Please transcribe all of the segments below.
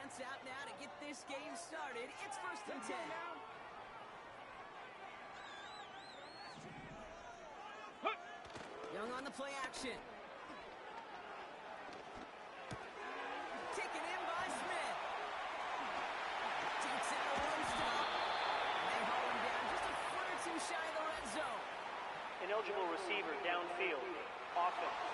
Punts out now to get this game started. It's 1st and 10. Young on the play action. Taken in by Smith. Takes out one stop. They haul him down just a foot or two shy of the red zone. Ineligible receiver downfield. Offense.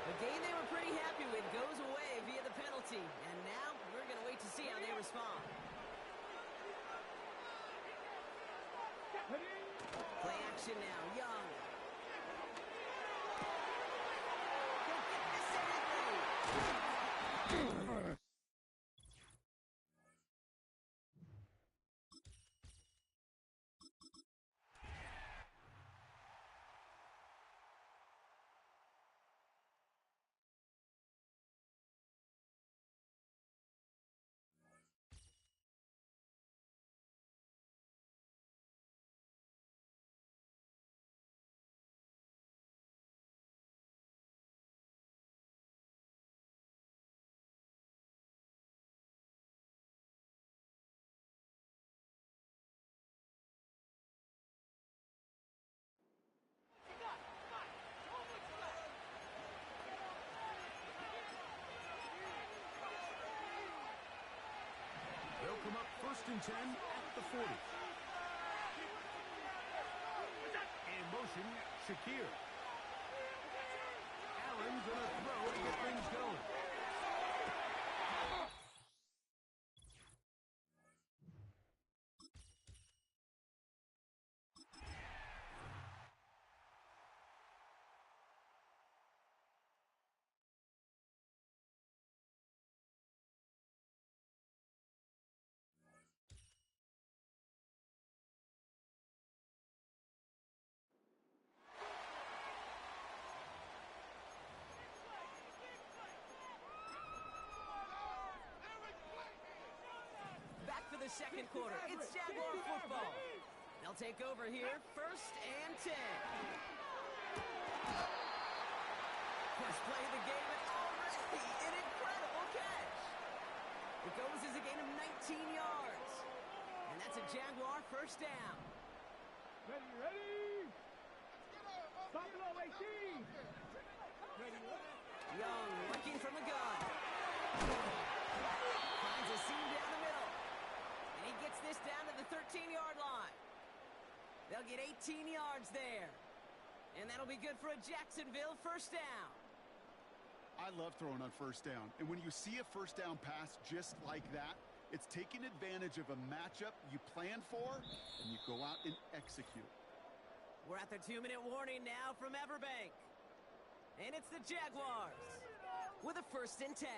The game they were pretty happy with goes away via the penalty. And now we're going to wait to see how they respond. Play action now. Young. He'll get this anything. They'll come up 1st and 10 at the 40. In motion, Shakir. Allen gonna throw to get things going. For the second quarter, it's Jaguar football. They'll take over here, 1st and 10. First play of the game, and already an incredible catch. It goes as a gain of 19 yards. And that's a Jaguar 1st down. Ready? Stop below 18. Young working from the gun. Finds a seam down the middle. And he gets this down to the 13-yard line. They'll get 18 yards there. And that'll be good for a Jacksonville 1st down. I love throwing on 1st down. And when you see a 1st down pass just like that, it's taking advantage of a matchup you plan for, and you go out and execute. We're at the 2-minute warning now from Everbank. And it's the Jaguars with a 1st and 10.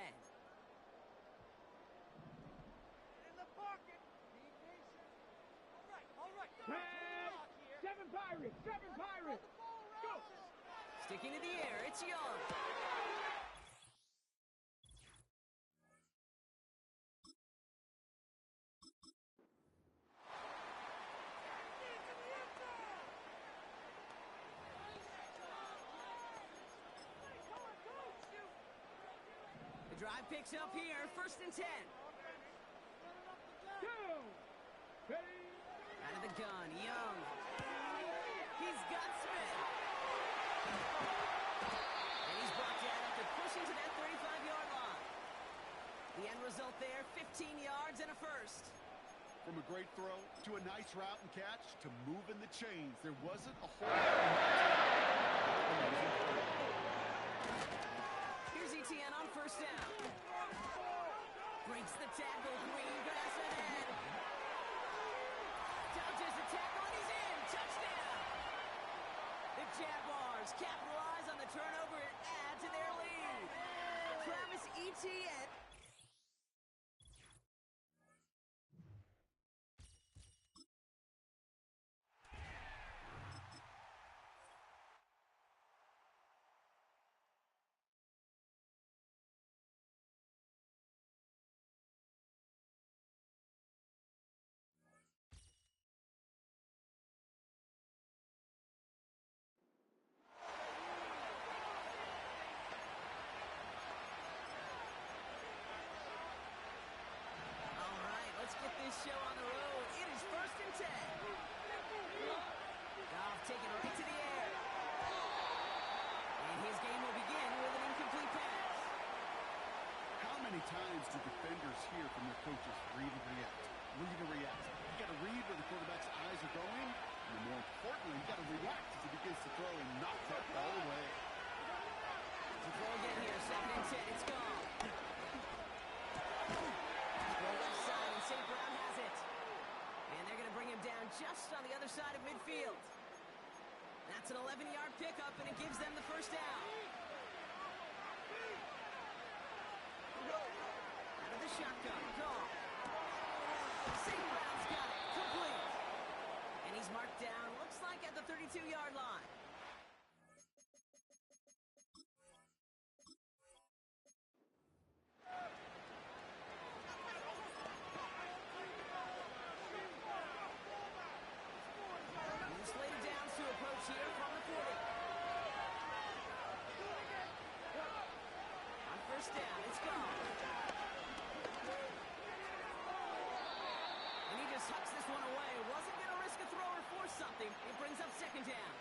Seven Pirates! Go! Sticking to the air, it's Young. The drive picks up here, 1st and 10. Go! Ready? Out of the gun, Young. He's got Smith. And he's brought down after pushing to that 35-yard line. The end result there, 15 yards and a 1st. From a great throw to a nice route and catch to moving the chains, there wasn't a whole lot. Here's ETN on 1st down. Breaks the tackle, Green, pass ahead. Dodges the tackle, and he's in. Touchdown! The Jaguars capitalize on the turnover and add to their lead. Travis Etienne. your coaches, read and react. Read and react. You got to read where the quarterback's eyes are going, and more importantly, you got to react as he begins to throw and knock that ball away. To throw again here, 2nd and 10, it's gone. Throw left side, and St. Brown has it. And they're going to bring him down just on the other side of midfield. That's an 11-yard pickup, and it gives them the first down. Out of the shotgun, gone. St. Brown's got it, complete. And he's marked down, looks like at the 32-yard line. Here from the 40. On first down, it's gone. And he just hucks this one away. Wasn't going to risk a throw or force something. It brings up 2nd down.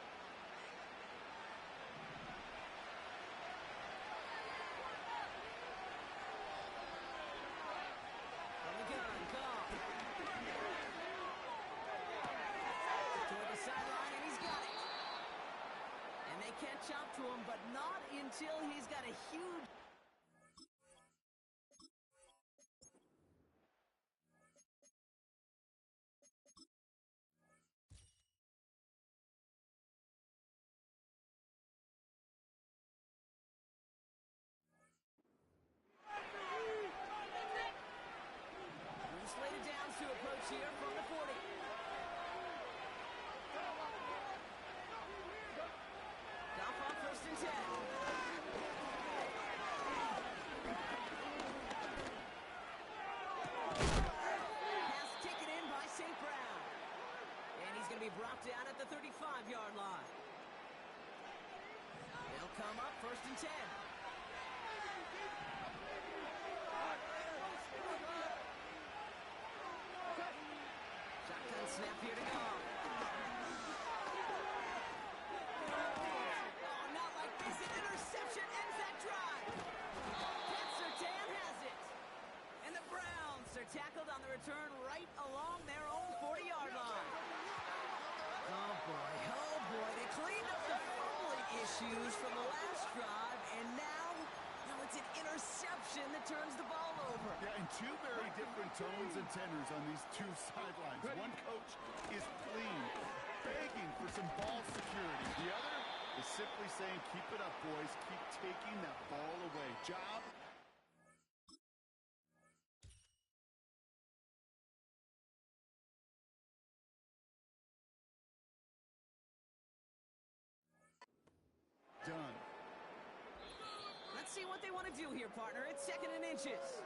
From the gun, gone. Toward the sideline, and he's got it. And they can't chop to him, but not until he's got a huge... Slated down to approach here from the 40. Goff on 1st and 10. Pass taken in by St. Brown. And he's going to be brought down at the 35-yard line. They'll come up 1st and 10. Shotgun snap here to go. Oh, not like this. An interception ends that drive. Pat Surtain has it. And the Browns are tackled on the return right along their own 40-yard line. Oh, boy. Oh, boy. They cleaned up the fumbling issues from the last drive, and now it's an interception that turns the ball over. Yeah, and two very different tones and tenors on these two sidelines. One coach is pleading, begging for some ball security. The other is simply saying, keep it up, boys. Keep taking that ball away. Job. Done. Let's see what they want to do here, partner. It's 2nd and inches.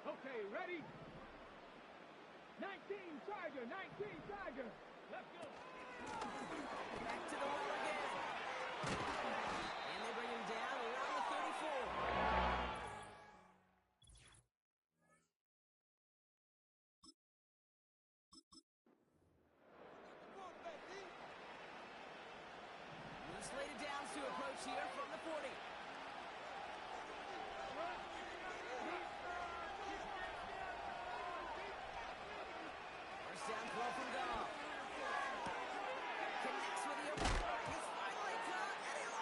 Okay, ready? 19 Charger, 19 Charger. Let's go. Back to the well again. And they bring him down around the 34. Slated down to approach here from the 40. First down throw from Goff. Connects with the open. He's finally caught, and he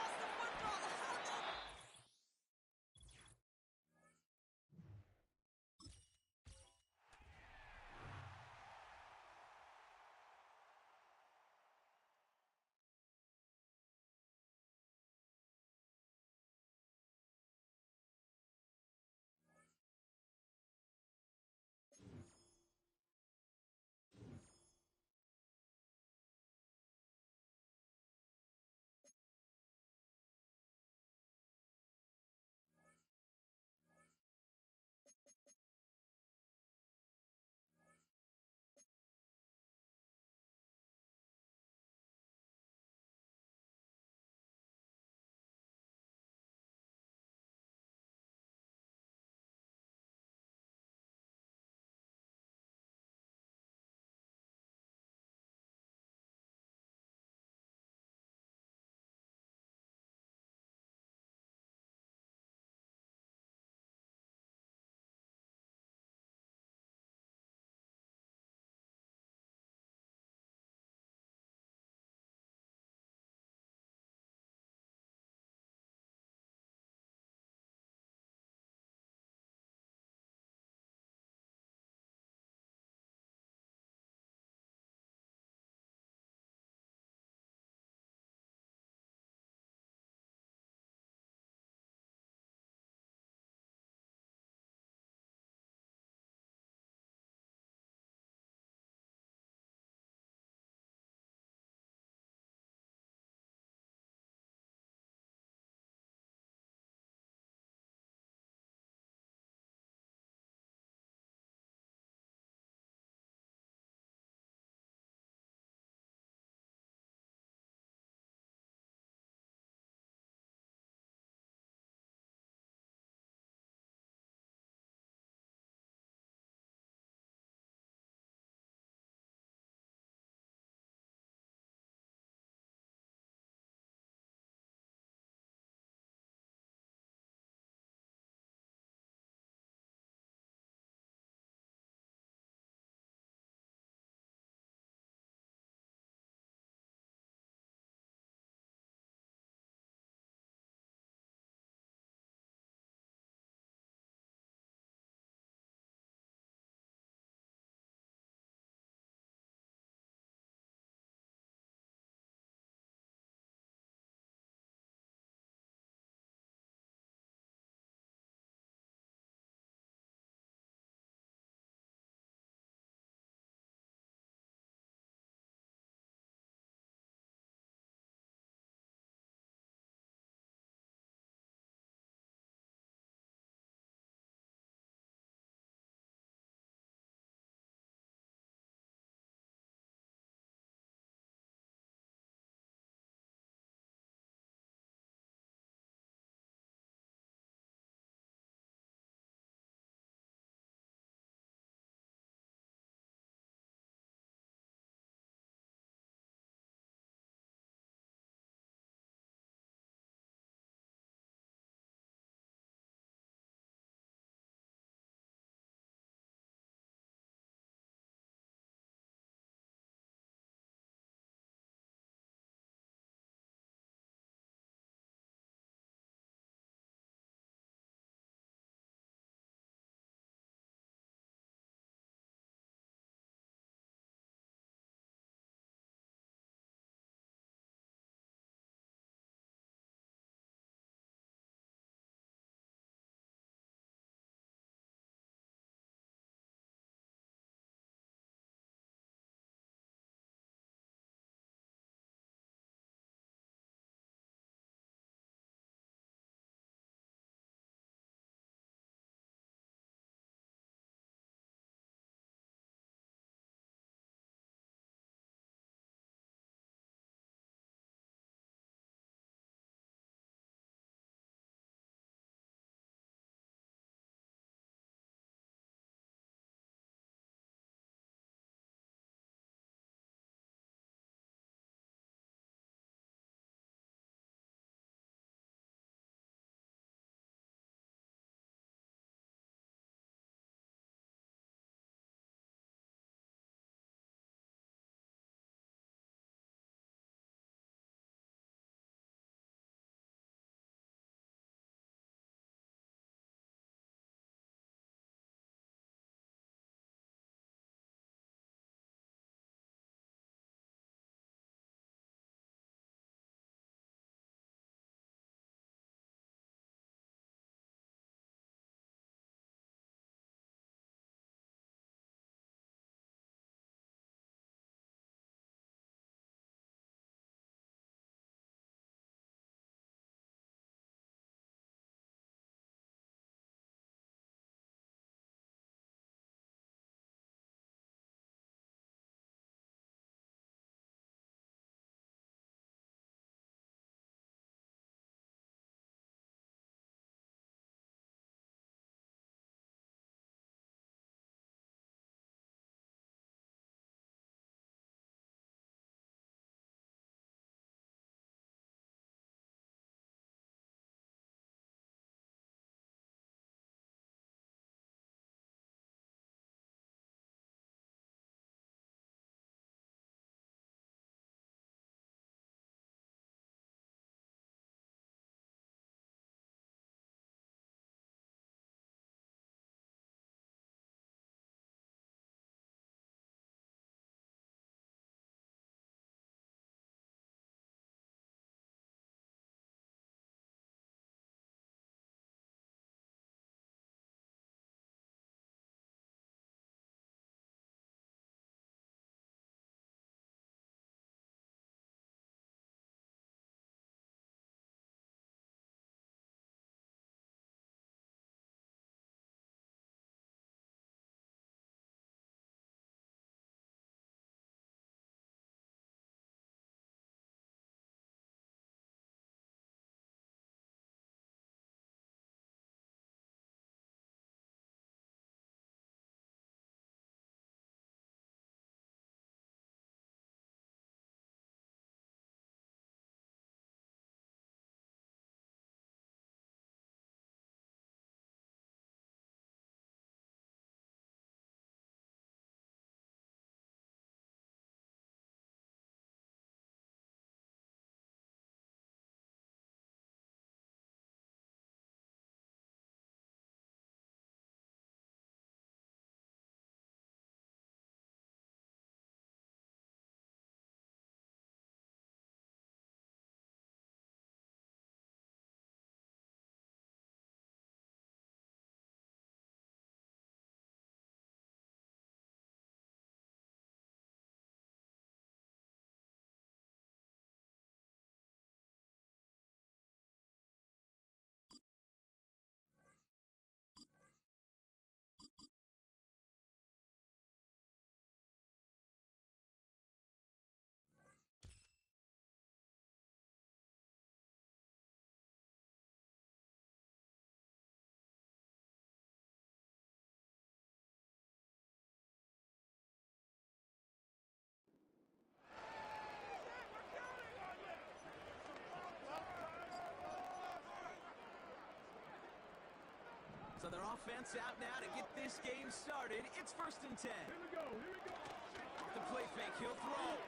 So their offense out now to get this game started. It's 1st and 10. Here we go, here we go. Off the play fake, he'll throw.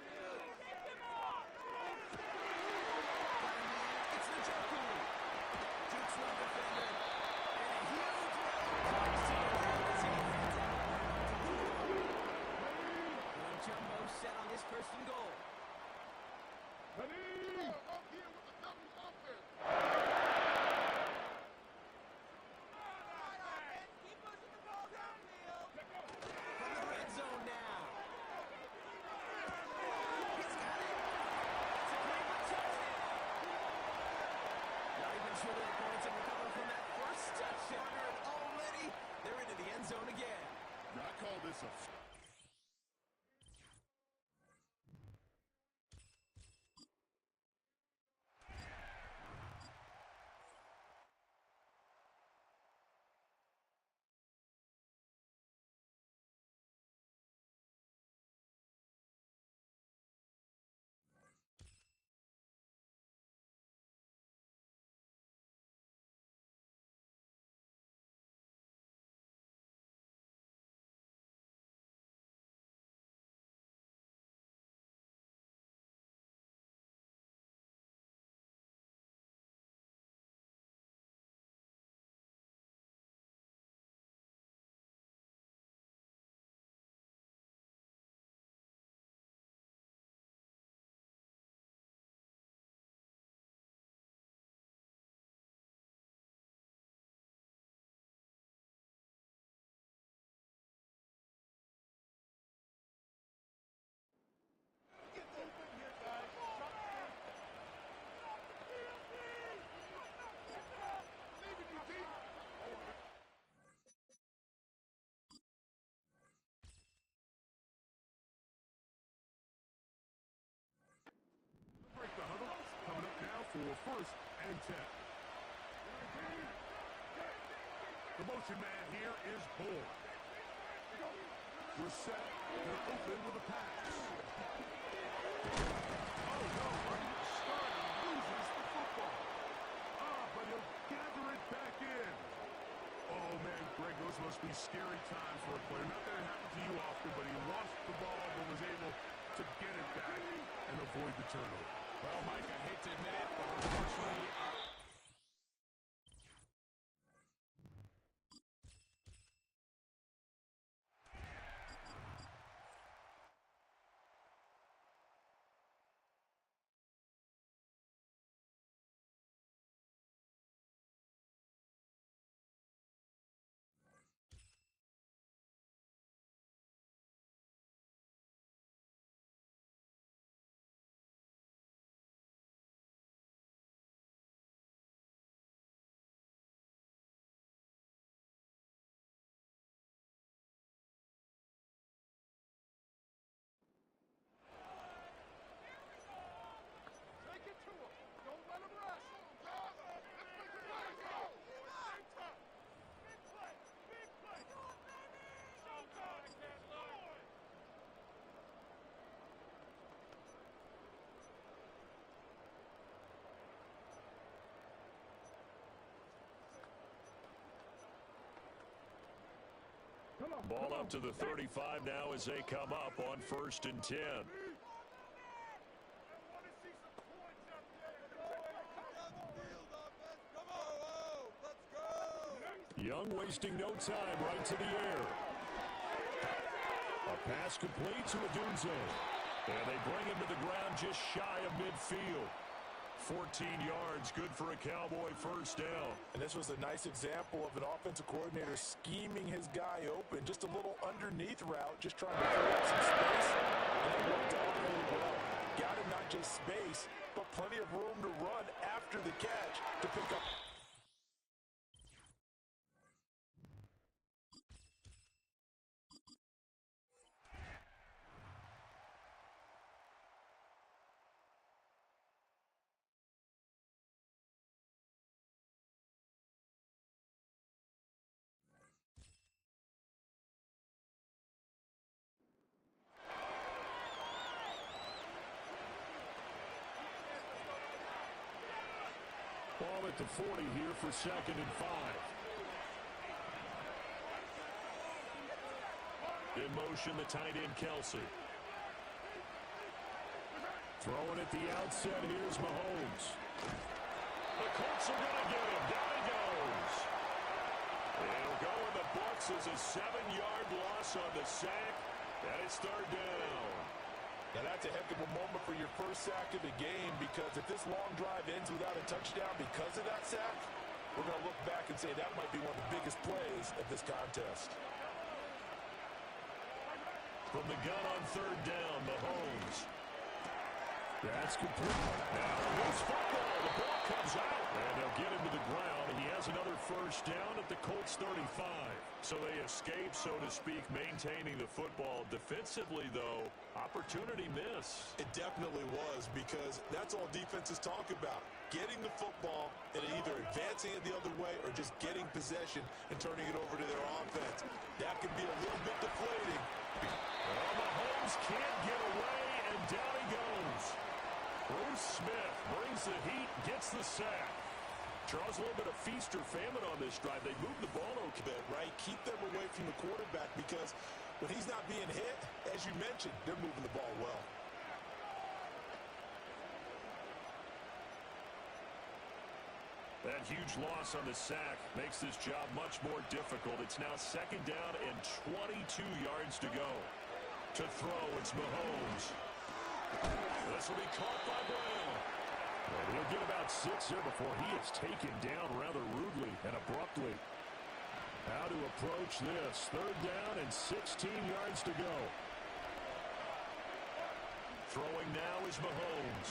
It's the Joku. Jukes one defender. And a huge run as he heads out. One jumbo set on this 1st and goal. Ready? For 1st and 10. The motion man here is Bourne. We're set. They're open with a pass. Oh, no. Starter loses the football. But he'll gather it back in. Oh, man, Greg, those must be scary times for a player. Not that it happens to you often, but he lost the ball but was able to get it back and avoid the turnover. Well, Mike, I hate to admit it, but unfortunately, Ball up to the 35 now as they come up on 1st and 10. Young wasting no time, right to the air. A pass complete to Adunze. And they bring him to the ground just shy of midfield. 14 yards, good for a Cowboy 1st down. And this was a nice example of an offensive coordinator scheming his guy open. Just a little underneath route, just trying to free up some space. And it worked out really well. Got him not just space, but plenty of room to run after the catch to pick up. Ball at the 40 here for 2nd and 5. In motion, the tight end, Kelsey. Throwing at the outset, here's Mahomes. The Colts are going to get him. Down he goes. It'll go in the books as a 7-yard loss on the sack, and it's third down. Now, that's a heck of a moment for your first sack of the game, because if this long drive ends without a touchdown because of that sack, we're going to look back and say that might be one of the biggest plays of this contest. From the gun on third down, Mahomes. That's complete. Now, loose football. The ball comes out, and they'll get him to the ground. He has another first down at the Colts 35. So they escape, so to speak, maintaining the football. Defensively, though, opportunity miss. It definitely was, because that's all defenses talk about. Getting the football and either advancing it the other way or just getting possession and turning it over to their offense. That can be a little bit deflating. Well, Mahomes can't get away, and down he goes. Bruce Smith brings the heat, gets the sack. Charles, a little bit of feast or famine on this drive. They move the ball a bit, right? Keep them away from the quarterback, because when he's not being hit, as you mentioned, they're moving the ball well. That huge loss on the sack makes this job much more difficult. It's now second down and 22 yards to go. To throw, it's Mahomes. This will be caught by Brown. And he'll get about 6 there before he is taken down rather rudely and abruptly. How to approach this. Third down and 16 yards to go. Throwing now is Mahomes.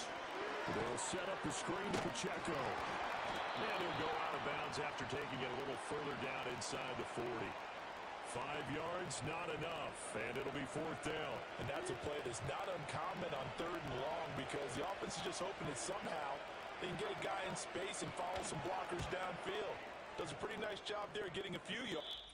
They'll set up the screen to Pacheco. And he'll go out of bounds after taking it a little further down inside the 40. 5 yards, not enough, and it'll be fourth down. And that's a play that's not uncommon on third and long, because the offense is just hoping that somehow they can get a guy in space and follow some blockers downfield. Does a pretty nice job there getting a few yards.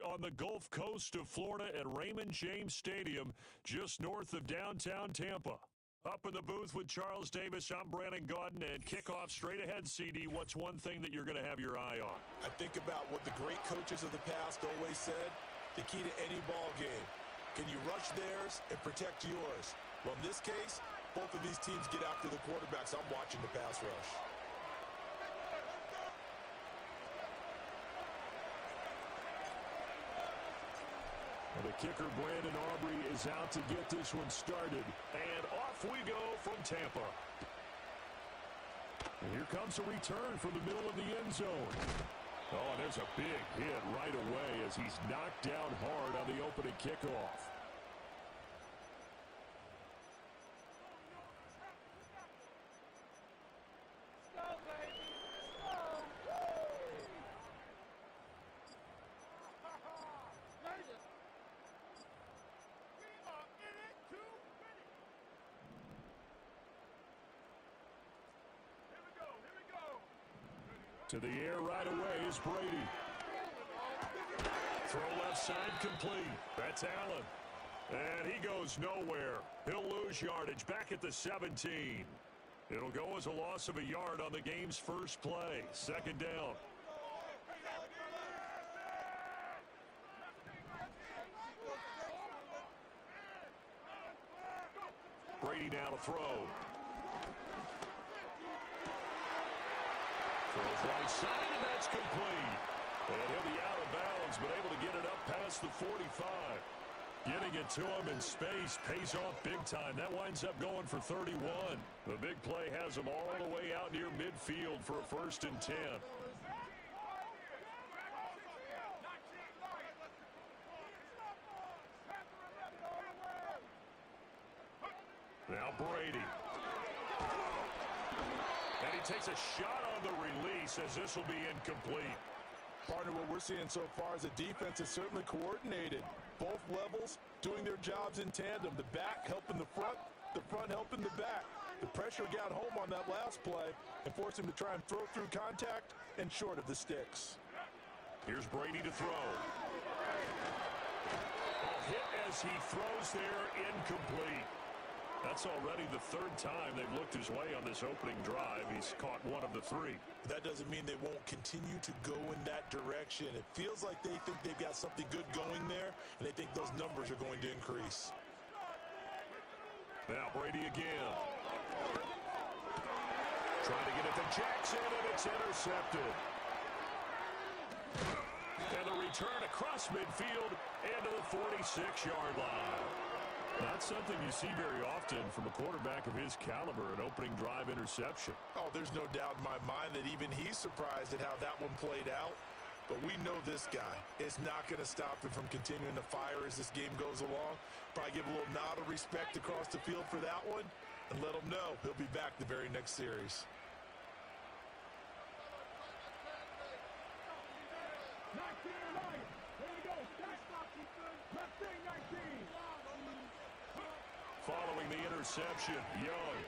On the Gulf Coast of Florida at Raymond James Stadium, just north of downtown Tampa. Up in the booth with Charles Davis, I'm Brandon Gaudin, and kickoff straight ahead, CD. What's one thing that you're going to have your eye on? I think about what the great coaches of the past always said. The key to any ball game. Can you rush theirs and protect yours? Well, in this case, both of these teams get after the quarterbacks. I'm watching the pass rush. The kicker, Brandon Aubrey, is out to get this one started. And off we go from Tampa. And here comes a return from the middle of the end zone. Oh, and there's a big hit right away as he's knocked down hard on the opening kickoff. To the air right away is Brady. Throw left side complete. That's Allen. And he goes nowhere. He'll lose yardage back at the 17. It'll go as a loss of a yard on the game's first play. Second down. Brady now to throw. Throws right side, and that's complete. And he'll be out of bounds, but able to get it up past the 45. Getting it to him in space pays off big time. That winds up going for 31. The big play has him all the way out near midfield for a 1st and 10. Now Brady. And he takes a shot on the release as this will be incomplete. Partner, what we're seeing so far is the defense is certainly coordinated. Both levels doing their jobs in tandem. The back helping the front helping the back. The pressure got home on that last play and forced him to try and throw through contact and short of the sticks. Here's Brady to throw. A hit as he throws there, incomplete. That's already the 3rd time they've looked his way on this opening drive. He's caught one of the 3. That doesn't mean they won't continue to go in that direction. It feels like they think they've got something good going there, and they think those numbers are going to increase. Now Brady again. Trying to get it to Jackson, and it's intercepted. And the return across midfield and to the 46-yard line. Not something you see very often from a quarterback of his caliber, an opening drive interception. Oh, there's no doubt in my mind that even he's surprised at how that one played out. But we know this guy is not going to stop him from continuing to fire as this game goes along. Probably give a little nod of respect across the field for that one and let him know he'll be back the very next series. Following the interception, Young.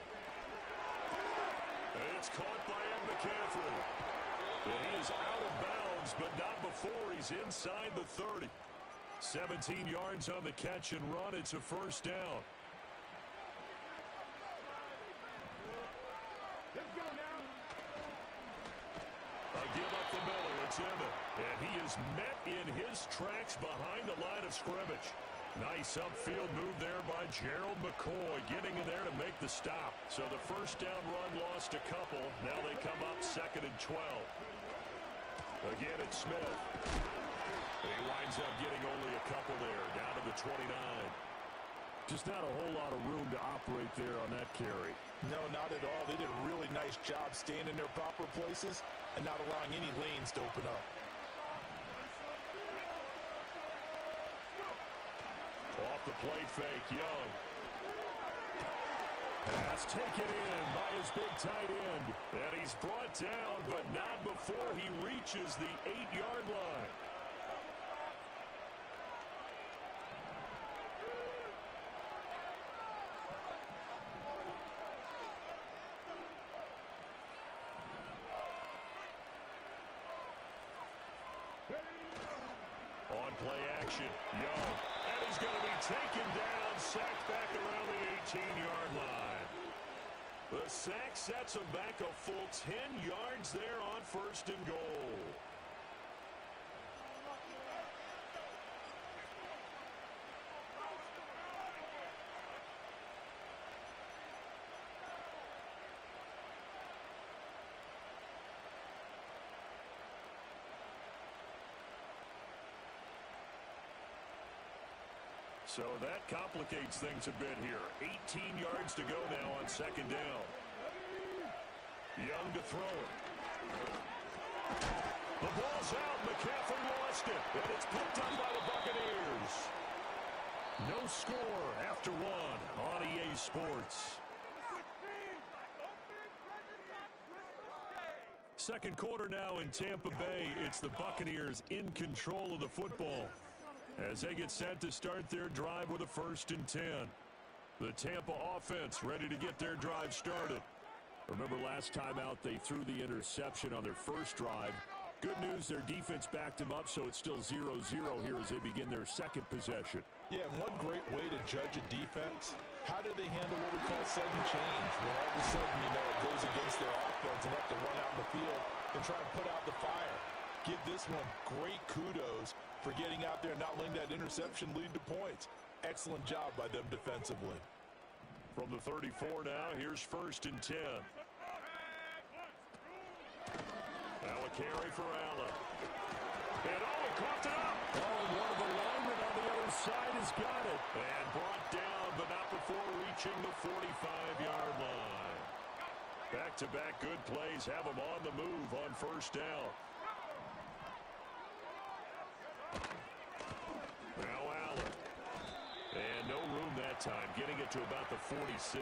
And it's caught by Ed McCaffrey. And he is out of bounds, but not before he's inside the 30. 17 yards on the catch and run. It's a 1st down. Let's go now. A give up the middle. It's Emmett. And he is met in his tracks behind the line of scrimmage. Nice upfield move there by Gerald McCoy, getting in there to make the stop. So the 1st down run lost a couple. Now they come up 2nd and 12. Again, it's Smith. And he winds up getting only a couple there, down to the 29. Just not a whole lot of room to operate there on that carry. No, not at all. They did a really nice job staying in their proper places and not allowing any lanes to open up. Off the play fake, Young. Pass taken in by his big tight end. And he's brought down, but not before he reaches the 8-yard line. On play action. Young. And he's going to be taken down, sacked back around the 18-yard line. The sack sets him back a full 10 yards there on 1st and goal. So that complicates things a bit here. 18 yards to go now on 2nd down. Young to throw it. The ball's out. McCaffrey lost it. And it's picked up by the Buccaneers. No score after 1 on EA Sports. Second quarter now in Tampa Bay. It's the Buccaneers in control of the football as they get set to start their drive with a 1st and 10. The Tampa offense ready to get their drive started. Remember last time out they threw the interception on their first drive. Good news, their defense backed them up, so it's still 0-0 here as they begin their second possession. Yeah, one great way to judge a defense, how do they handle what we call sudden change? When all of a sudden, it goes against their offense and have to run out in the field and try and put out the fire. Give this one great kudos for getting out there and not letting that interception lead to points. Excellent job by them defensively. From the 34 now, here's 1st and 10. Now a carry for Allen. And he caught it up. Oh, one of the linemen on the other side has got it. And brought down, but not before reaching the 45-yard line. Back-to-back good plays have him on the move on 1st down. Now Allen. And no room that time, getting it to about the 46.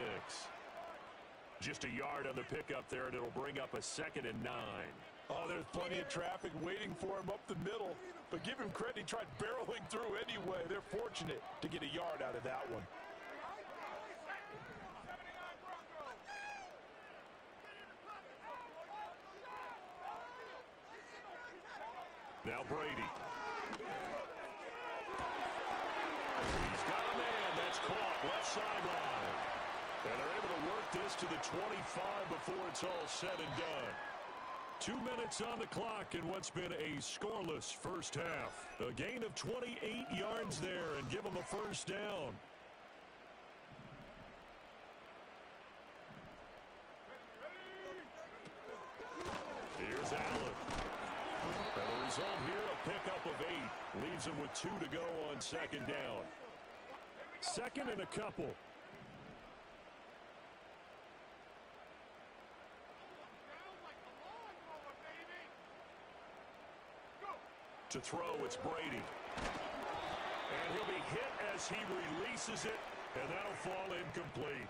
Just a yard on the pickup there, and it'll bring up a 2nd and 9. Oh, there's plenty of traffic waiting for him up the middle. But give him credit, he tried barreling through anyway. They're fortunate to get a yard out of that one. Now Brady. He's got a man that's caught left sideline. And they're able to work this to the 25 before it's all said and done. 2 minutes on the clock in what's been a scoreless first half. A gain of 28 yards there and give them a 1st down. Here's Allen. And the result here, a pickup of 8. Leaves him with 2 to go on 2nd down. 2nd and a couple. To throw, it's Brady. And he'll be hit as he releases it, and that'll fall incomplete.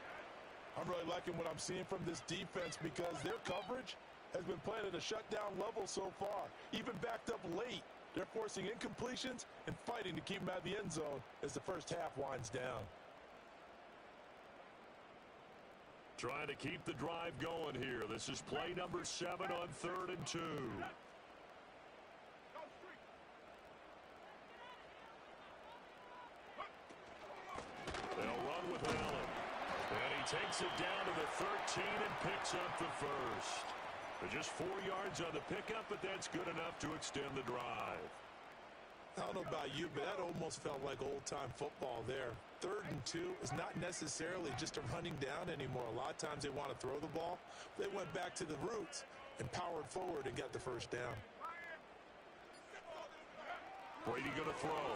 I'm really liking what I'm seeing from this defense because their coverage has been playing at a shutdown level so far. Even backed up late, they're forcing incompletions and fighting to keep them out of the end zone as the first half winds down. Trying to keep the drive going here. This is play number 7 on 3rd and 2. They'll run with Allen. And he takes it down to the 13 and picks up the 1st. Just 4 yards on the pickup, but that's good enough to extend the drive. I don't know about you, but that almost felt like old-time football there. 3rd and 2 is not necessarily just a running down anymore. A lot of times they want to throw the ball. They went back to the roots and powered forward and got the 1st down. Brady going to throw.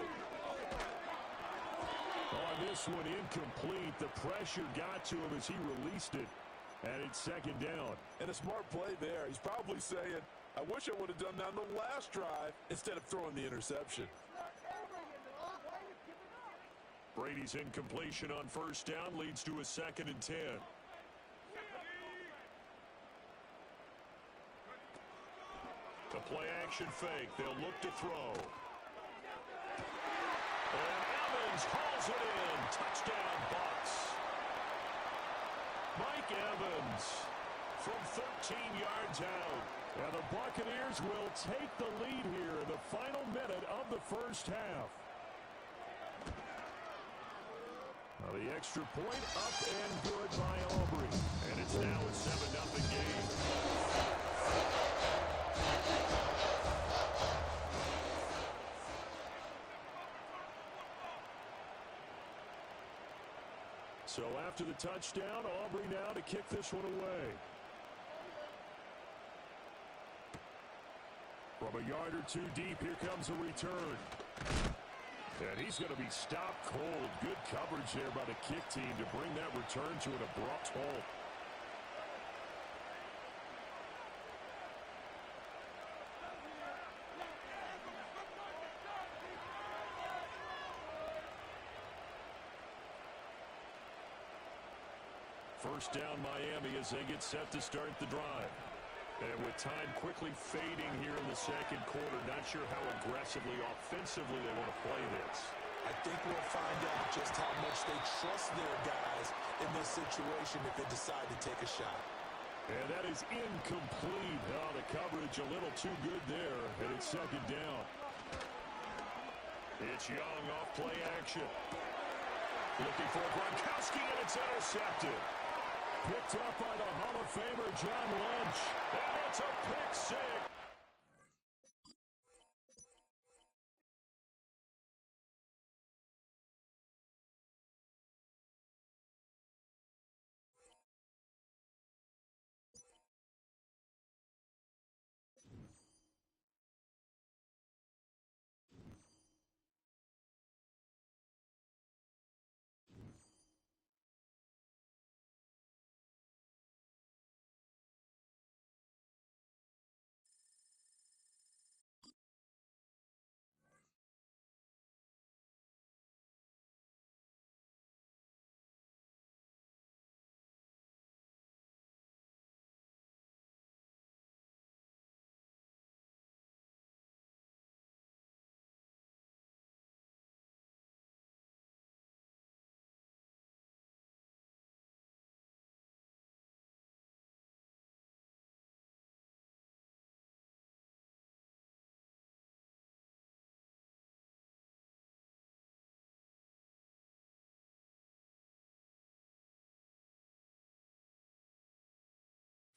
On this one, incomplete. The pressure got to him as he released it. And it's 2nd down. And a smart play there. He's probably saying, I wish I would have done that on the last drive instead of throwing the interception. Brady's incompletion on 1st down leads to a 2nd and 10. The play action fake. They'll look to throw. And Evans hauls it in. Touchdown, Bucs. Mike Evans from 13 yards out. And the Buccaneers will take the lead here in the final minute of the the first half. Now the extra point up and good by Aubrey. And it's now a 7-0 game. So after the touchdown, Aubrey now to kick this one away. From a yard or two deep, here comes a return. And he's going to be stopped cold. Good coverage there by the kick team to bring that return to an abrupt halt. First down, Miami, as they get set to start the drive. And with time quickly fading here in the second quarter, not sure how aggressively, offensively they want to play this. I think we'll find out just how much they trust their guys in this situation if they decide to take a shot. And that is incomplete. Oh, the coverage a little too good there, and it's second down. It's Young off play action. Looking for Gronkowski, and it's intercepted. Picked up by the Hall of Famer, John Lynch. And it's a pick six.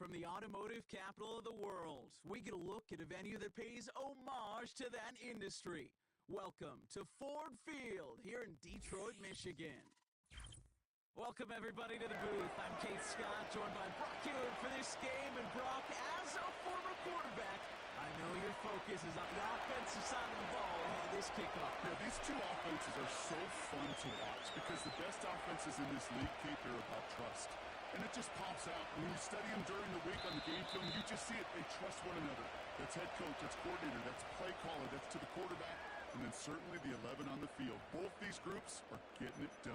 From the automotive capital of the world, we get a look at a venue that pays homage to that industry. Welcome to Ford Field here in Detroit, Michigan. Welcome, everybody, to the booth. I'm Keith Scott, joined by Brock Hewitt for this game. And Brock, as a former quarterback, I know your focus is on the offensive side of the ball ahead of this kickoff. Yeah, these two offenses are so fun to watch because the best offenses in this league, Keith, are about trust. And it just pops out. When you study them during the week on the game film, you just see it. They trust one another. That's head coach, that's coordinator, that's play caller, that's to the quarterback, and then certainly the 11 on the field. Both these groups are getting it done.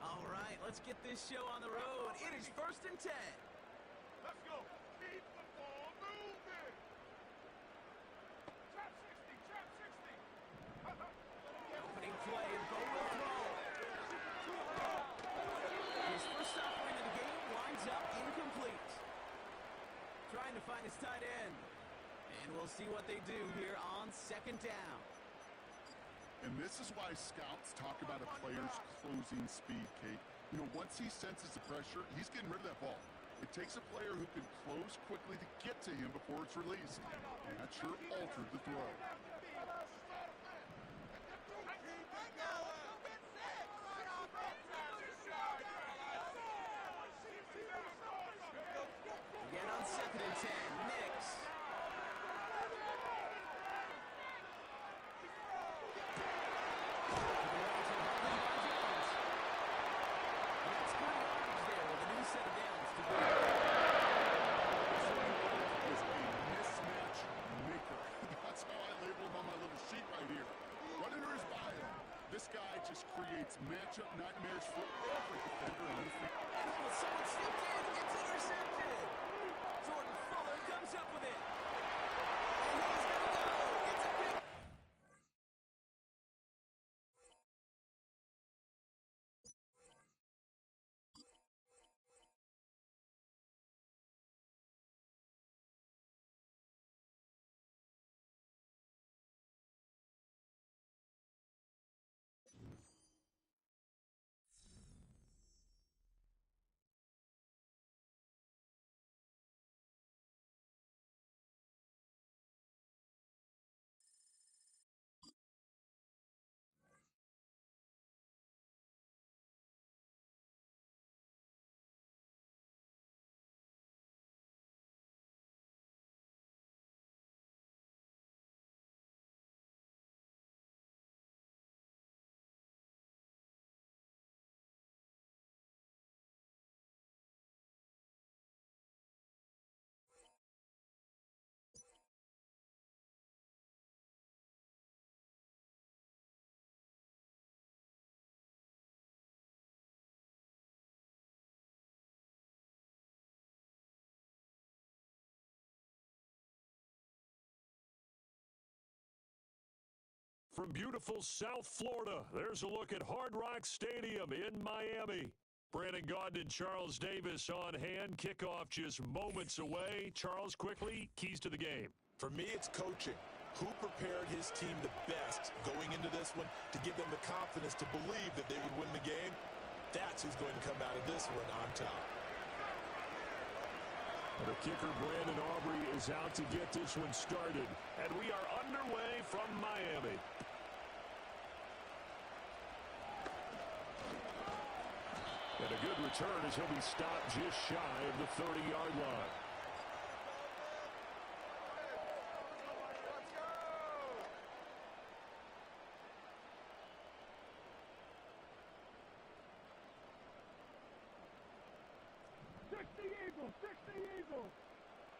All right, let's get this show on the road. It is 1st and 10. Let's go. Keep the ball moving. Trap 60, trap 60. Opening play, and Bo will throw. His first offering of the game winds up incomplete. Trying to find his tight end. And we'll see what they do here on 2nd down. And this is why scouts talk about a player's closing speed, Kate. You know, once he senses the pressure, he's getting rid of that ball. It takes a player who can close quickly to get to him before it's released. And that sure altered the throw. Again on 2nd and 10, Nix. This guy just creates matchup nightmares for every defender on the field. And someone stepped in. It's intercepted. Jordan Fuller comes up with it. And he's going to go. It's a pick. From beautiful South Florida, there's a look at Hard Rock Stadium in Miami. Brandon Gaudin and Charles Davis on hand. Kickoff just moments away. Charles, quickly, keys to the game. For me, it's coaching. Who prepared his team the best going into this one to give them the confidence to believe that they would win the game? That's who's going to come out of this one on top. The kicker, Brandon Aubrey, is out to get this one started. And we are underway from Miami. And a good return as he'll be stopped just shy of the 30-yard line.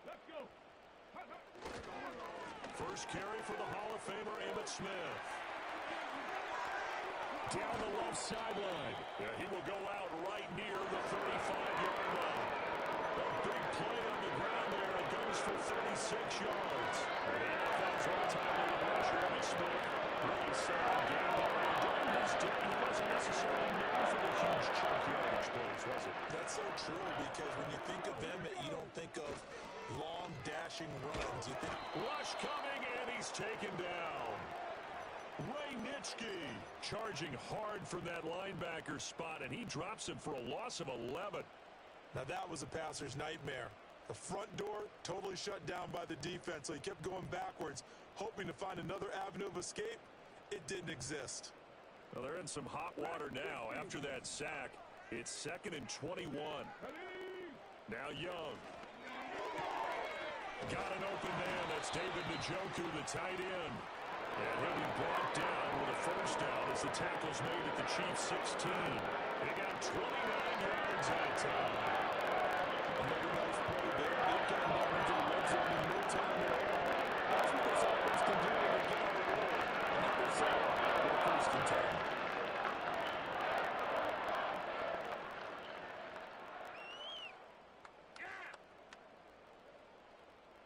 Let's go. First carry for the Hall of Famer, Emmitt Smith. Down the left sideline. He will go out right near the 35-yard line. A big play on the ground there. It goes for 36 yards. And the NFL's all-time leading rusher, Emmitt Smith, really solid game there. During his day, he wasn't necessarily known for the huge chunk yardage plays, was it? That's so true, because when you think of Emmitt, you don't think of long dashing runs. You think rush coming, and he's taken down. Ray Nitschke charging hard from that linebacker spot, and he drops him for a loss of 11. Now that was a passer's nightmare. The front door totally shut down by the defense, so he kept going backwards, hoping to find another avenue of escape. It didn't exist. Well, they're in some hot water now after that sack. It's 2nd and 21. Now Young. Got an open man. That's David Njoku, the tight end. And he'll be brought down with a first down as the tackle's made at the Chiefs' 16. They got 29 yards that time. Another nice play there. They've gotten down into the red zone in no time at all. That's what this offense can do when they get on the road. And like I said, we're first and 10.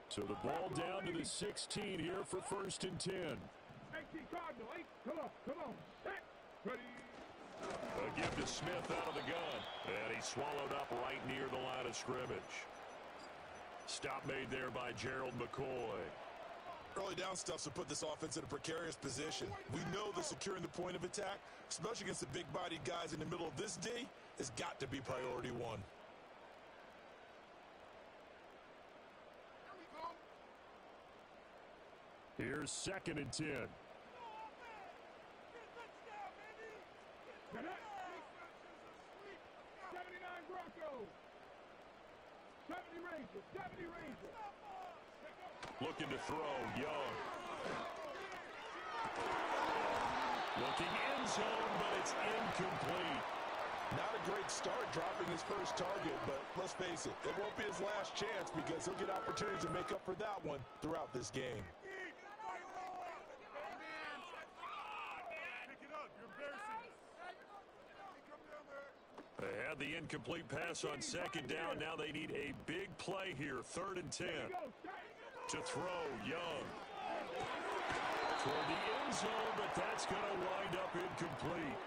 So the ball down to the 16 here for 1st and 10. 18 Cardinal, 8. Come on. Set. Ready. A give to Smith out of the gun. And he's swallowed up right near the line of scrimmage. Stop made there by Gerald McCoy. Early down stuffs will put this offense in a precarious position. We know that securing the point of attack, especially against the big-bodied guys in the middle of this D, has got to be priority one. Here's 2nd and 10. 79 Broncos. 70 Rangers. 70 Rangers. Looking to throw, Young. Looking end zone, but it's incomplete. Not a great start dropping his first target, but let's face it, it won't be his last chance because he'll get opportunities to make up for that one throughout this game. They had the incomplete pass on 2nd down. Now they need a big play here. 3rd and 10. To throw, Young. Toward the end zone, but that's going to wind up incomplete.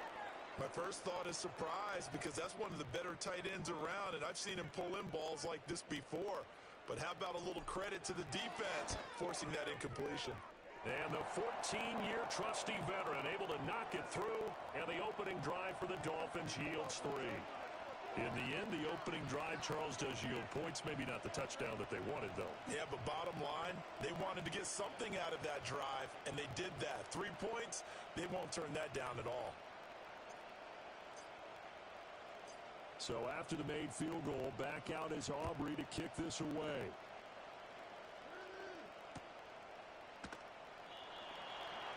My first thought is surprise because that's one of the better tight ends around, and I've seen him pull in balls like this before. But how about a little credit to the defense forcing that incompletion? And the 14-year trusty veteran able to knock it through, and the opening drive for the Dolphins yields 3. In the end, the opening drive, Charles, does yield points. Maybe not the touchdown that they wanted, though. Yeah, but bottom line, they wanted to get something out of that drive, and they did that. 3 points, they won't turn that down at all. So after the made field goal, back out is Aubrey to kick this away.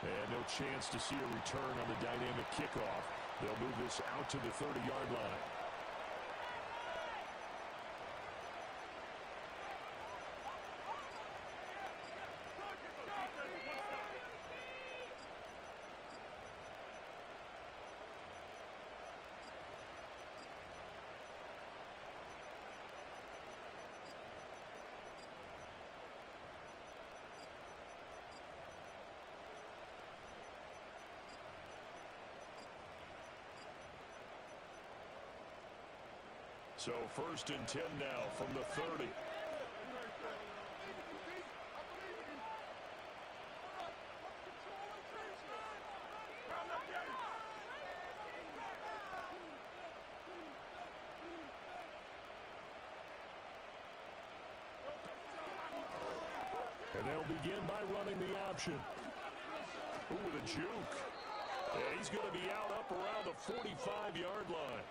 And no chance to see a return on the dynamic kickoff. They'll move this out to the 30-yard line. So 1st and 10 now from the 30. And they'll begin by running the option. Ooh, with a juke. Yeah, he's going to be out up around the 45-yard line.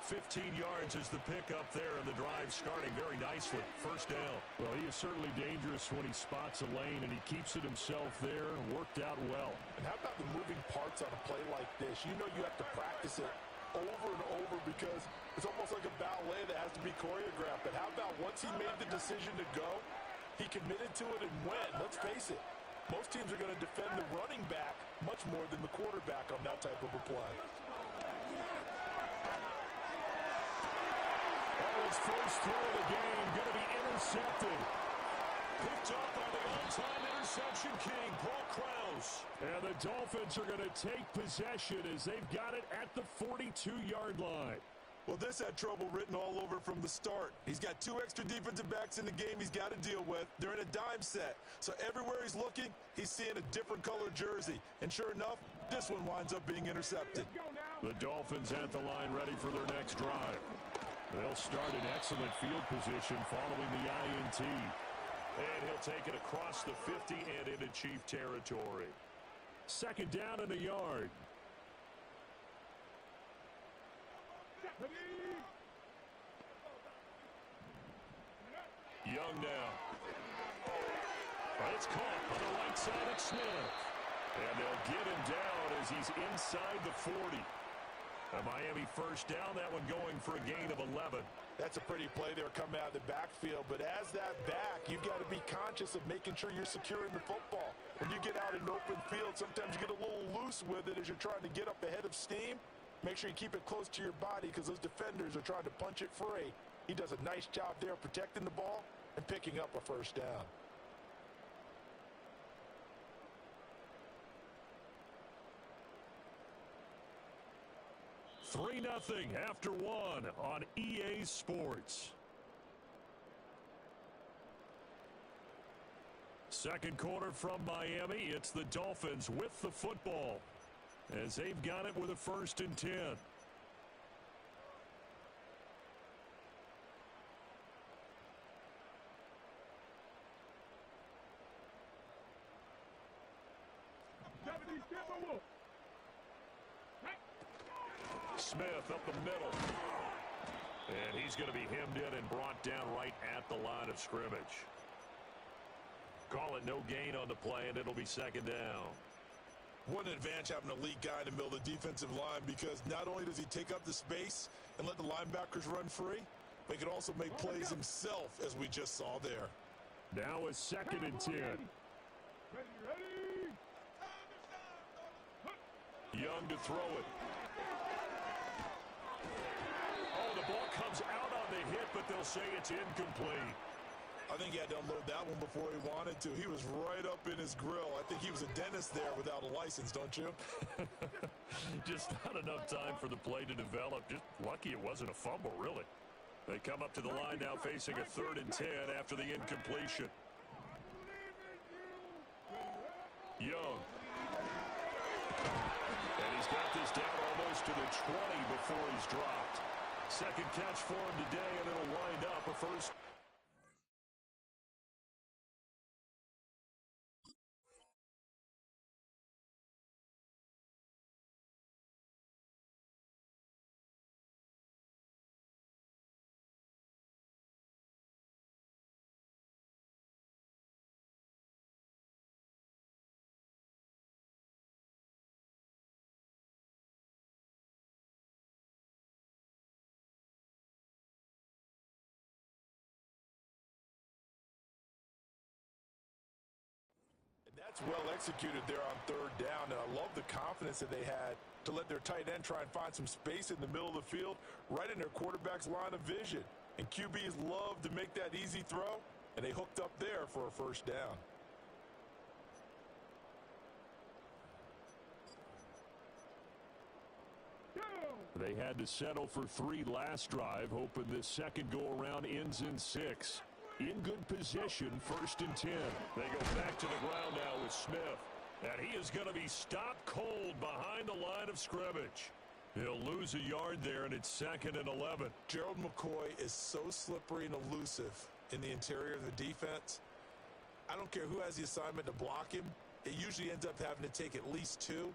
15 yards is the pickup there, and the drive starting very nicely. First down. Well, he is certainly dangerous when he spots a lane, and he keeps it himself there. Worked out well. And how about the moving parts on a play like this? You know you have to practice it over and over because it's almost like a ballet that has to be choreographed. But how about once he made the decision to go, he committed to it and went. Let's face it, most teams are going to defend the running back much more than the quarterback on that type of a play. His first throw of the game going to be intercepted. Picked up on the on-time interception king, Paul Krause. And the Dolphins are going to take possession as they've got it at the 42-yard line. Well, this had trouble written all over from the start. He's got 2 extra defensive backs in the game he's got to deal with. They're in a dime set. So everywhere he's looking, he's seeing a different color jersey. And sure enough, this one winds up being intercepted. The Dolphins at the line ready for their next drive. They'll start in excellent field position following the INT. And he'll take it across the 50 and into Chief territory. 2nd down and a yard. Young now. It's caught on the right side of Smith. And they'll get him down as he's inside the 40. A Miami first down, that one going for a gain of 11. That's a pretty play there coming out of the backfield. But as that back, you've got to be conscious of making sure you're securing the football. When you get out in open field, sometimes you get a little loose with it as you're trying to get up ahead of steam. Make sure you keep it close to your body because those defenders are trying to punch it free. He does a nice job there protecting the ball and picking up a first down. Three 3-0 after 1 on EA Sports. Second quarter from Miami. It's the Dolphins with the football as they've got it with a 1st and 10. Smith up the middle. And he's going to be hemmed in and brought down right at the line of scrimmage. Call it no gain on the play, and it'll be 2nd down. What an advantage having a elite guy in the middle of the defensive line because not only does he take up the space and let the linebackers run free, but he can also make plays himself, as we just saw there. Now a 2nd and 10. Young to throw it. Oh, the ball comes out on the hit, but they'll say it's incomplete. I think he had to unload that one before he wanted to. He was right up in his grill. I think he was a dentist there without a license, don't you? Just not enough time for the play to develop. Just lucky it wasn't a fumble, really. They come up to the line now facing a 3rd and 10 after the incompletion. Young. And he's got this down almost to the 20 before he's dropped. Second catch for him today, and it'll wind up a first. That's well executed there on 3rd down, and I love the confidence that they had to let their tight end try and find some space in the middle of the field, right in their quarterback's line of vision. And QBs love to make that easy throw, and they hooked up there for a first down. They had to settle for 3 last drive, hoping this second go-around ends in 6. In good position, 1st and 10. They go back to the ground now with Smith. And he is going to be stopped cold behind the line of scrimmage. He'll lose a yard there, and it's 2nd and 11. Gerald McCoy is so slippery and elusive in the interior of the defense. I don't care who has the assignment to block him. It usually ends up having to take at least 2.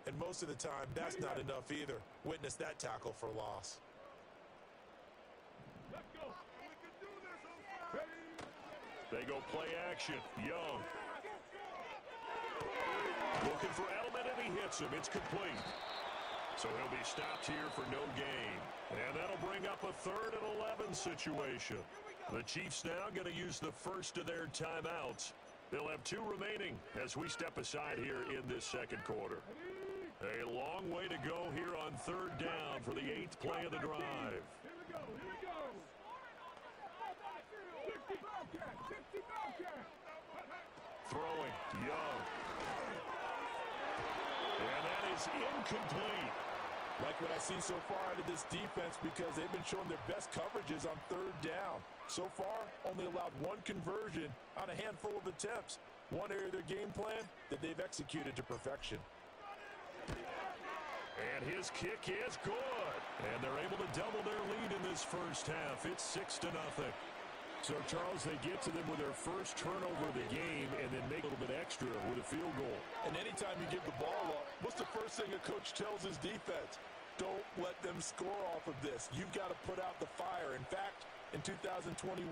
And most of the time, that's not enough either. Witness that tackle for loss. Let's go. We can do this. They go play action. Young. Looking for Edelman, and he hits him. It's complete. So he'll be stopped here for no gain. And that'll bring up a 3rd and 11 situation. The Chiefs now going to use the first of their timeouts. They'll have 2 remaining as we step aside here in this second quarter. A long way to go here on 3rd down for the 8th play of the drive. Here we go. Here we go. 60 Bobcat. 60 Bobcat. Throwing. Young. And that is incomplete. Like what I've seen so far out of this defense because they've been showing their best coverages on 3rd down. So far, only allowed 1 conversion on a handful of attempts. One area of their game plan that they've executed to perfection. And his kick is good. And they're able to double their lead in this first half. It's 6-0. So, Charles, they get to them with their first turnover of the game and then make a little bit extra with a field goal. And anytime you give the ball up, what's the first thing a coach tells his defense? Don't let them score off of this. You've got to put out the fire. In fact, in 2021,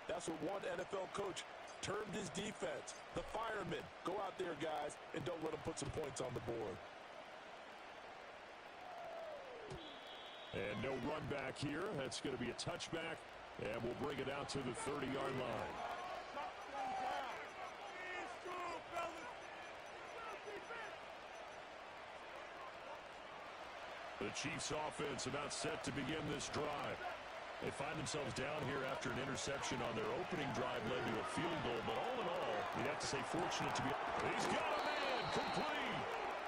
that's what one NFL coach termed his defense. The firemen. Go out there, guys, and don't let them put some points on the board. And no run back here. That's going to be a touchback. And we'll bring it out to the 30-yard line. The Chiefs offense about set to begin this drive. They find themselves down here after an interception on their opening drive led to a field goal. But all in all, you'd have to say fortunate to be. He's got a man complete.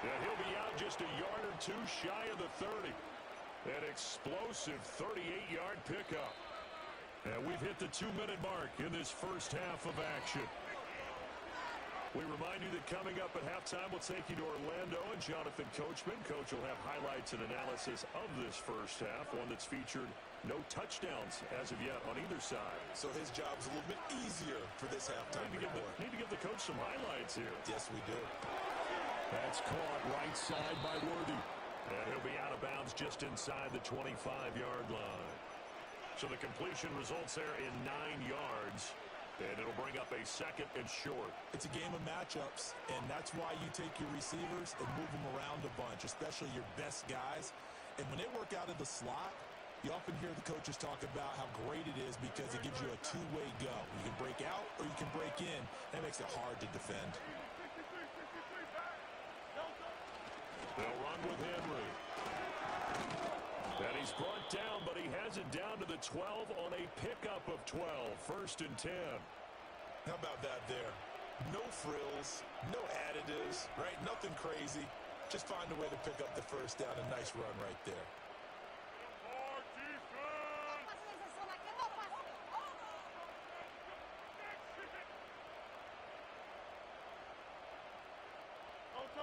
And he'll be out just a yard or 2 shy of the 30. An explosive 38-yard pickup. And we've hit the 2-minute mark in this first half of action. We remind you that coming up at halftime, we'll take you to Orlando and Jonathan Coachman. Coach will have highlights and analysis of this first half, one that's featured no touchdowns as of yet on either side. So his job's a little bit easier for this halftime report. Need to give the coach some highlights here. Yes, we do. That's caught right side by Worthy. And he'll be out of bounds just inside the 25-yard line. So the completion results there in 9 yards. And it'll bring up a 2nd and short. It's a game of matchups, and that's why you take your receivers and move them around a bunch, especially your best guys. And when they work out of the slot, you often hear the coaches talk about how great it is because it gives you a 2-way go. You can break out or you can break in. That makes it hard to defend. They'll run with Henry. And he's brought down, but he has it down to the 12 on a pickup of 12. 1st and 10. How about that there? No frills, no additives, right? Nothing crazy. Just find a way to pick up the first down. A nice run right there.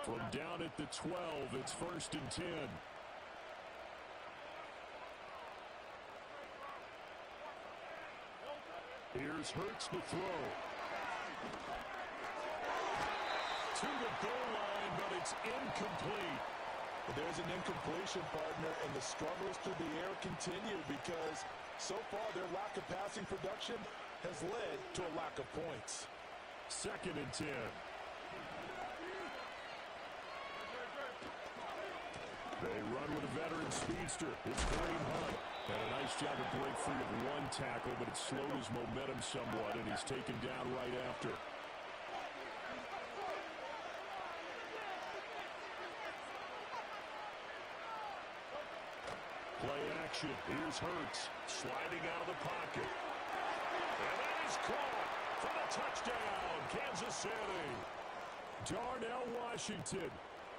From down at the 12, it's 1st and 10. Here's Hurts to throw. To the goal line, but it's incomplete. Well, there's an incompletion, partner, and the struggles through the air continue because so far their lack of passing production has led to a lack of points. 2nd and 10. They run with a veteran speedster. It's Kareem Hunt. And a nice job to break free of 1 tackle, but it slowed his momentum somewhat, and he's taken down right after. Play action. Here's Hurts sliding out of the pocket. And that is caught for the touchdown, Kansas City. Darnell Washington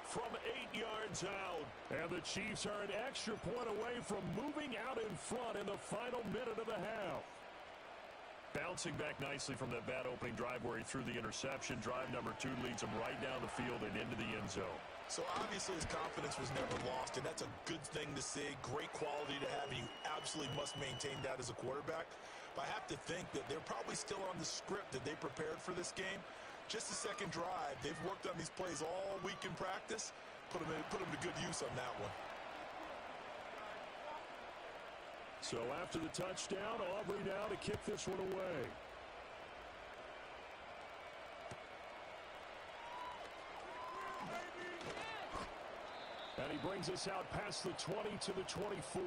from 8 yards out. And the Chiefs are an extra point away from moving out in front in the final minute of the half. Bouncing back nicely from that bad opening drive where he threw the interception. Drive number 2 leads him right down the field and into the end zone. So obviously his confidence was never lost, and that's a good thing to see. Great quality to have, and you absolutely must maintain that as a quarterback. But I have to think that they're probably still on the script that they prepared for this game. Just the second drive. They've worked on these plays all week in practice. Put them to good use on that one. So after the touchdown, Aubrey now to kick this one away. And he brings us out past the 20 to the 24.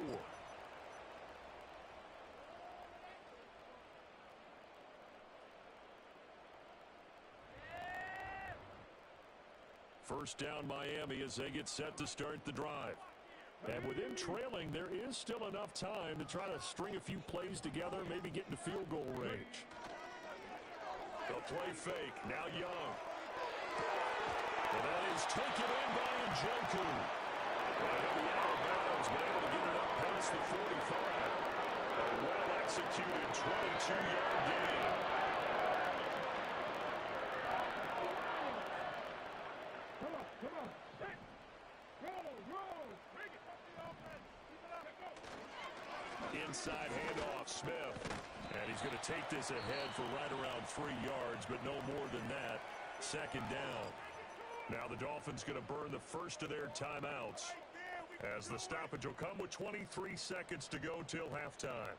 First down Miami as they get set to start the drive. And with them trailing, there is still enough time to try to string a few plays together, maybe get into field goal range. The play fake, now Young. And that is taken in by Njoku. He'll be out of bounds, but able to get it up past the 45. A well-executed 22-yard gain. Come on. Set. Roll. Bring it. Offense. Keep it up. Go. Inside handoff, Smith. And he's going to take this ahead for right around 3 yards, but no more than that. Second down. Now the Dolphins going to burn the first of their timeouts as the stoppage will come with 23 seconds to go till halftime.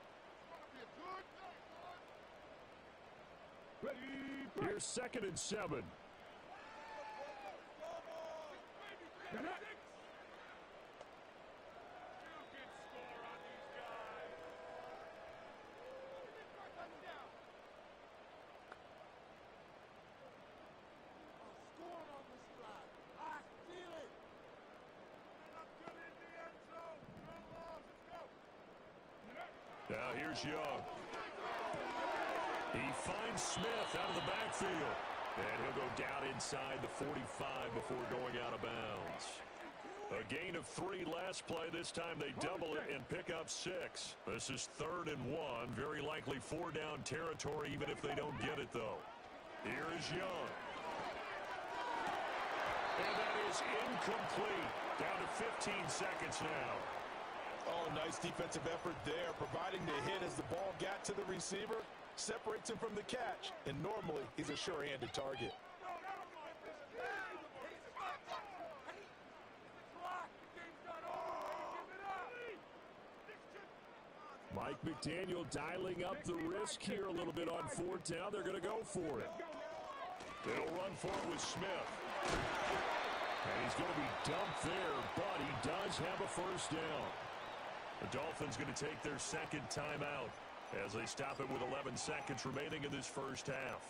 Here's 2nd and 7. Now here's Young. He finds Smith out of the backfield. And he'll go down inside the 45 before going out of bounds. A gain of 3 last play. This time they double it and pick up 6. This is 3rd and 1. Very likely 4-down territory even if they don't get it, though. Here is Young. And that is incomplete. Down to 15 seconds now. Oh, nice defensive effort there, providing the hit as the ball got to the receiver, separates him from the catch, and normally he's a sure-handed target. Mike McDaniel dialing up the risk here a little bit on 4th down. They're going to go for it. They'll run for it with Smith. And he's going to be dumped there, but he does have a first down. The Dolphins going to take their 2nd timeout as they stop it with 11 seconds remaining in this first half.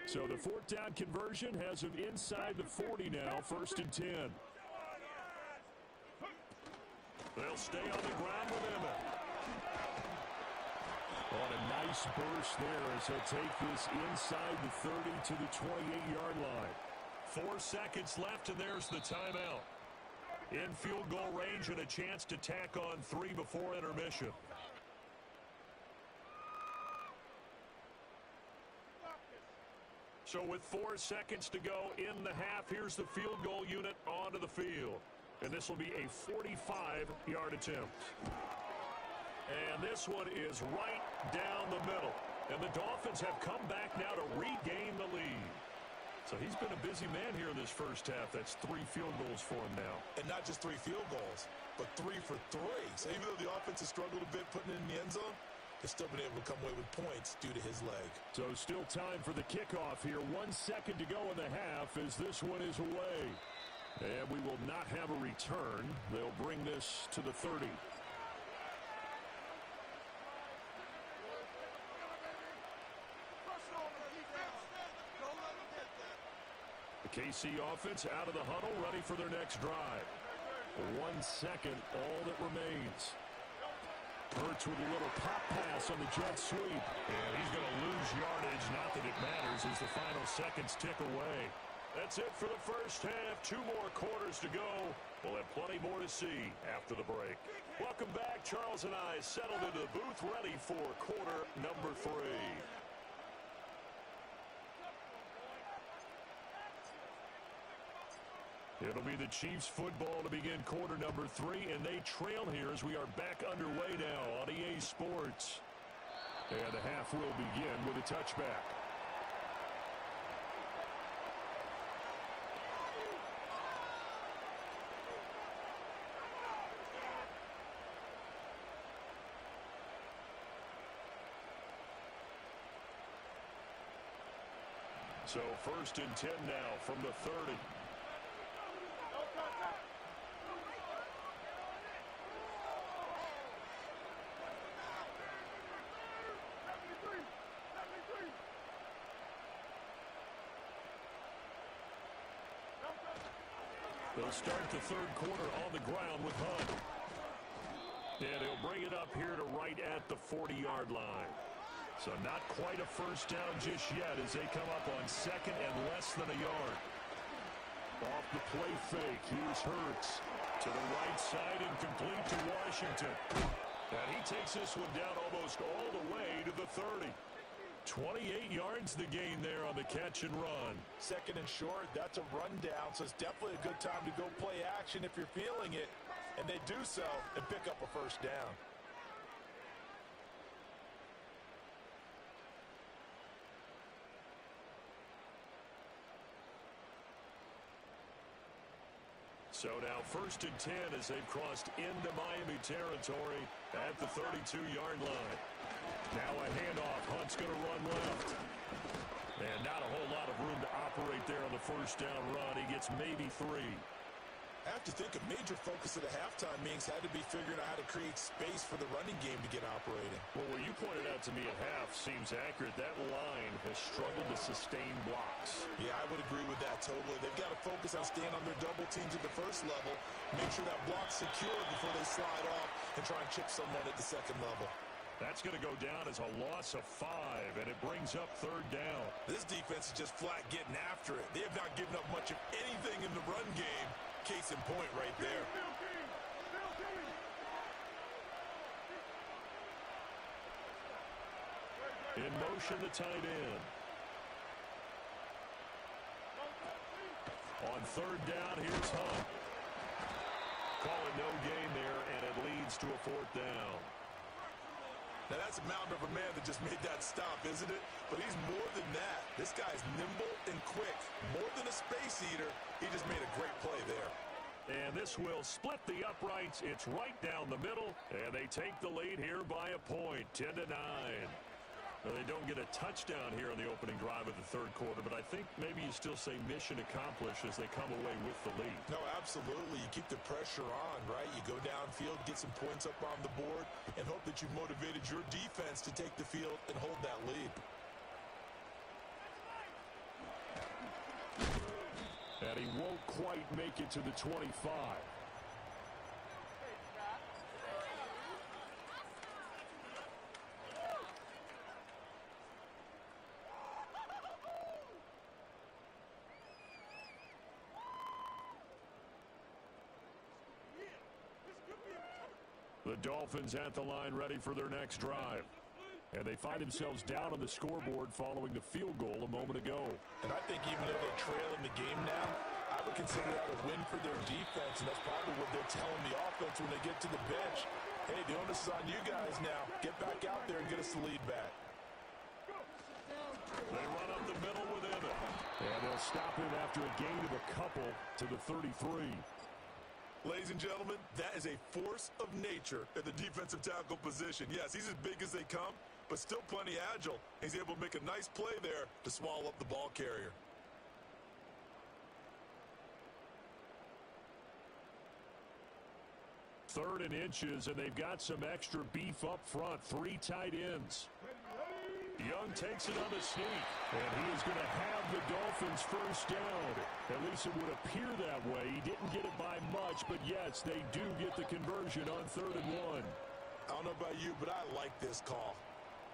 So the 4th down conversion has him inside the 40 now, 1st and 10. They'll stay on the ground with him. On a nice burst there as he'll take this inside the 30 to the 28-yard line. 4 seconds left, and there's the timeout. In field goal range and a chance to tack on 3 before intermission. So with 4 seconds to go in the half, here's the field goal unit onto the field. And this will be a 45-yard attempt. And this one is right down the middle. And the Dolphins have come back now to regain the lead. So he's been a busy man here in this first half. That's 3 field goals for him now. And not just 3 field goals, but 3 for 3. So even though the offense has struggled a bit putting it in the end zone, they've still been able to come away with points due to his leg. So still time for the kickoff here. 1 second to go in the half as this one is away. And we will not have a return. They'll bring this to the 30. The KC offense out of the huddle, ready for their next drive. 1 second, all that remains. Hurts with a little pop pass on the jet sweep. And he's going to lose yardage. Not that it matters as the final seconds tick away. That's it for the first half. 2 more quarters to go. We'll have plenty more to see after the break. Welcome back. Charles and I settled into the booth, ready for quarter number 3. It'll be the Chiefs football to begin quarter number 3, and they trail here as we are back underway now on EA Sports. And the half will begin with a touchback. So 1st and 10 now from the 30. They'll start the 3rd quarter on the ground with Hunt. And he'll bring it up here to right at the 40-yard line. So not quite a first down just yet as they come up on 2nd and less than a yard. Off the play fake, here's Hurts. To the right side and complete to Washington. And he takes this one down almost all the way to the 30. 28 yards the gain there on the catch and run. 2nd and short, that's a rundown, so it's definitely a good time to go play action if you're feeling it. And they do so and pick up a first down. So now 1st and 10 as they've crossed into Miami territory at the 32-yard line. Now a handoff. Hunt's going to run left. And not a whole lot of room to operate there on the first down run. He gets maybe 3. I have to think a major focus of the halftime meetings had to be figuring out how to create space for the running game to get operating. Well, what you pointed out to me at half seems accurate. That line has struggled to sustain blocks. Yeah, I would agree with that totally. They've got to focus on staying on their double teams at the first level, make sure that block's secure before they slide off and try and chip someone at the 2nd level. That's going to go down as a loss of 5, and it brings up 3rd down. This defense is just flat getting after it. They have not given up much of anything in the run game. Case in point right there. In motion, the tight end. On 3rd down, here's Hunt. Call it no gain there, and it leads to a 4th down. Now, that's a mountain of a man that just made that stop, isn't it? But he's more than that. This guy's nimble and quick. More than a space eater, he just made a great play there. And this will split the uprights. It's right down the middle, and they take the lead here by a point, 10-9. Now, they don't get a touchdown here on the opening drive of the 3rd quarter, but I think maybe you still say mission accomplished as they come away with the lead. No, absolutely. You keep the pressure on, right? You go downfield, get some points up on the board, and hope that you've motivated your defense to take the field and hold that lead. And he won't quite make it to the 25. The Dolphins at the line ready for their next drive. And they find themselves down on the scoreboard following the field goal a moment ago. And I think even though they're trailing the game now, I would consider that a win for their defense, and that's probably what they're telling the offense when they get to the bench. Hey, the onus is on you guys now. Get back out there and get us the lead back. They run up the middle with Emmett. And they'll stop him after a gain of a couple to the 33. Ladies and gentlemen, that is a force of nature at the defensive tackle position. Yes, he's as big as they come, but still plenty agile. He's able to make a nice play there to swallow up the ball carrier. Third and inches, and they've got some extra beef up front. 3 tight ends. The Young takes it on the sneak, and he is going to have the Dolphins first down. At least it would appear that way. He didn't get it by much, but yes, they do get the conversion on 3rd and 1. I don't know about you, but I like this call.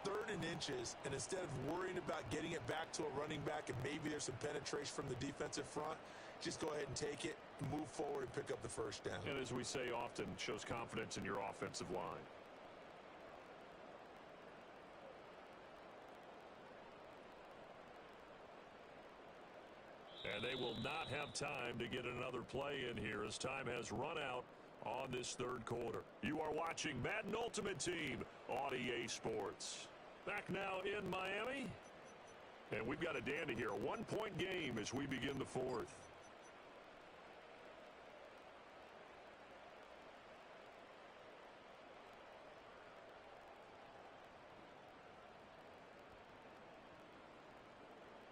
3rd and inches, and instead of worrying about getting it back to a running back and maybe there's some penetration from the defensive front, just go ahead and take it, move forward, and pick up the first down. And as we say often, shows confidence in your offensive line. And they will not have time to get another play in here as time has run out on this 3rd quarter. You are watching Madden Ultimate Team on EA Sports. Back now in Miami. And we've got a dandy here. A 1-point game as we begin the 4th.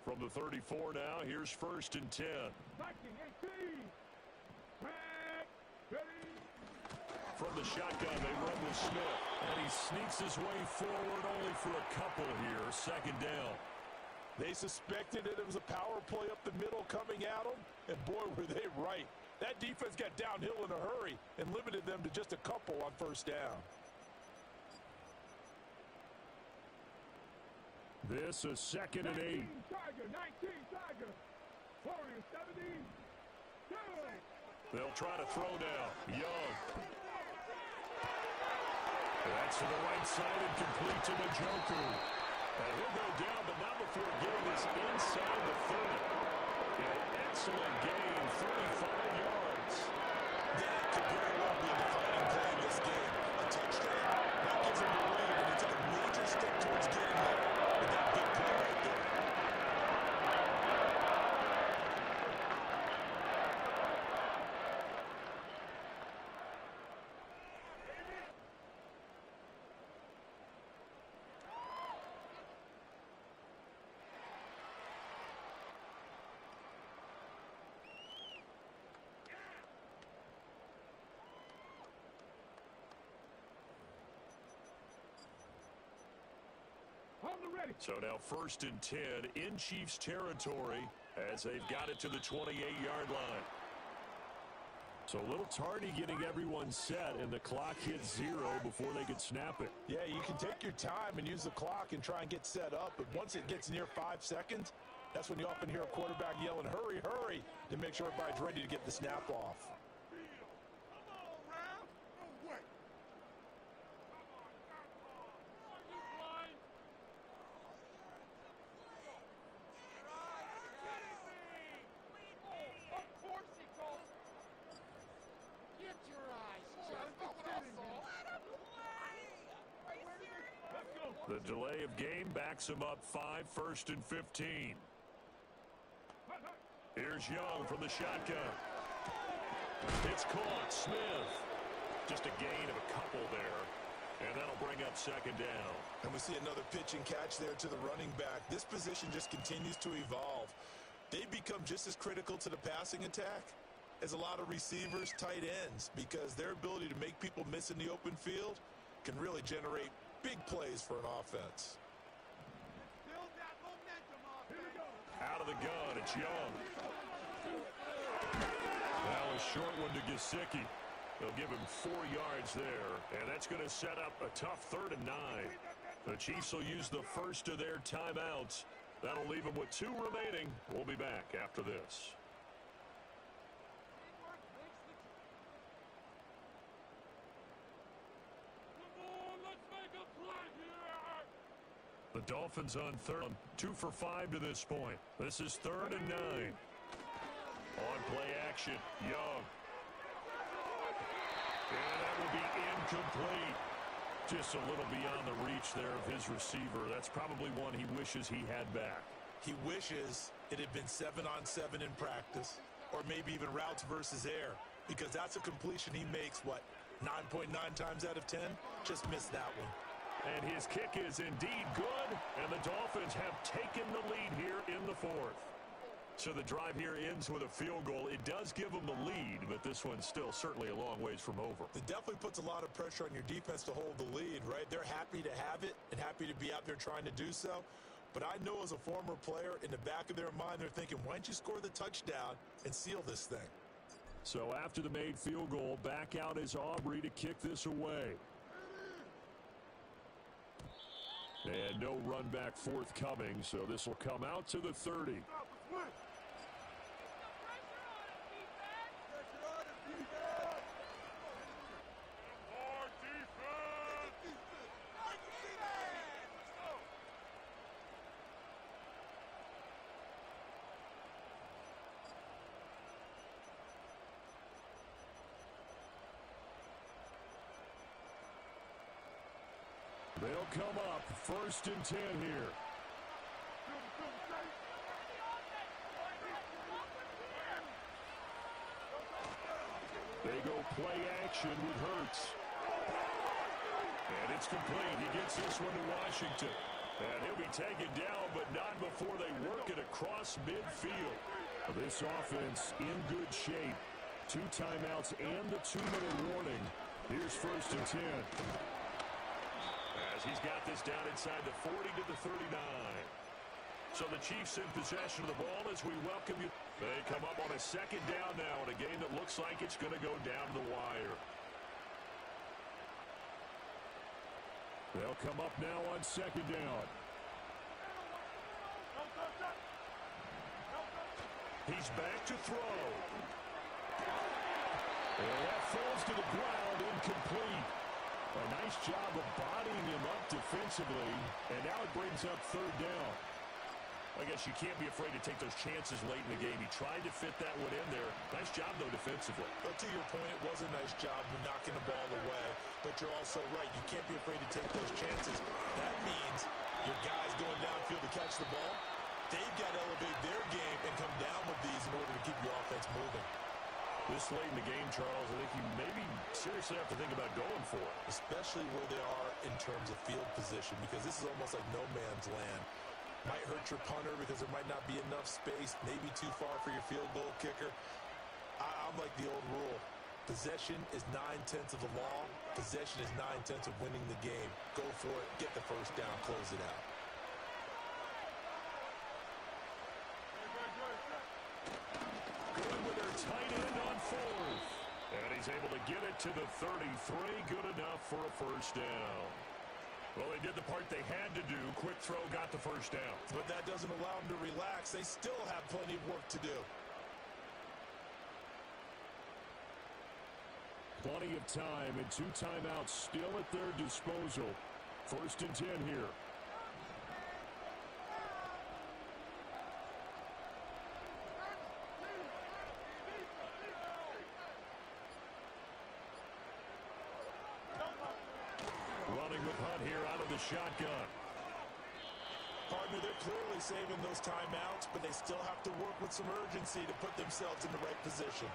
From the 34 now, here's 1st and 10. 1918. From the shotgun, they run with Smith. And he sneaks his way forward only for a couple here. 2nd down. They suspected that it was a power play up the middle coming at them, and boy, were they right. That defense got downhill in a hurry and limited them to just a couple on 1st down. This is 2nd and 8. Tiger, 19 Tiger. Warriors 17. They'll try to throw now. Young. That's to the right side and complete to Njoku. And he'll go down, but not before getting this inside the 30. An excellent gain, 35 yards. That could very well be a defining play in this game. A touchdown, that gives them a lead, and it's a major step towards getting there with that big play right there. So now 1st and 10 in Chiefs territory as they've got it to the 28-yard line. So a little tardy getting everyone set, and the clock hits 0 before they could snap it. Yeah, you can take your time and use the clock and try and get set up, but once it gets near 5 seconds, that's when you often hear a quarterback yelling, hurry, hurry, to make sure everybody's ready to get the snap off. The delay of game backs him up 5, 1st and 15. Here's Young from the shotgun. It's caught. Smith. Just a gain of a couple there. And that'll bring up 2nd down. And we see another pitch and catch there to the running back. This position just continues to evolve. They become just as critical to the passing attack as a lot of receivers, tight ends, because their ability to make people miss in the open field can really generate big plays for an offense. Build that momentum up. Here we go. Out of the gun, it's Young. Now a short one to Gesicki. They'll give him 4 yards there, and that's going to set up a tough 3rd and 9. The Chiefs will use the first of their timeouts. That'll leave them with 2 remaining. We'll be back after this. The Dolphins on 3rd, 2 for 5 to this point. This is 3rd and 9. On play action, Young. And that will be incomplete. Just a little beyond the reach there of his receiver. That's probably one he wishes he had back. He wishes it had been 7-on-7 in practice, or maybe even routes versus air, because that's a completion he makes, 9.9 times out of 10? Just missed that one. And his kick is indeed good, and the Dolphins have taken the lead here in the 4th. So the drive here ends with a field goal. It does give them the lead, but this one's still certainly a long ways from over. It definitely puts a lot of pressure on your defense to hold the lead, right? They're happy to have it and happy to be out there trying to do so. But I know as a former player, in the back of their mind, they're thinking, why don't you score the touchdown and seal this thing? So after the made field goal, back out is Aubrey to kick this away. And no run back forthcoming, so this will come out to the 30. They'll come up 1st and 10 here. They go play action with Hurts. And it's complete. He gets this one to Washington. And he'll be taken down, but not before they work it across midfield. This offense in good shape. 2 timeouts and the 2-minute warning. Here's 1st and 10. As he's got this down inside the 40 to the 39. So the Chiefs in possession of the ball as we welcome you. They come up on a 2nd down now in a game that looks like it's going to go down the wire. They'll come up now on 2nd down. He's back to throw. And that falls to the ground, incomplete. A nice job of bodying him up defensively, and now it brings up 3rd down. I guess you can't be afraid to take those chances late in the game. He tried to fit that one in there. Nice job, though, defensively. But to your point, it was a nice job of knocking the ball away. But you're also right. You can't be afraid to take those chances. That means your guys going downfield to catch the ball, they've got to elevate their game and come down with these in order to keep your offense moving. This late in the game, Charles, I think you maybe seriously have to think about going for it. Especially where they are in terms of field position, because this is almost like no man's land. Might hurt your punter because there might not be enough space, maybe too far for your field goal kicker. I'm like the old rule. Possession is 9/10 of the law. Possession is 9/10 of winning the game. Go for it, get the 1st down, close it out. Good with their tight end on 4th. And he's able to get it to the 33. Good enough for a 1st down. Well, they did the part they had to do. Quick throw, got the 1st down. But that doesn't allow them to relax. They still have plenty of work to do. Plenty of time and 2 timeouts still at their disposal. 1st and 10 here. Running with Hunt here out of the shotgun. Partner, they're clearly saving those timeouts, but they still have to work with some urgency to put themselves in the right position.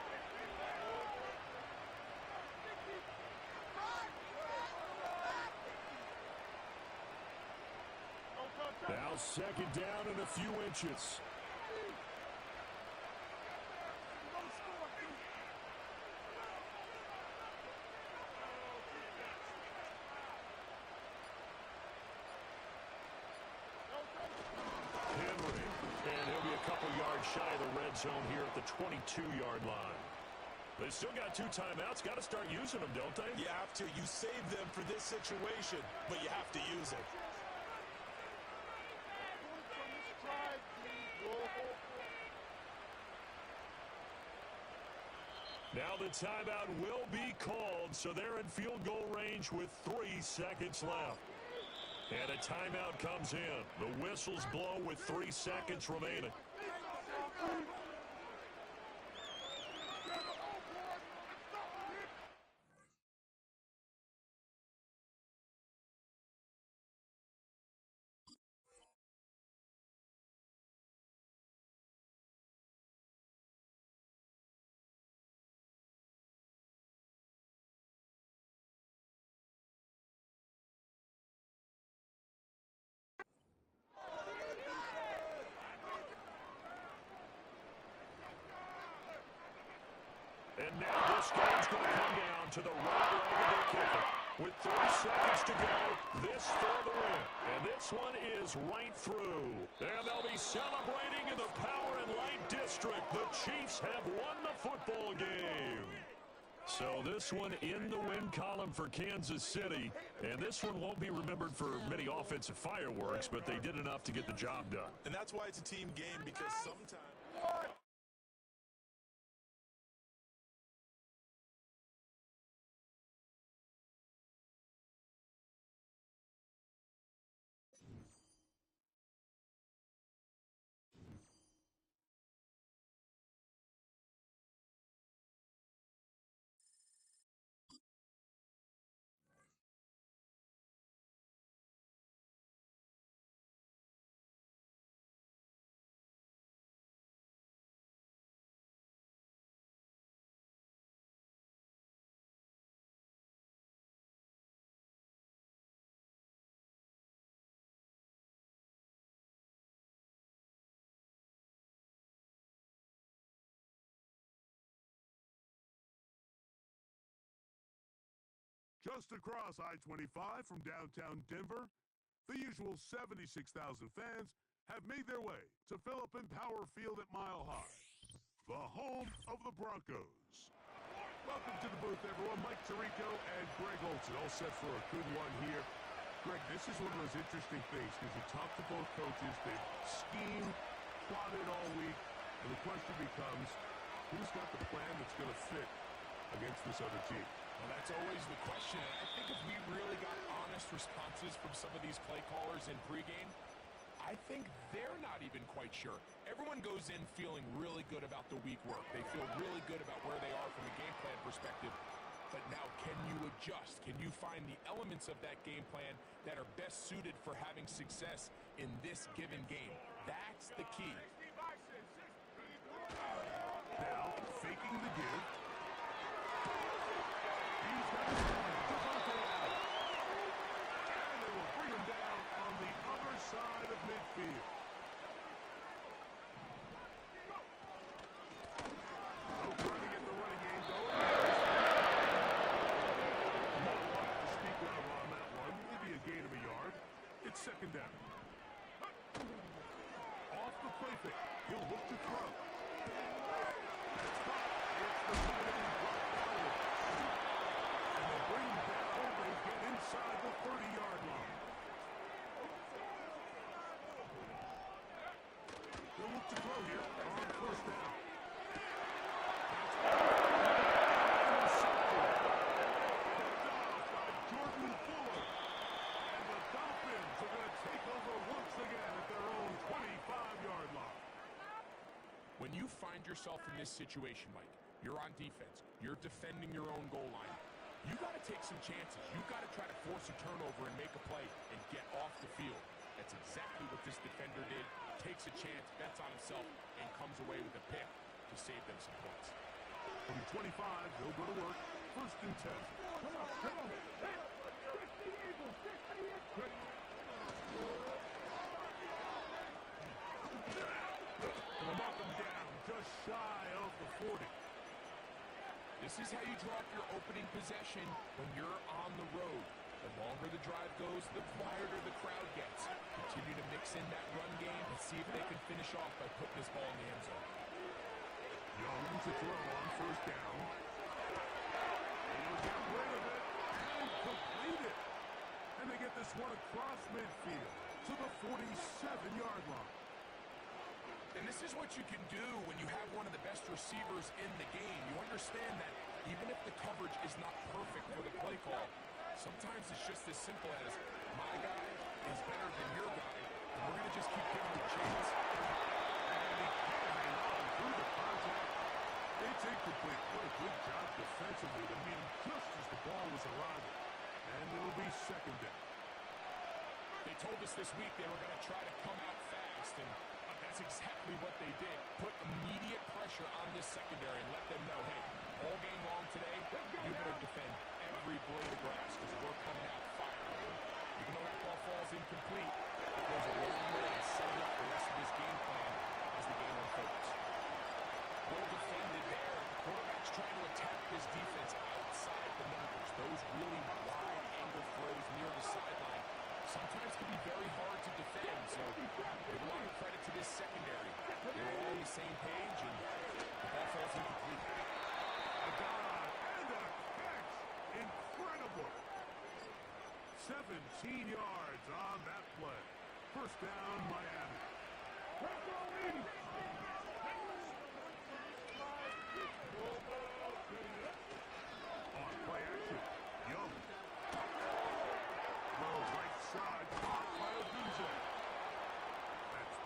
Now 2nd down and a few inches. Shy of the red zone here at the 22-yard line. They still got 2 timeouts. Got to start using them, don't they? You have to. You save them for this situation, but you have to use it. Now the timeout will be called, so they're in field goal range with 3 seconds left. And a timeout comes in. The whistles blow with 3 seconds remaining. And now this game's going to come down to the right leg of their kicker. With 30 seconds to go, this for the win. And this one is right through. And they'll be celebrating in the Power and Light District. The Chiefs have won the football game. So this one in the win column for Kansas City. And this one won't be remembered for many offensive fireworks, but they did enough to get the job done. And that's why it's a team game, because sometimes... Just across I-25 from downtown Denver, the usual 76,000 fans have made their way to Philip Power Field at Mile High, the home of the Broncos. Welcome to the booth, everyone. Mike Tirico and Greg Olson, all set for a good one here. Greg, this is one of those interesting things because you talk to both coaches. They've schemed, plotted all week, and the question becomes, who's got the plan that's going to fit against this other team? Well, that's always the question. And I think if we really got honest responses from some of these play callers in pregame, I think they're not even quite sure. Everyone goes in feeling really good about the week work. They feel really good about where they are from a game plan perspective. But now, can you adjust? Can you find the elements of that game plan that are best suited for having success in this given game? That's the key. Now, faking the give. Side of midfield. No trying to get the running game going. Not much to speak of on that one. Maybe a gain of a yard. It's second down. Off the play fake. He'll look to throw. It's the tight end drop forward. And they bring him down. They get inside the 30-yard line. They'll look to throw here on first down. By Jordan Fuller. And the Dolphins are going to take over once again at their own 25-yard line. When you find yourself in this situation, Mike, you're on defense, you're defending your own goal line, you got to take some chances. You got to try to force a turnover and make a play and get off the field. That's exactly what this defender did. Takes a chance, bets on himself, and comes away with a pick to save them some points. From 25, they'll go to work. First and 10. Come on. Trick the Eagles. They'll knock him down just shy of the 40. This is how you draw up your opening possession when you're on the road. The longer the drive goes, the quieter the crowd gets. Continue to mix in that run game and see if they can finish off by putting this ball in the end zone. Young to throw on first down. He'll get rid of it and complete it. And they get this one across midfield to the 47-yard line. And this is what you can do when you have one of the best receivers in the game. You understand that even if the coverage is not perfect for the play call, sometimes it's just as simple as my guy is better than your guy, and we're going to just keep giving him a chance. Through the contact, it's incomplete. What a good job defensively to meet him just as the ball was arriving. And it'll be second down. They told us this week they were going to try to come out fast, and that's exactly what they did. Put immediate pressure on this secondary and let them know, hey, all game long today, you better defend every blade of grass because we're coming out firing. Even though that ball falls incomplete, it goes a long way to setting up the rest of this game plan as the game unfolds. Well defended there. Quarterback's trying to really wide-angle throws near the sideline sometimes can be very hard to defend. So give a lot of credit to this secondary. They're all on the same page, and the ball falls incomplete. A dive and a catch. Incredible. 17 yards on that play. First down, Miami. On play action, Young. Low right side, caught by Odunze. That's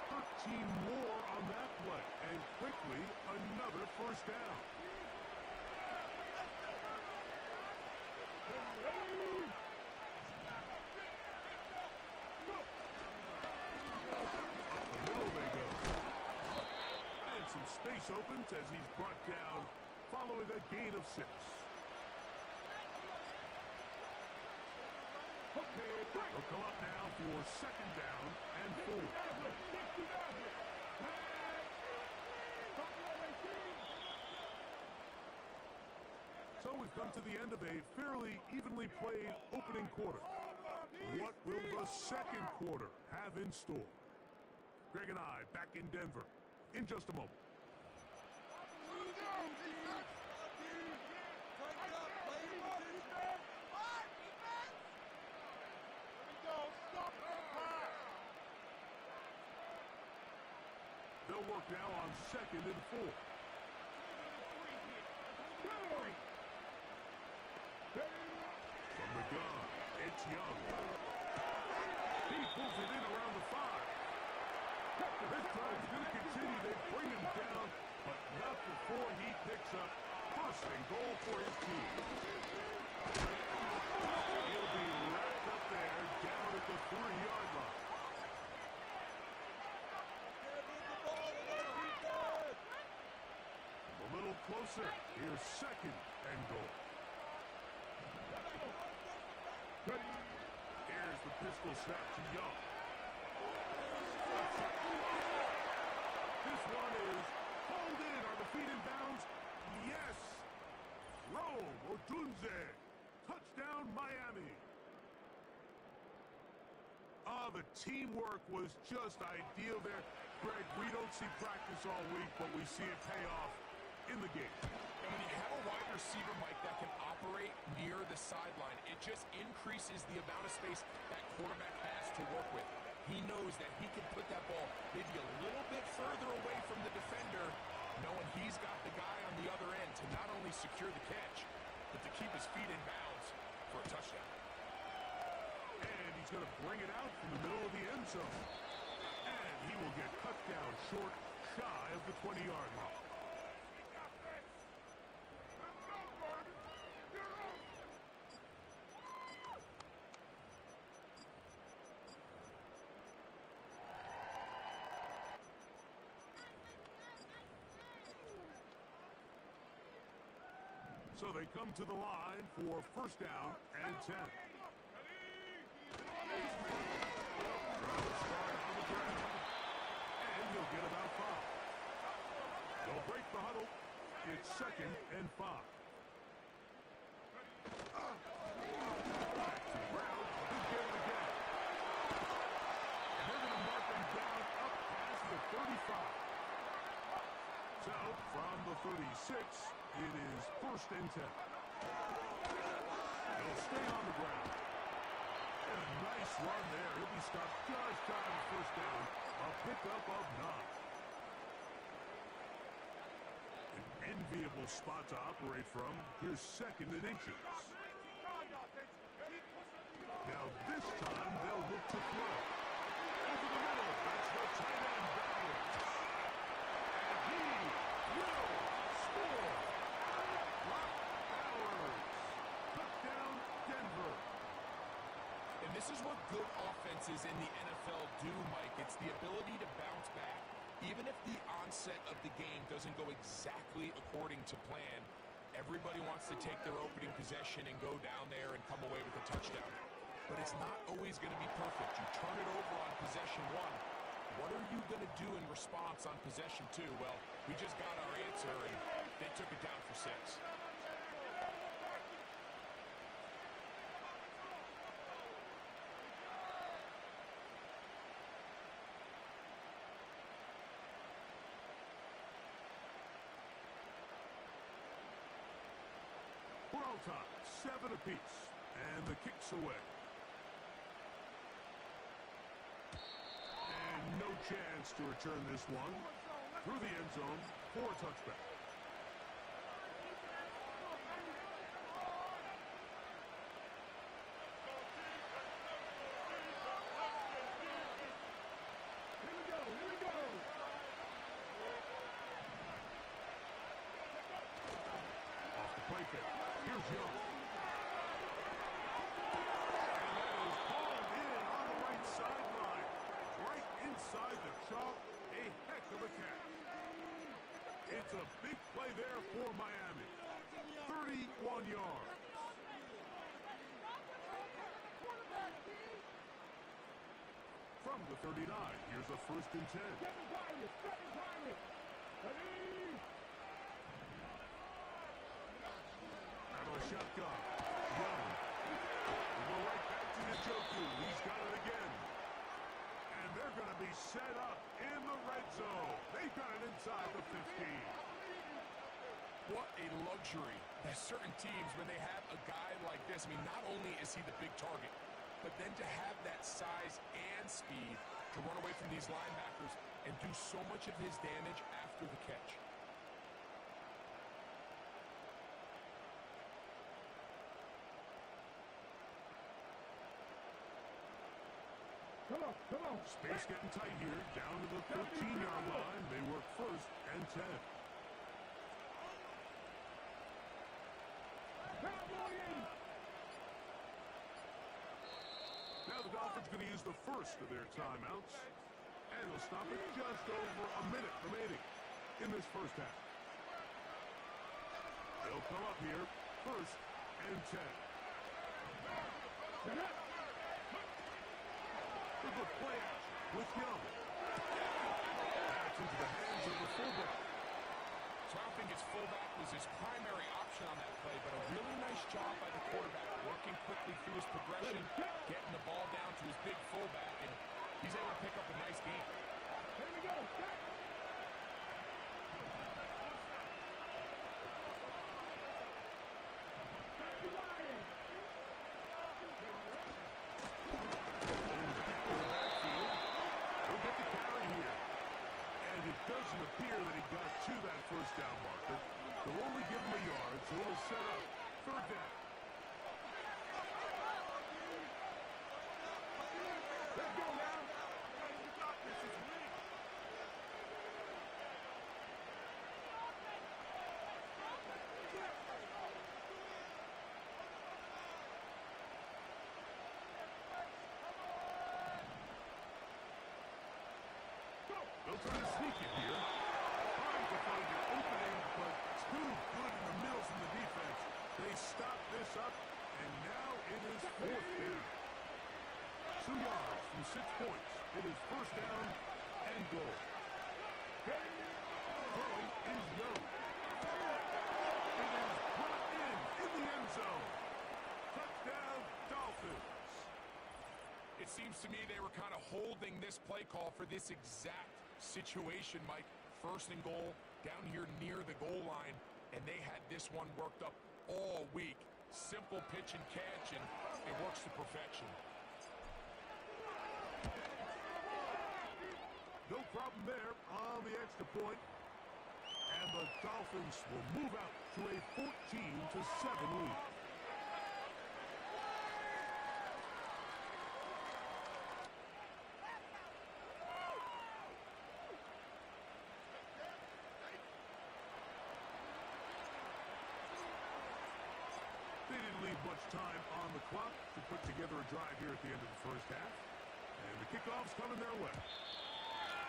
13 more on that play, and quickly another first down. Space opens as he's brought down following a gain of 6. They'll come up now for second down and 4. So we've come to the end of a fairly evenly played opening quarter. What will the second quarter have in store? Greg and I back in Denver in just a moment. They'll work now on second and 4. From the gun, it's Young. He pulls it in around the 5. This drive's going to continue. They bring him down, but not before he picks up first and goal for his team. He'll be wrapped up there down at the 3-yard line. A little closer. Here's second and goal. Here's the pistol snap to Young. This one is hauled in. Are the feet in bounds? Yes. Rome Odunze. Touchdown, Miami. The teamwork was just ideal there. Greg, we don't see practice all week, but we see it pay off in the game. And when you have a wide receiver, Mike, that can operate near the sideline, it just increases the amount of space that quarterback has to work with. He knows that he can put that ball maybe a little bit further away from the defender, knowing he's got the guy on the other end to not only secure the catch, but to keep his feet in bounds for a touchdown. And he's going to bring it out from the middle of the end zone. And he will get cut down short, shy of the 20-yard line. So they come to the line for first down and 10. And he'll get about 5. They'll break the huddle. It's second and 5. Back to Brown. He'll get it again. And they're going to mark him down up past the 35. So from the 36, it is first and 10. They'll stay on the ground. And a nice run there. He'll be stopped just shy of the first down. A pickup of 9. An enviable spot to operate from. Here's second and inches. Now this time they'll look to throw. Over the middle. That's the tight end Bowers. And he will score. Bowers. Touchdown, Denver. And this is what good offenses in the NFL do, Mike. It's the ability to bounce back. Even if the onset of the game doesn't go exactly according to plan, everybody wants to take their opening possession and go down there and come away with a touchdown. But it's not always going to be perfect. You turn it over on possession 1. What are you going to do in response on possession 2? Well, we just got our answer, and they took it down for 6. We're all tied, 7 apiece, and the kick's away. And no chance to return this one through the end zone for a touchback. Here's Young. And that is hauled in on the right sideline. Right inside the chalk. A heck of a catch. It's a big play there for Miami. 31 yards. From the 39, here's a 1st and 10. Shotgun. Young. We'll go right back to Njoku. He's got it again. And they're going to be set up in the red zone. They've got it inside the 15. What a luxury. There's certain teams, when they have a guy like this, I mean, not only is he the big target, but then to have that size and speed to run away from these linebackers and do so much of his damage after the catch. Come on. Space getting tight here. Down to the 15-yard line. They work 1st and 10. Now the Dolphins going to use the first of their timeouts. And they'll stop it just over a minute remaining in this first half. They'll come up here 1st and 10. There's a play action with Young. That's into the hands of the fullback. So I don't think his fullback was his primary option on that play, but a really nice job by the quarterback, working quickly through his progression, getting the ball down to his big fullback, and he's able to pick up a nice game. Here we go. Doesn't appear that he got to that 1st down marker. They'll only give him a yard, so it'll set up 3rd down. Let's go now. They'll try to sneak it here. Trying to find an opening, but too good in the middle from the defense. They stop this up, and now it is 4th down. 2 yards from 6 points. It is 1st down and goal. Throw is Young. It is brought in the end zone. Touchdown, Dolphins. It seems to me they were kind of holding this play call for this exact situation, Mike. 1st and goal, down here near the goal line, and they had this one worked up all week. Simple pitch and catch, and it works to perfection. No problem there on the extra point. And the Dolphins will move out to a 14-7 lead. They didn't leave much time on the clock to put together a drive here at the end of the first half. And the kickoff's coming their way.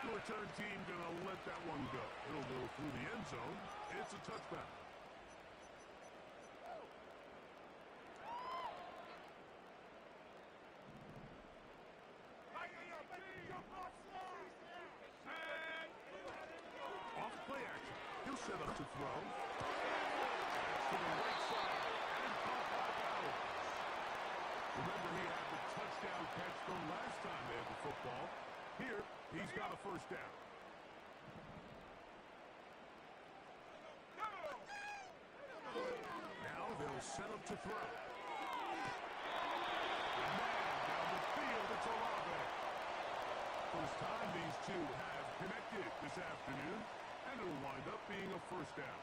The return team going to let that one go. It'll go through the end zone. It's a touchback. Off play action. He'll set up to throw. To the right side. And caught by Bowers. Remember, he had the touchdown catch the last time they had the football. Here, he's got a 1st down. Now they'll set up to throw. Man, down the field, it's Olave. First time these two have connected this afternoon, and it'll wind up being a first down.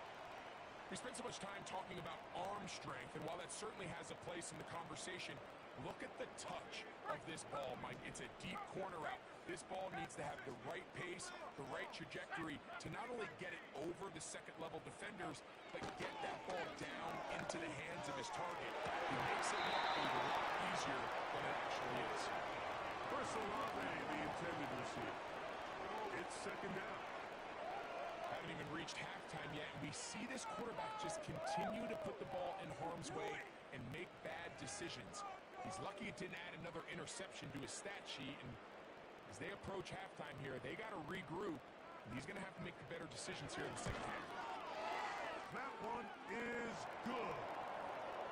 We spent so much time talking about arm strength, and while that certainly has a place in the conversation, look at the touch of this ball, Mike. It's a deep corner route. This ball needs to have the right pace, the right trajectory to not only get it over the second-level defenders, but get that ball down into the hands of his target. He makes it look a lot easier than it actually is. Chris Olave, the intended receiver. It's second down. Haven't even reached halftime yet, and we see this quarterback just continue to put the ball in harm's way and make bad decisions. He's lucky it didn't add another interception to his stat sheet, and as they approach halftime here, they got to regroup, and he's going to have to make the better decisions here in the second half. That one is good.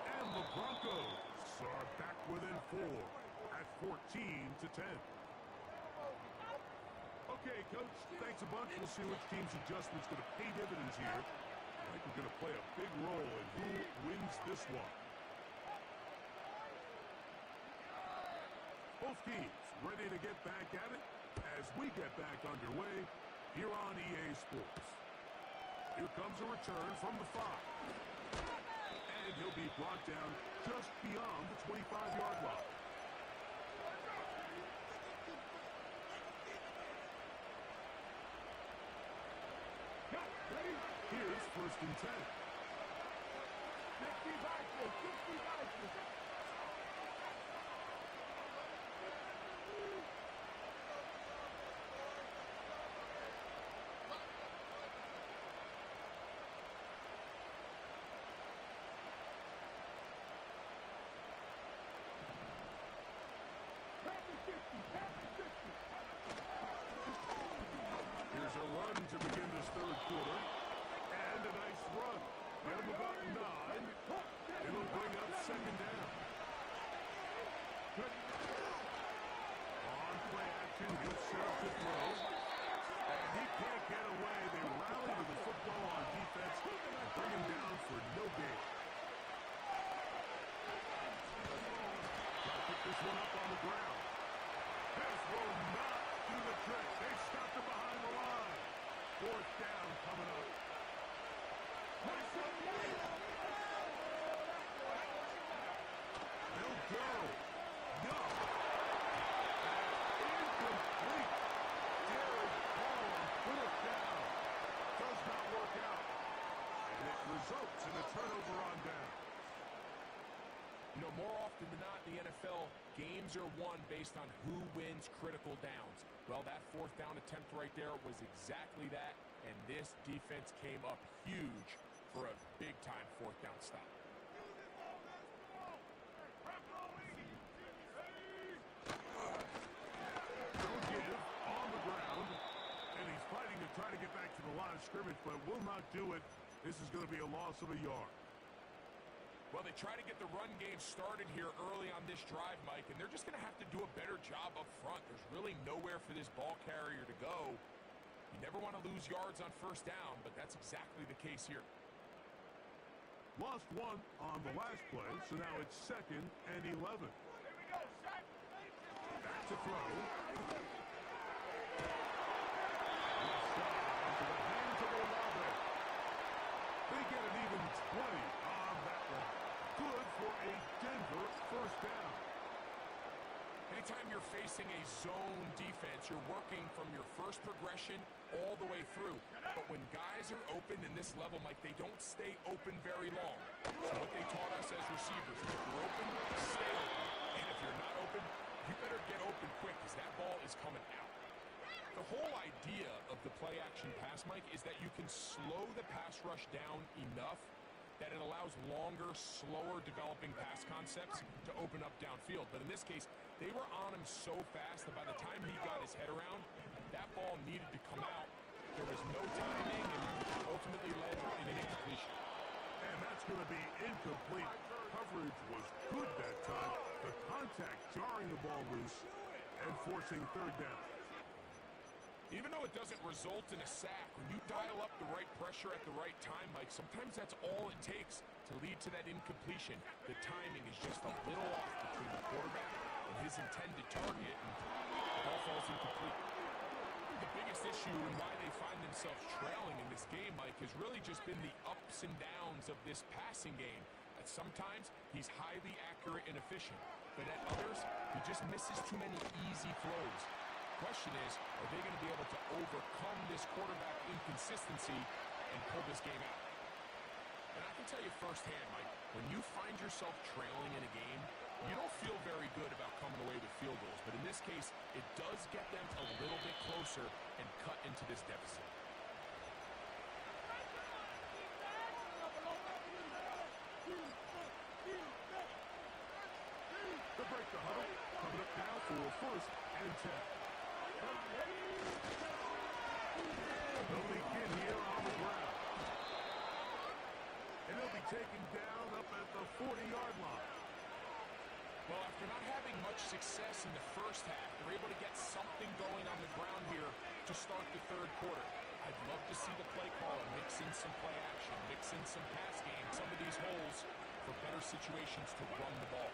And the Broncos are back within 4 at 14-10. Okay, Coach, thanks a bunch. We'll see which team's adjustment's going to pay dividends here. I think we're going to play a big role in who wins this one. Both teams ready to get back at it as we get back underway here on EA Sports. Here comes a return from the 5. And he'll be brought down just beyond the 25-yard line. Here's first and 10. 60 Here's a run to begin this third quarter. And a nice run. Get him about 9. It'll bring up second down. On play action, he'll set up to throw. And he can't get away. They rally to the football on defense and bring him down for no gain. Got to pick this one up on the ground. This will not do the trick. They stopped him behind the line. Fourth down coming up. They'll go. No. Incomplete. Derek Hall on fourth down. Does not work out. And it results in a turnover on down. You know, more often than not in the NFL, games are won based on who wins critical downs. Well, that fourth down attempt right there was exactly that, and this defense came up huge for a big-time fourth down stop. Don't give on the ground, and he's fighting to try to get back to the line of scrimmage, but will not do it. This is going to be a loss of a yard. Well, they try to get the run game started here early on this drive, Mike, and they're just going to have to do a better job up front. There's really nowhere for this ball carrier to go. You never want to lose yards on first down, but that's exactly the case here. Lost 1 on the last play, so now it's 2nd and 11. Back to throw. Into the hands of Olave. They get an even 20 on that one. Good for a Denver first down. Anytime you're facing a zone defense, you're working from your first progression all the way through. But when guys are open in this level, Mike, they don't stay open very long. So what they taught us as receivers, if you're open, stay open. And if you're not open, you better get open quick because that ball is coming out. The whole idea of the play-action pass, Mike, is that you can slow the pass rush down enough that it allows longer, slower developing pass concepts to open up downfield. But in this case, they were on him so fast that by the time he got his head around, that ball needed to come out. There was no timing, and ultimately led in an incompletion. And that's going to be incomplete. Coverage was good that time. The contact jarring the ball loose and forcing third down. Even though it doesn't result in a sack, when you dial up the right pressure at the right time, Mike, sometimes that's all it takes to lead to that incompletion. The timing is just a little off between the quarterback and his intended target, and the ball falls incomplete. The biggest issue and why they find themselves trailing in this game, Mike, has really just been the ups and downs of this passing game. At sometimes, he's highly accurate and efficient, but at others, he just misses too many easy throws. Question is, are they going to be able to overcome this quarterback inconsistency and pull this game out? And I can tell you firsthand, Mike, when you find yourself trailing in a game, you don't feel very good about coming away with field goals. But in this case, it does get them a little bit closer and cut into this deficit. The break the huddle. Coming up now for first and 10. They'll begin here on the ground. And they'll be taken down up at the 40-yard line. Well, after not having much success in the first half, they're able to get something going on the ground here to start the third quarter. I'd love to see the play caller mix in some play action, mix in some pass game, some of these holes for better situations to run the ball.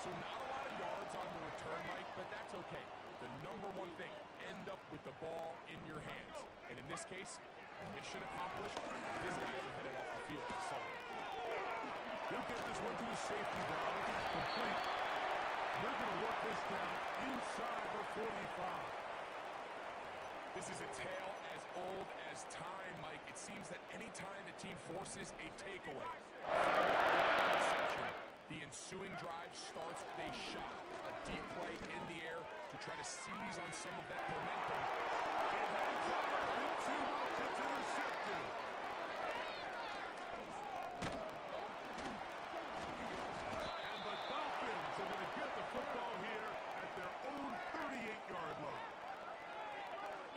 So not a lot of yards on the return, Mike, but that's okay. The number one thing, end up with the ball in your hands. And in this case, mission accomplished. His guys are headed off the field to solve it. He'll get this one to his safety valve. Complete. They're going to work this down inside the 45. This is a tale as old as time, Mike. It seems that any time the team forces a takeaway, the ensuing drive starts with a shot, a deep play in the air to try to seize on some of that momentum. It hangs up into it's intercepted. And the Dolphins are going to get the football here at their own 38-yard line.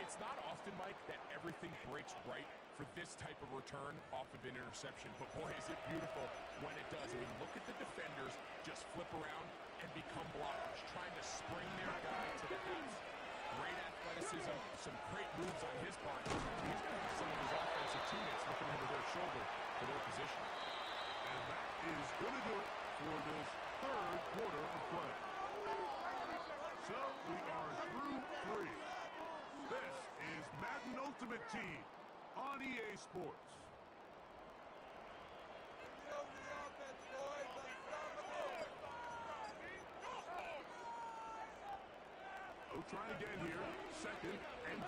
It's not often, Mike, that everything breaks right for this type of return off of an interception. But boy, is it beautiful when it does. I mean, look at the defenders just flip around and become blockers, trying to spring their guy to the house. Great athleticism, some great moves on his part. He's got some of his offensive teammates looking over their shoulder for their position. And that is going to do it for this third quarter of play. So we are through 3. This is Madden Ultimate Team on EA Sports. They'll try again here. Second and 10.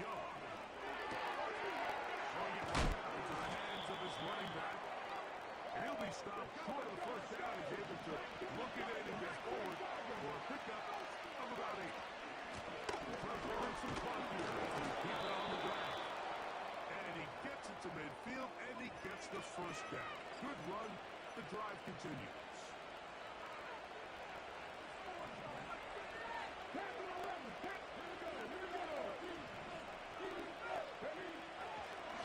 Young. Throwing it into the hands of his running back. And he'll be stopped short of the first down. He's able to look it in and get forward for a pickup of about 8. Trying to bring some clock here to keep it on the ground. And he gets it to midfield, and he gets the first down. Good run. The drive continues.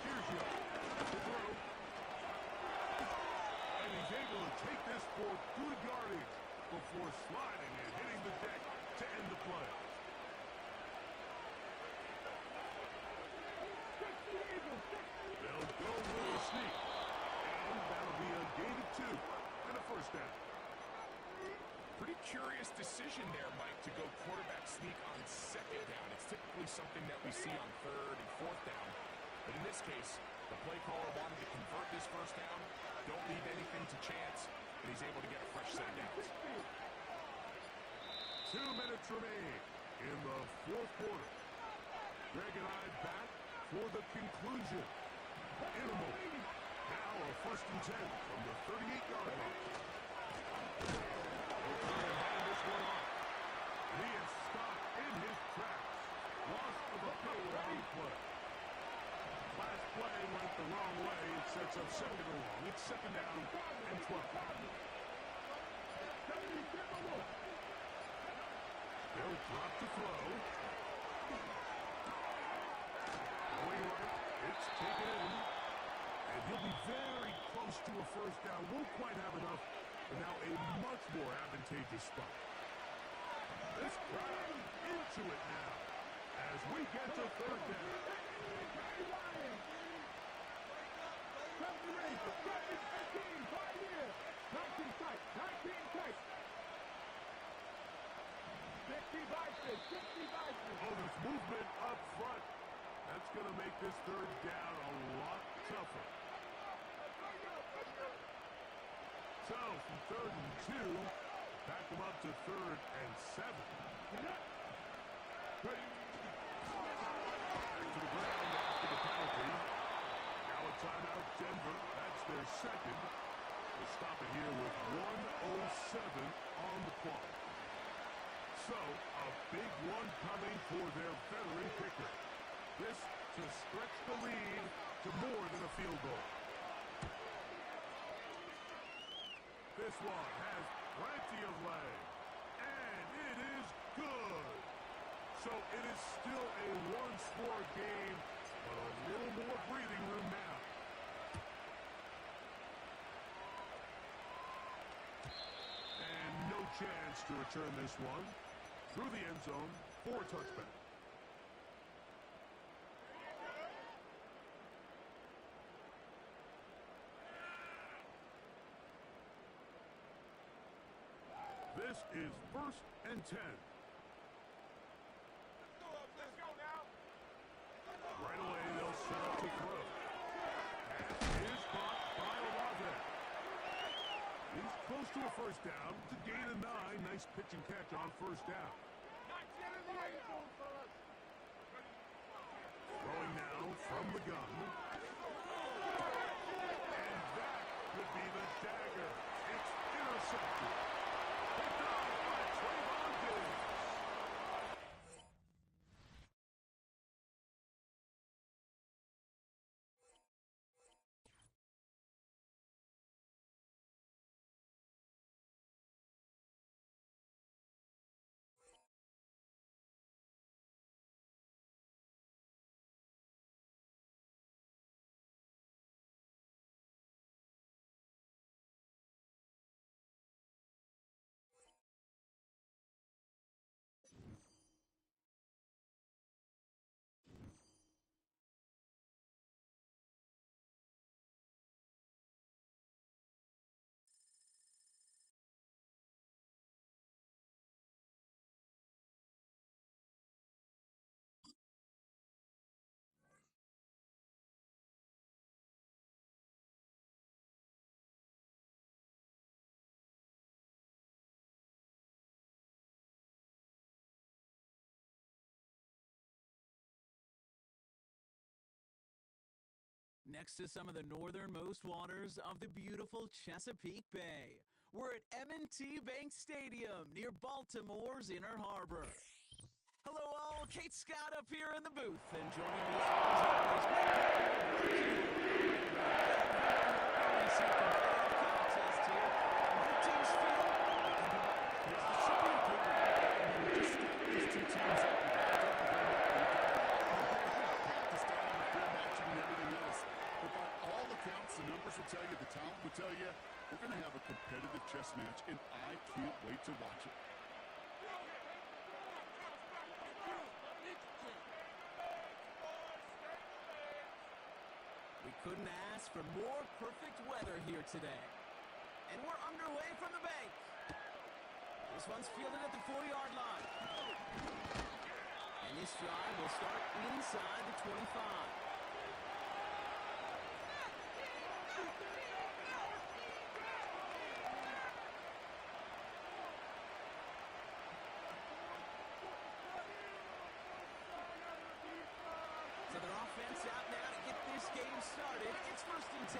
Here's Young. To throw. And he's able to take this for good yardage before sliding and hitting the deck to end the play. They'll go with a sneak. And that'll be a gain of 2 and a first down. Pretty curious decision there, Mike, to go quarterback sneak on second down. It's typically something that we see on third and fourth down. But in this case, the play caller wanted to convert this first down, don't leave anything to chance, and he's able to get a fresh set of downs. 2 minutes remain in the fourth quarter. Greg and I back for the conclusion. In a moment. Now a first and 10 from the 38-yard line. He'll try to hand this one off. He is stopped in his tracks. Loss of a big play. Last play went the wrong way. It sets up second and long. It's second down and 12. They'll drop to throw. Going right, it's taken in. And he'll be very close to a first down. Won't quite have enough, but now a much more advantageous spot. This crowd into it now as we get to third down. Oh, there's movement up front. That's going to make this third down a lot tougher. So, from 3rd and 2, back them up to 3rd and 7. Back to the ground after the penalty. Now a timeout, Denver. That's their second. We'll stop it here with 1:07 on the clock. So, a big one coming for their veteran kicker. This to stretch the lead to more than a field goal. This one has plenty of leg, and it is good. So it is still a one-score game, but a little more breathing room now. And no chance to return this one. Through the end zone for a touchback. This is 1st and 10. Let's go now. Right away, they'll set up to throw. Pass is caught by Olave. He's close to a first down. To gain a 9. Nice pitch and catch on first down. Throwing now from the gun. And that could be the dagger. It's intercepted. Picked off by Trayvon Diggs. Next to some of the northernmost waters of the beautiful Chesapeake Bay, we're at M&T Bank Stadium near Baltimore's Inner Harbor. Hello all, Kate Scott up here in the booth, and joining me tell you, the talent will tell you, we're going to have a competitive chess match, and I can't wait to watch it. We couldn't ask for more perfect weather here today. And we're underway from the bank. This one's fielded at the 40-yard line. And this drive will start inside the 25. So their offense out now to get this game started. It's 1st and 10.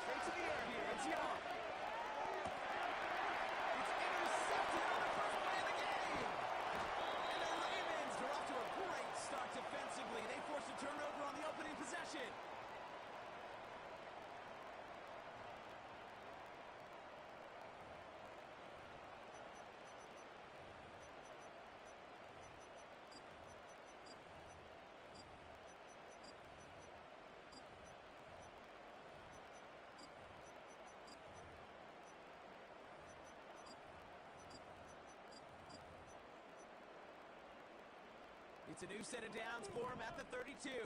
Straight to the air here. It's Young. It's intercepted on the first play of the game. And the Ravens are off to a great start defensively. They forced a turnover on the opening possession. It's a new set of downs for him at the 32. There's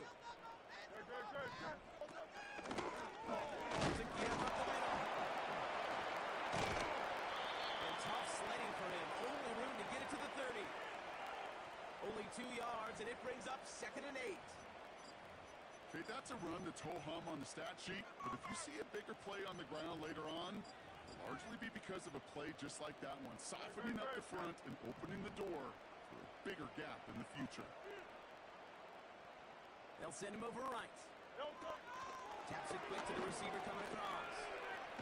a give up the middle. And tough sledding for him. Only room to get it to the 30. Only 2 yards, and it brings up 2nd and 8. Okay, that's a run that's ho-hum on the stat sheet, but if you see a bigger play on the ground later on, it'll largely be because of a play just like that one, softening up the front and opening the door for a bigger gap in the future. They'll send him over right. Taps it quick to the receiver coming across.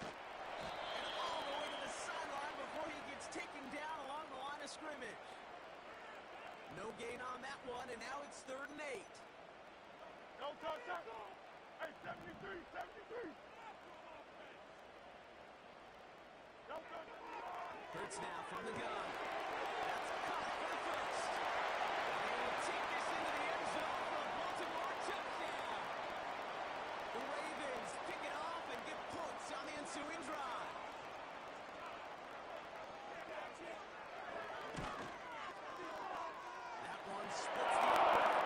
And all the way to the sideline before he gets taken down along the line of scrimmage. No gain on that one, and now it's 3rd and 8. Hey, 73, 73. Hurts now from the gun. That's a cut for the first. And they will take this into the end zone for a Baltimore touchdown. The Ravens pick it off and get points on the ensuing drive. That one splits the offense.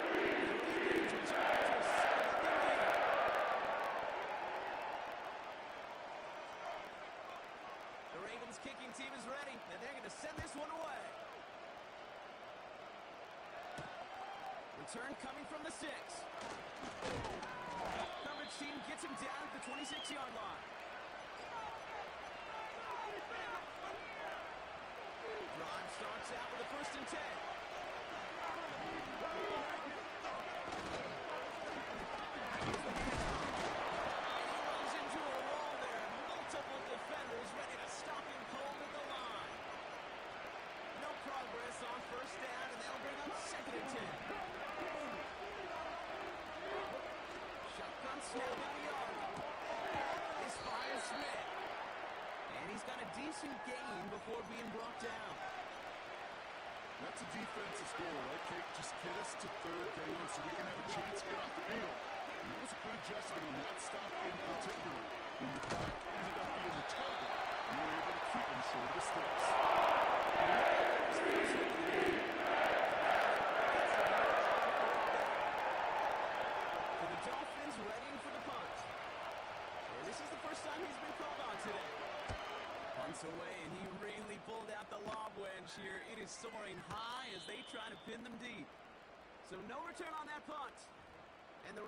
The Ravens return to a 7-0 lead. The Ravens kicking team is ready, and they're going to send this one away. Return coming from the 6. Coverage team gets him down at the 26-yard line. Drive starts out with a 1st and 10. Runs into a wall there. Multiple defenders ready to stop him cold at the line. No progress on 1st down, and they'll bring up 2nd and 10. Shotgun snap in the yard. This fires Smith. And he's got a decent gain before being brought down. That's a defensive score, right, Kate? Just get us to 3rd down so we can have a chance to get off the field. And that was a good adjustment on that stop in particular. When the back ended up being the target, we were able to keep him short of the sticks. For the Dolphins, readying for the punt. And this is the first time he's been called on today. Punts away, and he really pulled out the lob wedge here. It is soaring high as they try to pin them deep. So no return on that punt. And the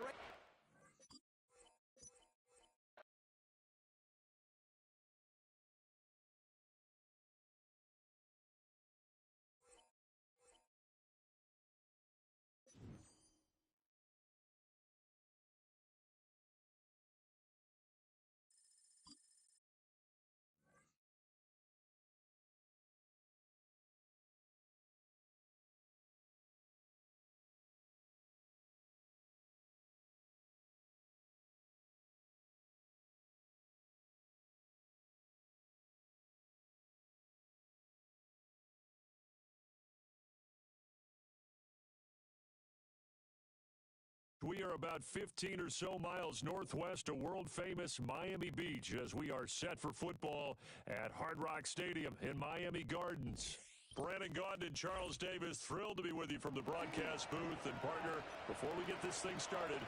We are about 15 or so miles northwest of world-famous Miami Beach as we are set for football at Hard Rock Stadium in Miami Gardens. Brandon Gaudin and Charles Davis, thrilled to be with you from the broadcast booth. And, partner, before we get this thing started,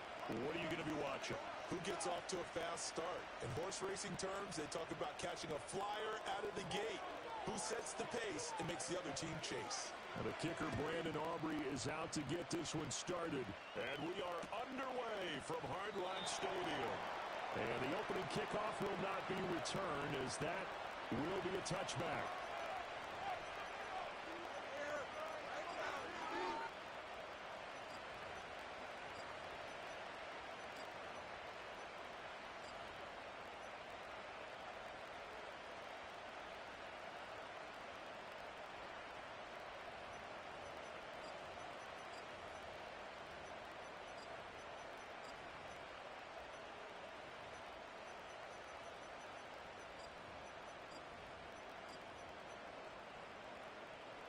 what are you going to be watching? Who gets off to a fast start? In horse racing terms, they talk about catching a flyer out of the gate. Who sets the pace and makes the other team chase? And the kicker, Brandon Aubrey, is out to get this one started. And we are underway from Hard Rock Stadium. And the opening kickoff will not be returned, as that will be a touchback.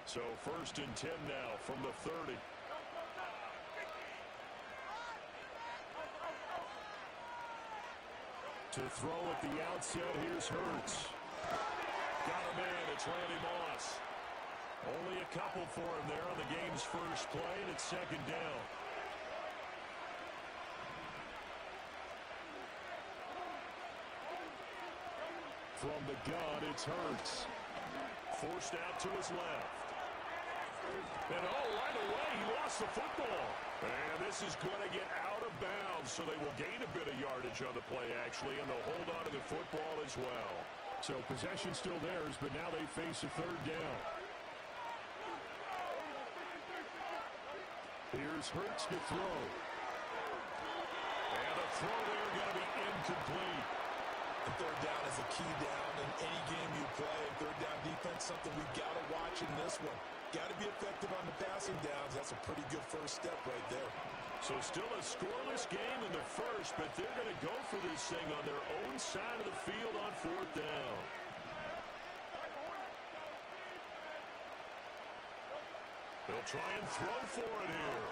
So 1st and 10 now from the 30. To throw at the outset, here's Hurts. Got a man, it's Randy Moss. Only a couple for him there on the game's first play, and it's second down. From the gun, it's Hurts. Forced out to his left. And right away, he lost the football. And this is going to get out of bounds, so they will gain a bit of yardage on the play, actually, and they'll hold on to the football as well. So possession still theirs, but now they face a third down. Here's Hurts to throw. And the throw there going to be incomplete. And third down is a key down in any game you play. And third down defense, something we've got to watch in this one. Got to be effective on the passing downs. That's a pretty good first step right there. So still a scoreless game in the first, but they're going to go for this thing on their own side of the field on fourth down. They'll try and throw for it here.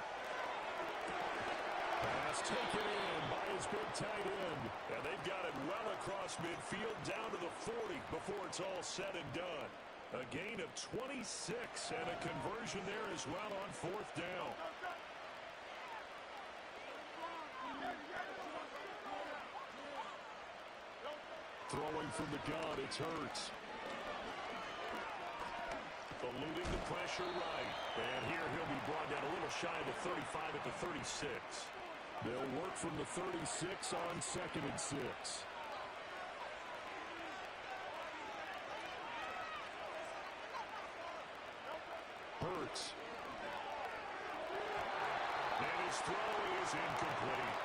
Pass taken in by his big tight end. And they've got it well across midfield down to the 40 before it's all said and done. A gain of 26 and a conversion there as well on fourth down. Throwing from the gun, it's Hurts. Eluding the pressure right. And here he'll be brought down a little shy of the 35 at the 36. They'll work from the 36 on 2nd and 6. Hurts. And his throw is incomplete.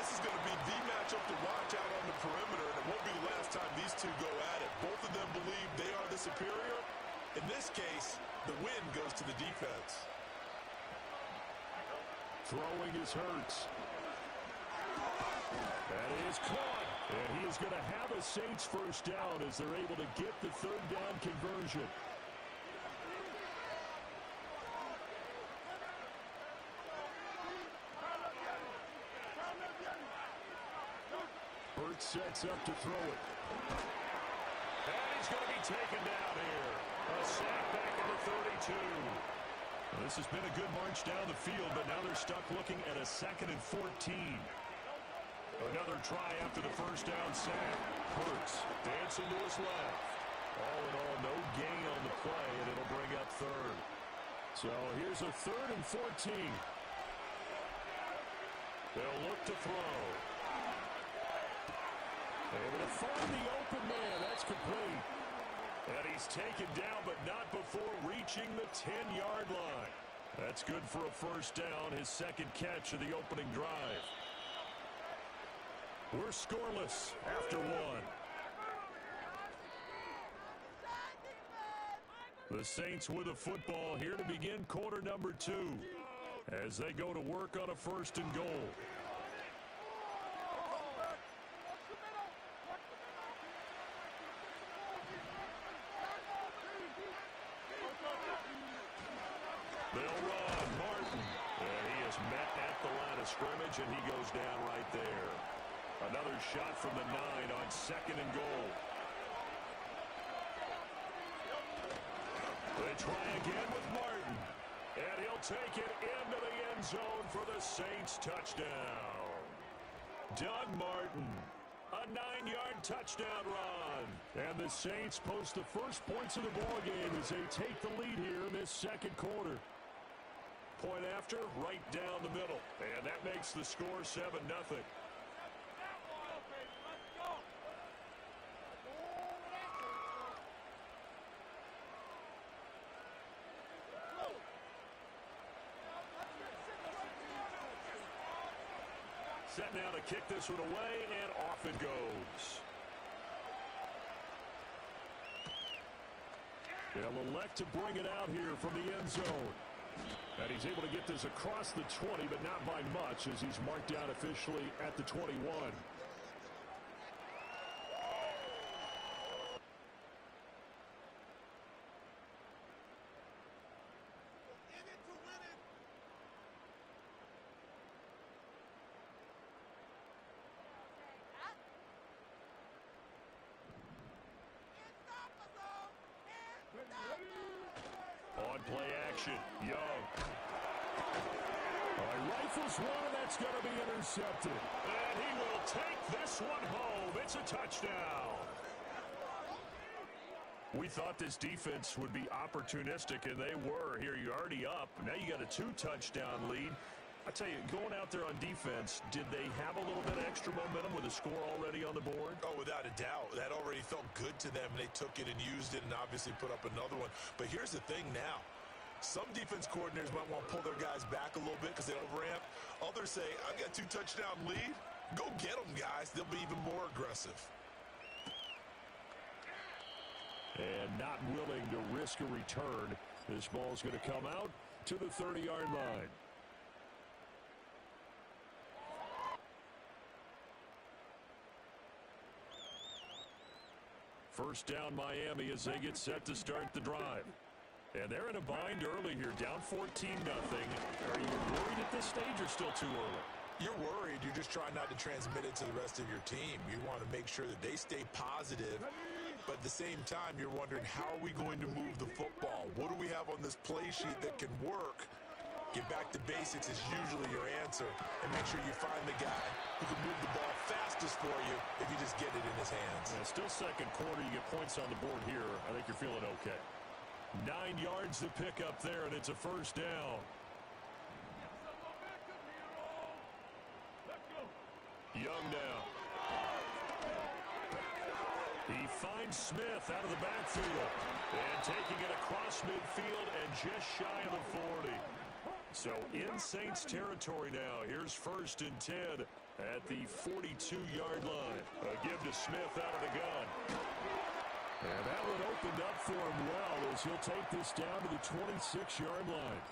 This is going to be the matchup to watch out on the perimeter, and it won't be the last time these two go at it. Both of them believe they are the superior. In this case, the win goes to the defense. Throwing is Hurts. That is caught. And he is going to have a Saints first down as they're able to get the third down conversion. Hurts sets up to throw it. And he's going to be taken down here. A sack back at the 32. Well, this has been a good march down the field, but now they're stuck looking at a 2nd and 14. Another try after the first down sack. Hurts dancing to his left. All in all, no gain on the play, and it'll bring up third. So here's a 3rd and 14. They'll look to throw. Able to find the open man. That's complete. And he's taken down, but not before reaching the 10-yard line. That's good for a first down, his second catch of the opening drive. We're scoreless after one. The Saints with the football here to begin quarter number 2 as they go to work on a 1st and goal. They'll run. Martin. And he is met at the line of scrimmage, and he goes down right there. Another shot from the 9 on 2nd and goal. They try again with Martin. And he'll take it into the end zone for the Saints touchdown. Doug Martin. A 9-yard touchdown run. And the Saints post the first points of the ballgame as they take the lead here in this second quarter. Point after, right down the middle. And that makes the score 7-0. Set now to kick this one away, and off it goes. They'll elect to bring it out here from the end zone. And he's able to get this across the 20, but not by much as he's marked down officially at the 21. Play action. Young. Rifles one, and that's going to be intercepted. And he will take this one home. It's a touchdown. We thought this defense would be opportunistic, and they were. Here, you're already up. Now you got a 2-touchdown lead. I tell you, going out there on defense, did they have a little bit of extra momentum with a score already on the board? Oh, without a doubt. That already felt good to them. They took it and used it and obviously put up another one. But here's the thing now. Some defense coordinators might want to pull their guys back a little bit because they overramp. Others say, I've got a 2-touchdown lead. Go get them, guys. They'll be even more aggressive. And not willing to risk a return. This ball's going to come out to the 30-yard line. First down Miami as they get set to start the drive. And they're in a bind early here, down 14-0. Are you worried at this stage or still too early? You're worried. You're just trying not to transmit it to the rest of your team. You want to make sure that they stay positive. But at the same time, you're wondering, how are we going to move the football? What do we have on this play sheet that can work? Get back to basics is usually your answer. And make sure you find the guy who can move the ball fastest for you if you just get it in his hands. Yeah, still second quarter. You get points on the board here. I think you're feeling okay. 9 yards to pick up there, and it's a first down. Young now. He finds Smith out of the backfield. And taking it across midfield and just shy of the 40. So in Saints territory now. Here's 1st and 10 at the 42-yard line. A give to Smith out of the gun. And that one opened up for him well as he'll take this down to the 26-yard line.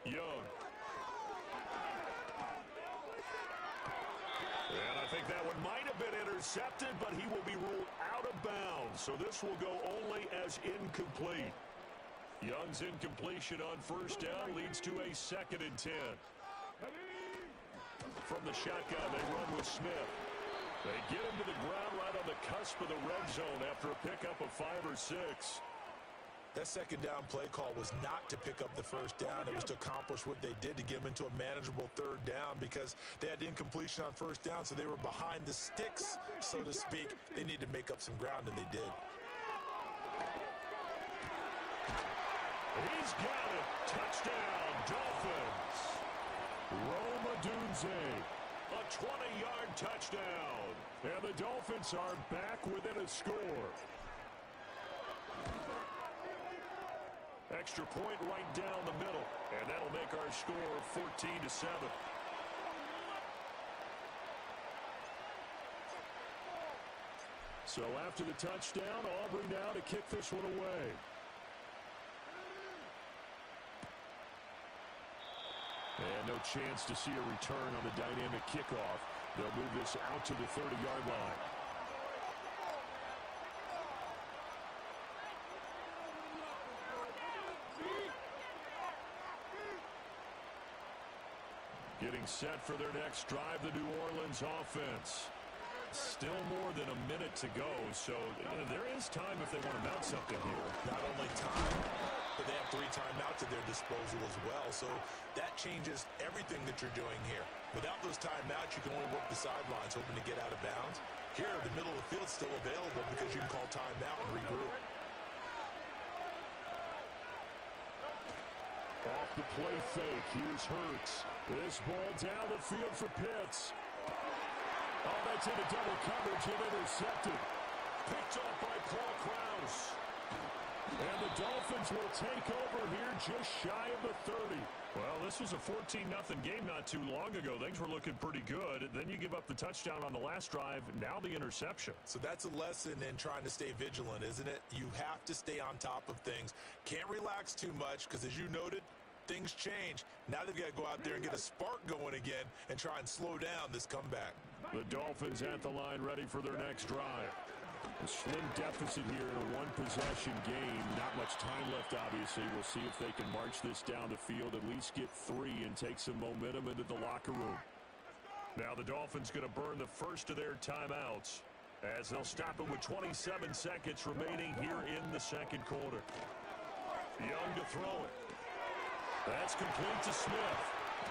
Young. And I think that one might have been intercepted, but he will be ruled out of bounds. So this will go only as incomplete. Young's incompletion on first down leads to a 2nd and 10. From the shotgun, they run with Smith. They get him to the ground right on the cusp of the red zone after a pickup of 5 or 6. That second down play call was not to pick up the first down. It was to accomplish what they did, to get them into a manageable 3rd down, because they had incompletion on first down, so they were behind the sticks, so to speak. They need to make up some ground, and they did. He's got it. Touchdown, Dolphins. Rome Odunze, a 20-yard touchdown. And the Dolphins are back within a score. Extra point right down the middle, and that'll make our score 14-7. So after the touchdown, Aubrey now to kick this one away. And no chance to see a return on the dynamic kickoff. They'll move this out to the 30-yard line. Getting set for their next drive, the New Orleans offense. Still more than a minute to go, so there is time if they want to mount something here. Not only time, but they have 3 timeouts at their disposal as well, so that changes everything that you're doing here. Without those timeouts, you can only work the sidelines, hoping to get out of bounds. Here, the middle of the field's still available because you can call timeout and regroup. Off the play fake, here's Hurts. This ball down the field for Pitts. Oh, that's into double coverage and intercepted. Picked off by Paul Krause. And the Dolphins will take over here just shy of the 30. Well, this was a 14-0 game not too long ago. Things were looking pretty good. Then you give up the touchdown on the last drive. Now the interception. So that's a lesson in trying to stay vigilant, isn't it? You have to stay on top of things. Can't relax too much because, as you noted, things change. Now they've got to go out there and get a spark going again and try and slow down this comeback. The Dolphins at the line, ready for their next drive. A slim deficit here in a one-possession game. Not much time left, obviously. We'll see if they can march this down the field, at least get 3 and take some momentum into the locker room. Now the Dolphins going to burn the first of their timeouts as they'll stop it with 27 seconds remaining here in the second quarter. Young to throw it. That's complete to Smith.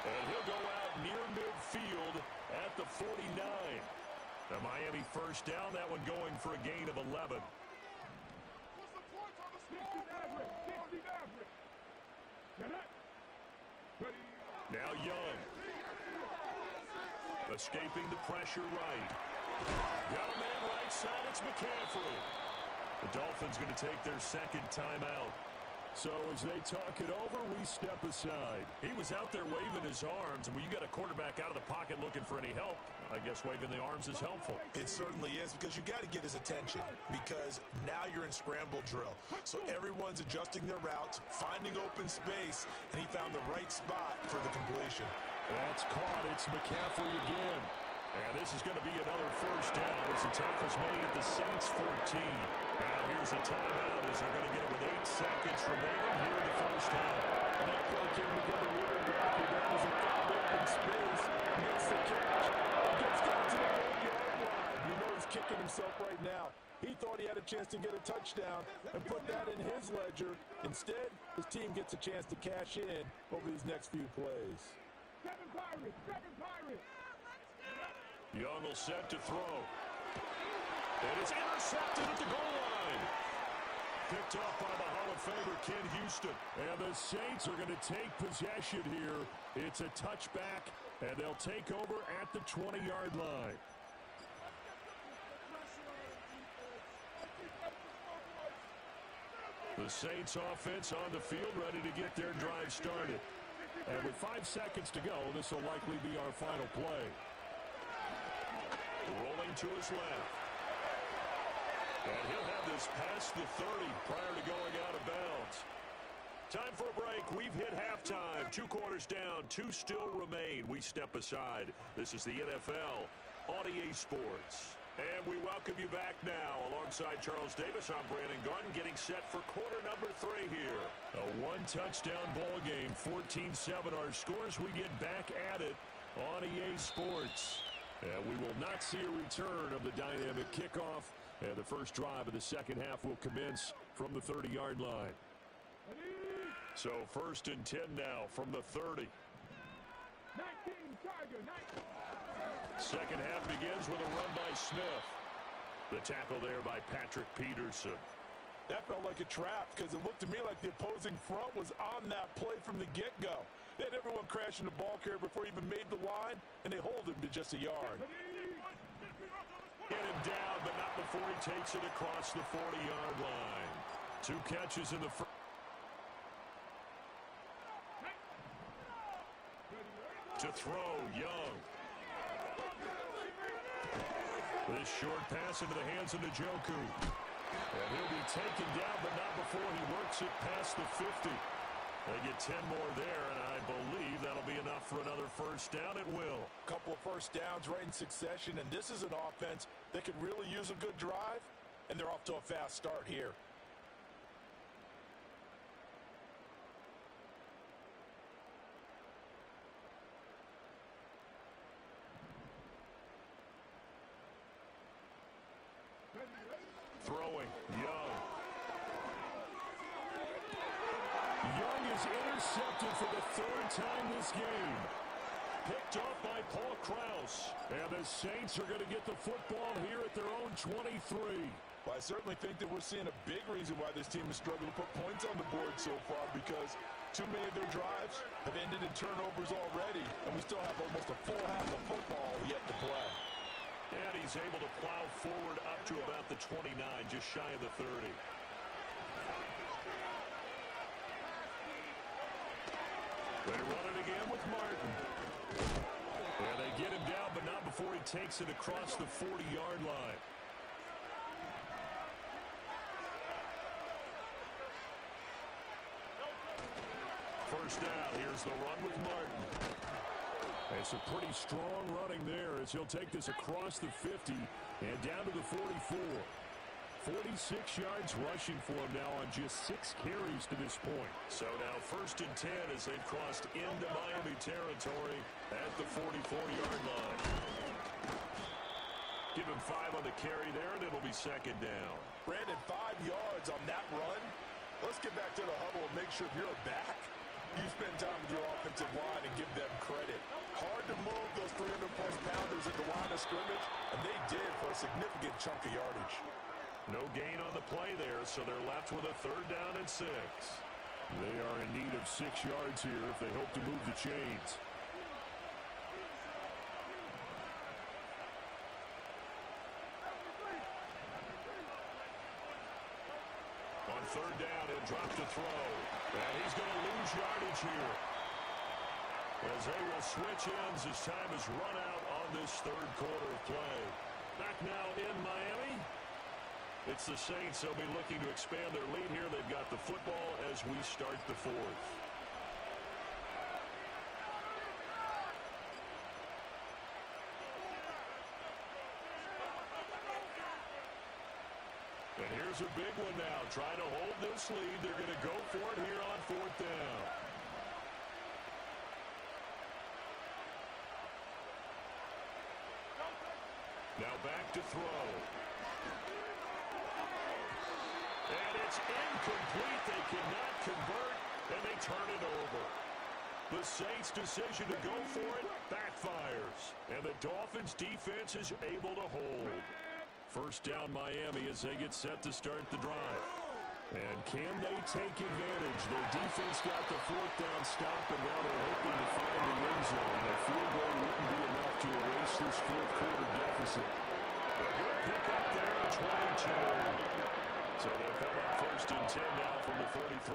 And he'll go out near midfield at the 49. The Miami first down, that one going for a gain of 11. Now Young. Escaping the pressure right. Got a man right side, it's McCaffrey. The Dolphins going to take their second timeout. So as they talk it over, we step aside. He was out there waving his arms, and when you got a quarterback out of the pocket looking for any help, I guess waving the arms is helpful. It certainly is, because you got to get his attention, because now you're in scramble drill. So everyone's adjusting their routes, finding open space, and he found the right spot for the completion. That's caught. It's McCaffrey again. And this is going to be another first down as the tackle's made at the Saints 14. Now here's a timeout as they're going to get it with 8 seconds remaining here in the first half. And that play came together really rapid. That was a found open space. Makes the catch. Gets down to the 1-yard line. You know he's kicking himself right now. He thought he had a chance to get a touchdown and put that in his ledger. Instead, his team gets a chance to cash in over these next few plays. 7 Pirates! 7 Pirates! Young will set to throw. And it's intercepted at the goal line. Picked off by the Hall of Famer, Ken Houston. And the Saints are going to take possession here. It's a touchback, and they'll take over at the 20-yard line. The Saints offense on the field, ready to get their drive started. And with 5 seconds to go, this will likely be our final play. Rolling to his left. And he'll have this past the 30 prior to going out of bounds. Time for a break. We've hit halftime. 2 quarters down. 2 still remain. We step aside. This is the NFL on EA Sports. And we welcome you back now. Alongside Charles Davis, I'm Brandon Garden, getting set for quarter number 3 here. A 1-touchdown ball game, 14-7 our scores. We get back at it on EA Sports. And we will not see a return of the dynamic kickoff. And the first drive of the second half will commence from the 30-yard line. So first and 10 now from the 30. 19, Tiger, 19. Second half begins with a run by Smith. The tackle there by Patrick Peterson. That felt like a trap, because it looked to me like the opposing front was on that play from the get-go. They had everyone crashing the ball carrier before he even made the line, and they hold him to just a yard. Get him down, but not before he takes it across the 40-yard line. 2 catches in the first. To throw, Young. This short pass into the hands of Njoku. And he'll be taken down, but not before he works it past the 50. They get 10 more there, and I believe that'll be enough for another first down. It will. A couple of first downs right in succession, and this is an offense that could really use a good drive, and they're off to a fast start here. Throwing, Young. Young is intercepted for the 3rd time this game. Picked off by Paul Krause. And the Saints are going to get the football here at their own 23. Well, I certainly think that we're seeing a big reason why this team has struggled to put points on the board so far, because too many of their drives have ended in turnovers already, and we still have almost a full half of football yet to play. And he's able to plow forward up to about the 29, just shy of the 30. They run it again with Martin. And they get him down, but not before he takes it across the 40-yard line. First down, here's the run with Martin. It's a pretty strong running there as he'll take this across the 50 and down to the 44. 46 yards rushing for him now on just 6 carries to this point. So now 1st and 10 as they've crossed into Miami territory at the 44-yard line. Give him 5 on the carry there, and it'll be 2nd down. Brandon, 5 yards on that run. Let's get back to the huddle and make sure you're back. You spend time with your offensive line and give them credit. Hard to move those 300-plus pounders at the line of scrimmage, and they did for a significant chunk of yardage. No gain on the play there, so they're left with a 3rd down and 6. They are in need of 6 yards here if they hope to move the chains. On 3rd down, he'll drop to throw. And he's going to lose yardage here, as they will switch ends as time has run out on this 3rd quarter of play. Back now in Miami. It's the Saints. They'll be looking to expand their lead here. They've got the football as we start the 4th. And here's a big one now. Trying to hold this lead. They're going to go for it here on 4th down. Now back to throw. And it's incomplete. They cannot convert, and they turn it over. The Saints' decision to go for it backfires, and the Dolphins' defense is able to hold. 1st down Miami as they get set to start the drive. And can they take advantage? Their defense got the 4th down stop, and now they're hoping to find the end zone. A field goal wouldn't be enough to erase this 4th quarter deficit. A good pick up there at 22. So they'll come up 1st and 10 now from the 33.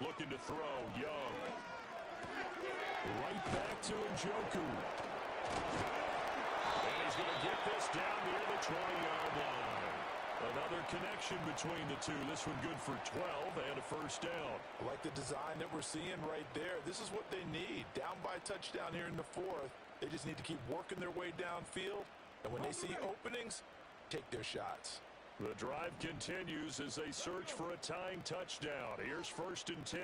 Looking to throw, Young. Right back to Njoku. And he's going to get this down near the 20-yard line. Another connection between the two. This one good for 12 and a 1st down. I like the design that we're seeing right there. This is what they need. Down by a touchdown here in the 4th. They just need to keep working their way downfield. And when they see openings, take their shots. The drive continues as they search for a tying touchdown. Here's 1st and 10.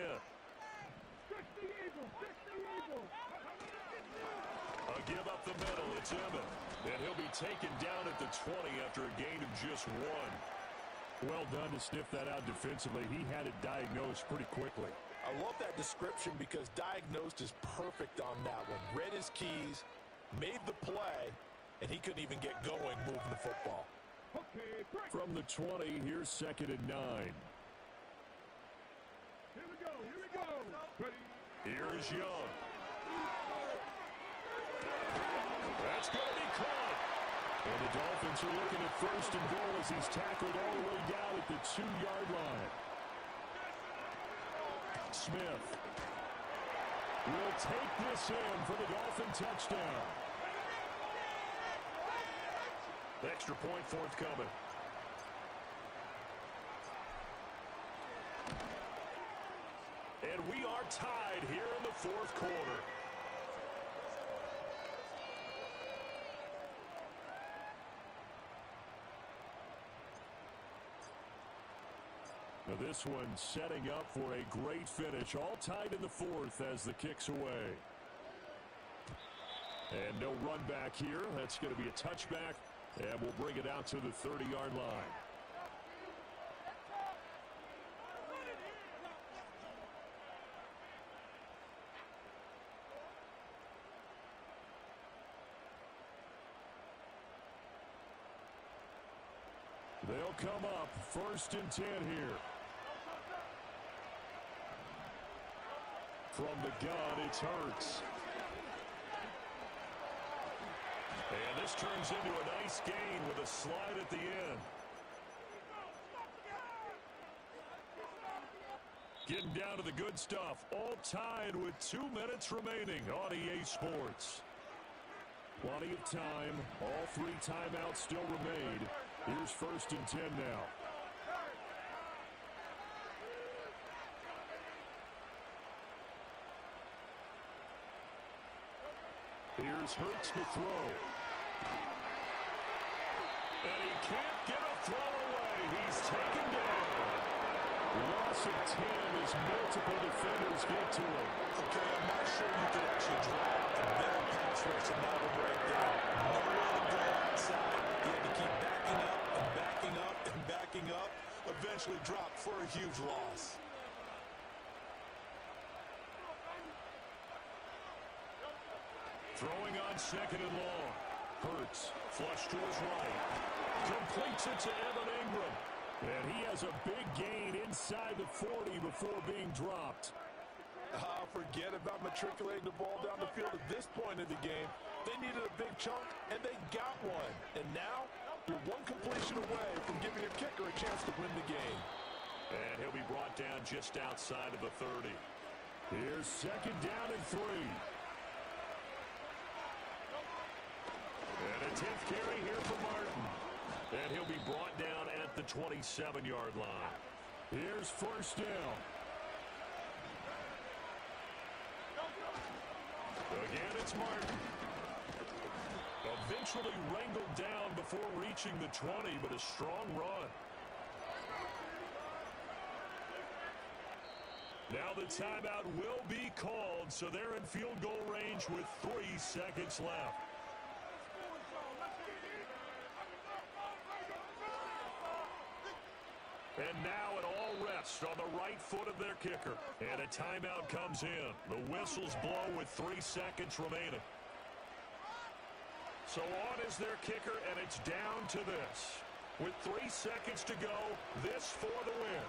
A give up the middle. It's Emmett. And he'll be taken down at the 20 after a gain of just 1. Well done to sniff that out defensively. He had it diagnosed pretty quickly. I love that description because diagnosed is perfect on that one. Read his keys, made the play, and he couldn't even get going moving the football. From the 20, here's 2nd and 9. Here we go. Ready. Here's Young. That's going to be caught. And the Dolphins are looking at 1st and goal as he's tackled all the way down at the 2-yard line. Smith will take this in for the Dolphin touchdown. Extra point forthcoming. And we are tied here in the 4th quarter. Now this one setting up for a great finish. All tied in the 4th as the kick's away. And no run back here. That's going to be a touchback. And we'll bring it out to the 30-yard line. They'll come up 1st and 10 here. From the gun, it's Hurts. And this turns into a nice gain with a slide at the end. Getting down to the good stuff. All tied with 2 minutes remaining on EA Sports. Plenty of time. All 3 timeouts still remain. Here's 1st and 10 now. Here's Hurts to throw. And he can't get a throw away. He's taken down. Loss of 10 as multiple defenders get to him. Okay, I'm not sure you could actually drop and then a pass rush and that would break down. No way to go outside. He had to keep backing up and backing up and backing up. Eventually dropped for a huge loss. Throwing on second and long. Hurts, flush to his right. Completes it to Evan Ingram. And he has a big gain inside the 40 before being dropped. Forget about matriculating the ball down the field at this point in the game. They needed a big chunk, and they got one. And now, they're one completion away from giving a kicker a chance to win the game. And he'll be brought down just outside of the 30. Here's second down and 3. And a 10th carry here for Martin. And he'll be brought down at the 27-yard line. Here's first down. Again, it's Martin. Eventually wrangled down before reaching the 20, but a strong run. Now the timeout will be called, so they're in field goal range with 3 seconds left. And now it all rests on the right foot of their kicker. And a timeout comes in. The whistles blow with 3 seconds remaining. So on is their kicker, and it's down to this. With 3 seconds to go, this for the win.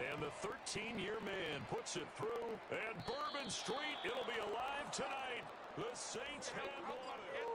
And the 13-year man puts it through. And Bourbon Street, it'll be alive tonight. The Saints have won it.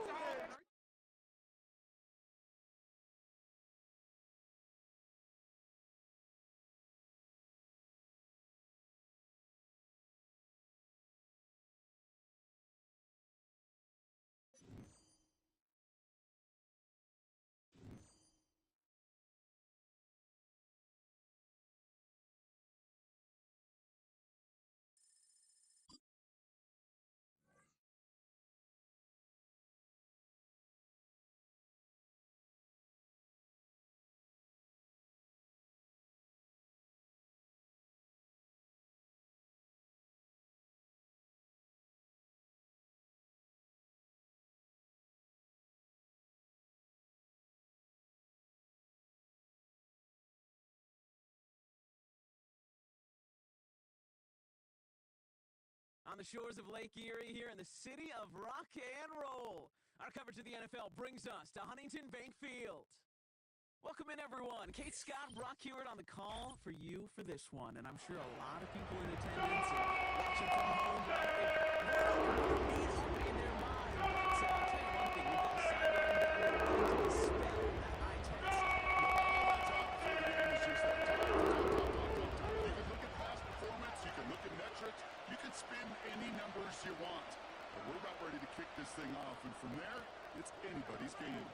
On the shores of Lake Erie here in the city of rock and roll. Our coverage of the NFL brings us to Huntington Bank Field. Welcome in, everyone. Kate Scott, Brock Hewitt on the call for you for this one. And I'm sure a lot of people in attendance and watching from home out there need opening their mind. But I'll tell you one thing, we've got a sideline battle to dispel that eye test. You can look at past performance, you can look at metrics, you can spin any numbers you want. But we're about ready to kick this thing off, and from there, it's anybody's game.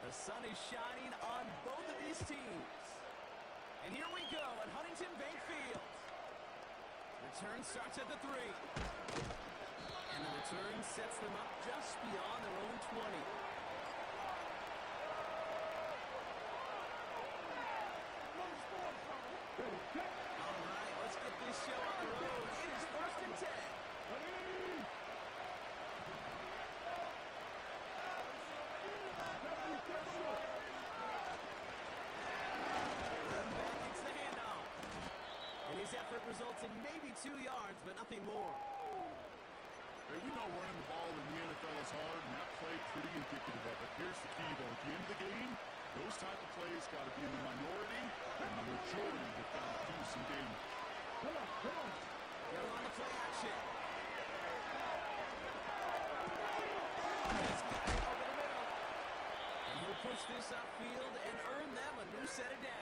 The sun is shining on both of these teams. And here we go at Huntington Bank Field. Return starts at the 3. And the return sets them up just beyond their own 20. All right, let's get this show on the road. It is 1st and 10. His effort results in maybe 2 yards, but nothing more. Hey, we know running the ball in the NFL is hard, and that play pretty indicative of it. Here's the key, though. At the end of the game, those type of plays got to be in the minority, and the majority have got to do some damage. They're on the play action. He's got it over the middle. And he'll push this upfield and earn them a new set of downs.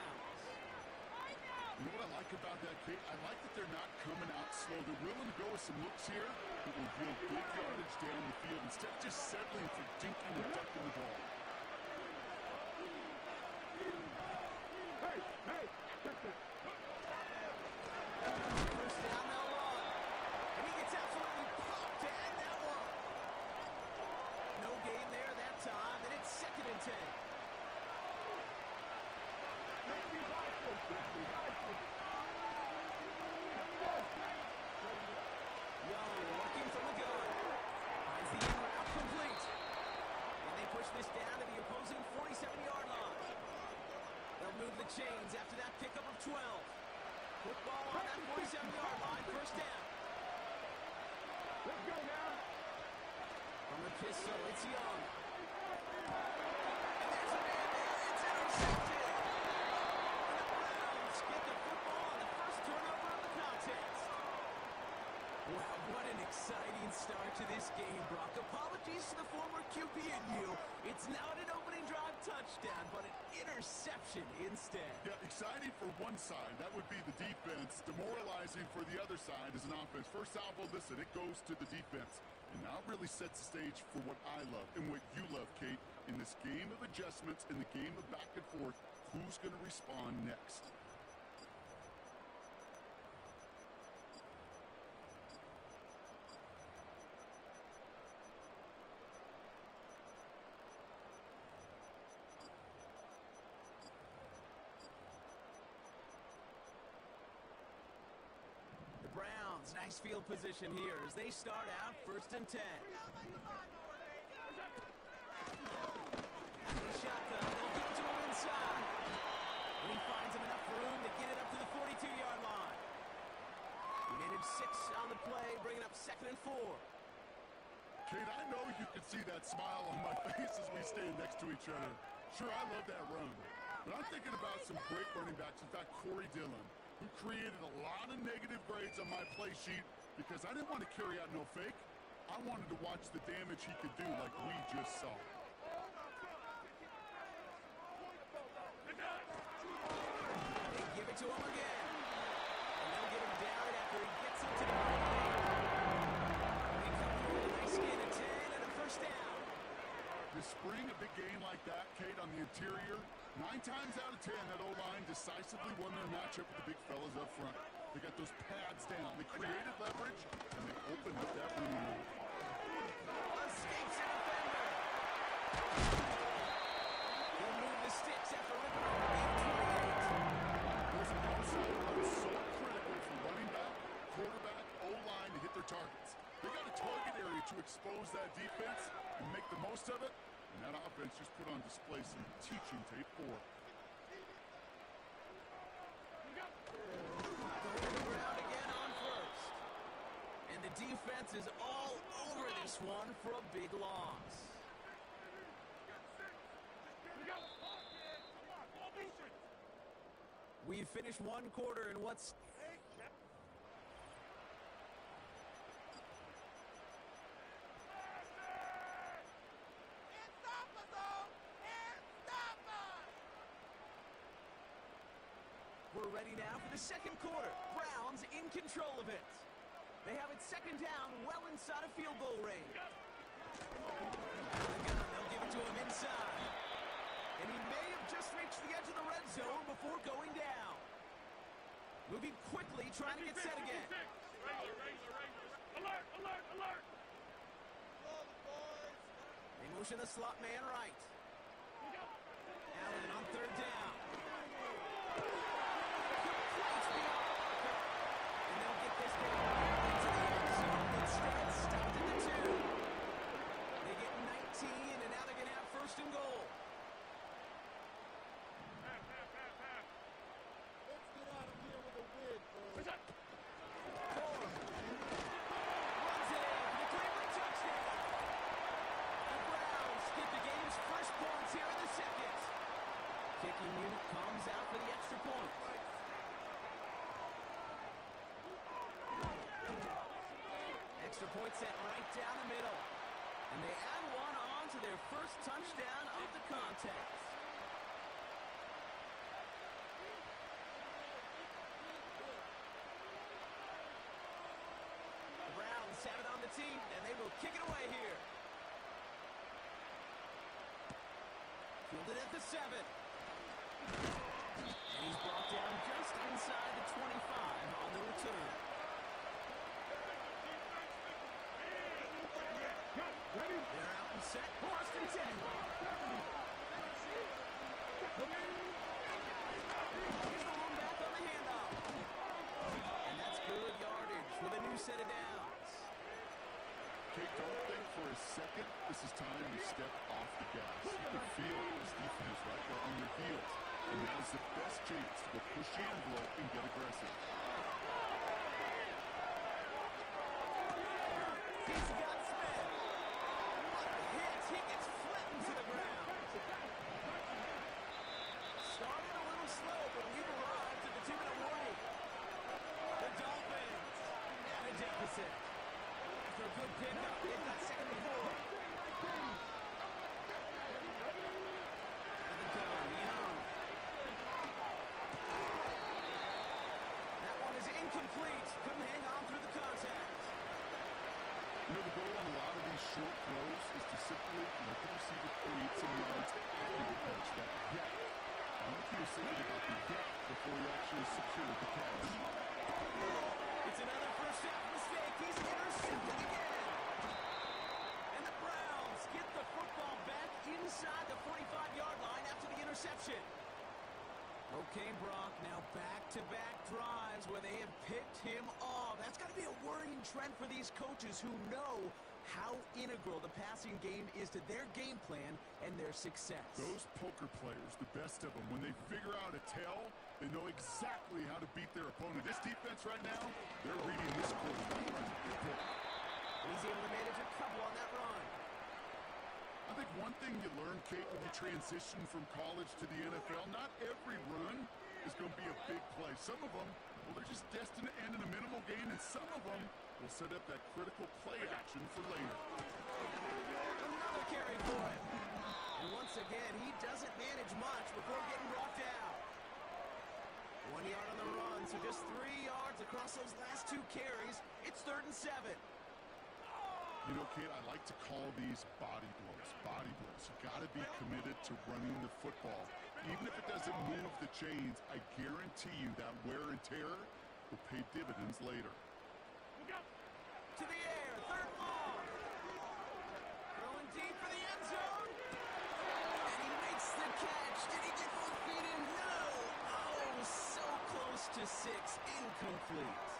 You know what I like about that, Kate? I like that they're not coming out slow. They're willing to go with some looks here that will yield big yardage down the field instead of just settling for dinking and ducking the ball. Hey, check that. First down kiss, so it's Young. And there's a man there. It's intercepted. And the Browns get the football on the first turnover of the contest. Wow, what an exciting start to this game, Brock. Apologies to the former QB and you. It's not an opening drive touchdown, but an interception instead. Yeah, exciting for one side. That would be the defense. Demoralizing for the other side as an offense. First salvo, listen, it goes to the defense. And now it really sets the stage for what I love and what you love, Kate. In this game of adjustments, in the game of back and forth, who's going to respond next? Browns, nice field position here as they start out 1st and 10. Shotgun, they'll give it to him inside. And he finds him enough room to get it up to the 42-yard line. He made him 6 on the play, bringing up 2nd and 4. Kate, I know you can see that smile on my face as we stand next to each other. Sure, I love that run. But I'm thinking about some great running backs. In fact, Corey Dillon, who created a lot of negative grades on my play sheet because I didn't want to carry out no fake. I wanted to watch the damage he could do like we just saw. They give it to him again. And they'll get him down after he gets into the play. They come through a nice gain of 10 and a 1st down. The spring a big game like that, Kate, on the interior, 9 times out of 10, that O-line decisively won their matchup with the big fellas up front. They got those pads down. They created leverage, and they opened up that running room. Escapes a defender. He'll move the sticks after ripping over Those outside runs so critical for running back, quarterback, O-line to hit their targets. They got a target area to expose that defense and make the most of it. And that offense just put on display some teaching tape for it. Brown again on 1st. And the defense is all over this one for a big loss. We've finished 1 quarter in what's... We're ready now for the 2nd quarter. Browns in control of it. They have it 2nd down, well inside of field goal range. They'll give it to him inside. And he may have just reached the edge of the red zone before going down. Moving quickly, trying to get set again. Alert, alert, alert! They motion the slot man right. Allen on 3rd down. Completes beyond the marker. And they'll get this down into the end zone. Instead, stopped at the 2. They get 19, and now they're going to have 1st and goal. Kicking unit comes out for the extra point. Extra point set right down the middle. And they add one on to their 1st touchdown of the contest. The Browns have it on the tee, and they will kick it away here. Fielded at the 7. And he's brought down just inside the 25 on the return. They're out and set. 1st and 10. Here's the one back on the handoff. And that's good yardage with a new set of downs. Kate, don't think for a second this is time to step off the gas. You can feel this defense right there on your heels. And that is the best chance to go push the envelope and get aggressive. He's got Smith. What a gets it. After a good pickup, they've got second and 4. And the gun, Young. That one is incomplete. Couldn't hang on through the contact. You know, the goal on a lot of these short throws is to simply let the receiver create some yards after you catch that gap. I want you to think about the gap before you actually secure the catch. It's another first half mistake. He's intercepted again. And the Browns get the football back inside the 45-yard line after the interception. Okay, Brock, now back-to-back drives where they have picked him off. That's got to be a worrying trend for these coaches who know how integral the passing game is to their game plan and their success. Those poker players, the best of them, when they figure out a tell, they know exactly how to beat their opponent. This defense right now, they're reading this quarterback right. He's able to manage a couple on that run. I think one thing you learn, Kate, when you transition from college to the NFL, not every run is going to be a big play. Some of them, well, they're just destined to end in a minimal gain, and some of them will set up that critical play action for later. Another carry for him. And once again, he doesn't manage much before getting brought down. 1 yard on the run, so just 3 yards across those last 2 carries. It's 3rd and 7. You know, Kate, I like to call these body blows. Body blows. You got to be committed to running the football. Even if it doesn't move the chains, I guarantee you that wear and tear will pay dividends later. To the air, 3rd long. Throwing deep for the end zone. And he makes the catch. Did he get both feet in? No. Oh, so close to 6. Incomplete.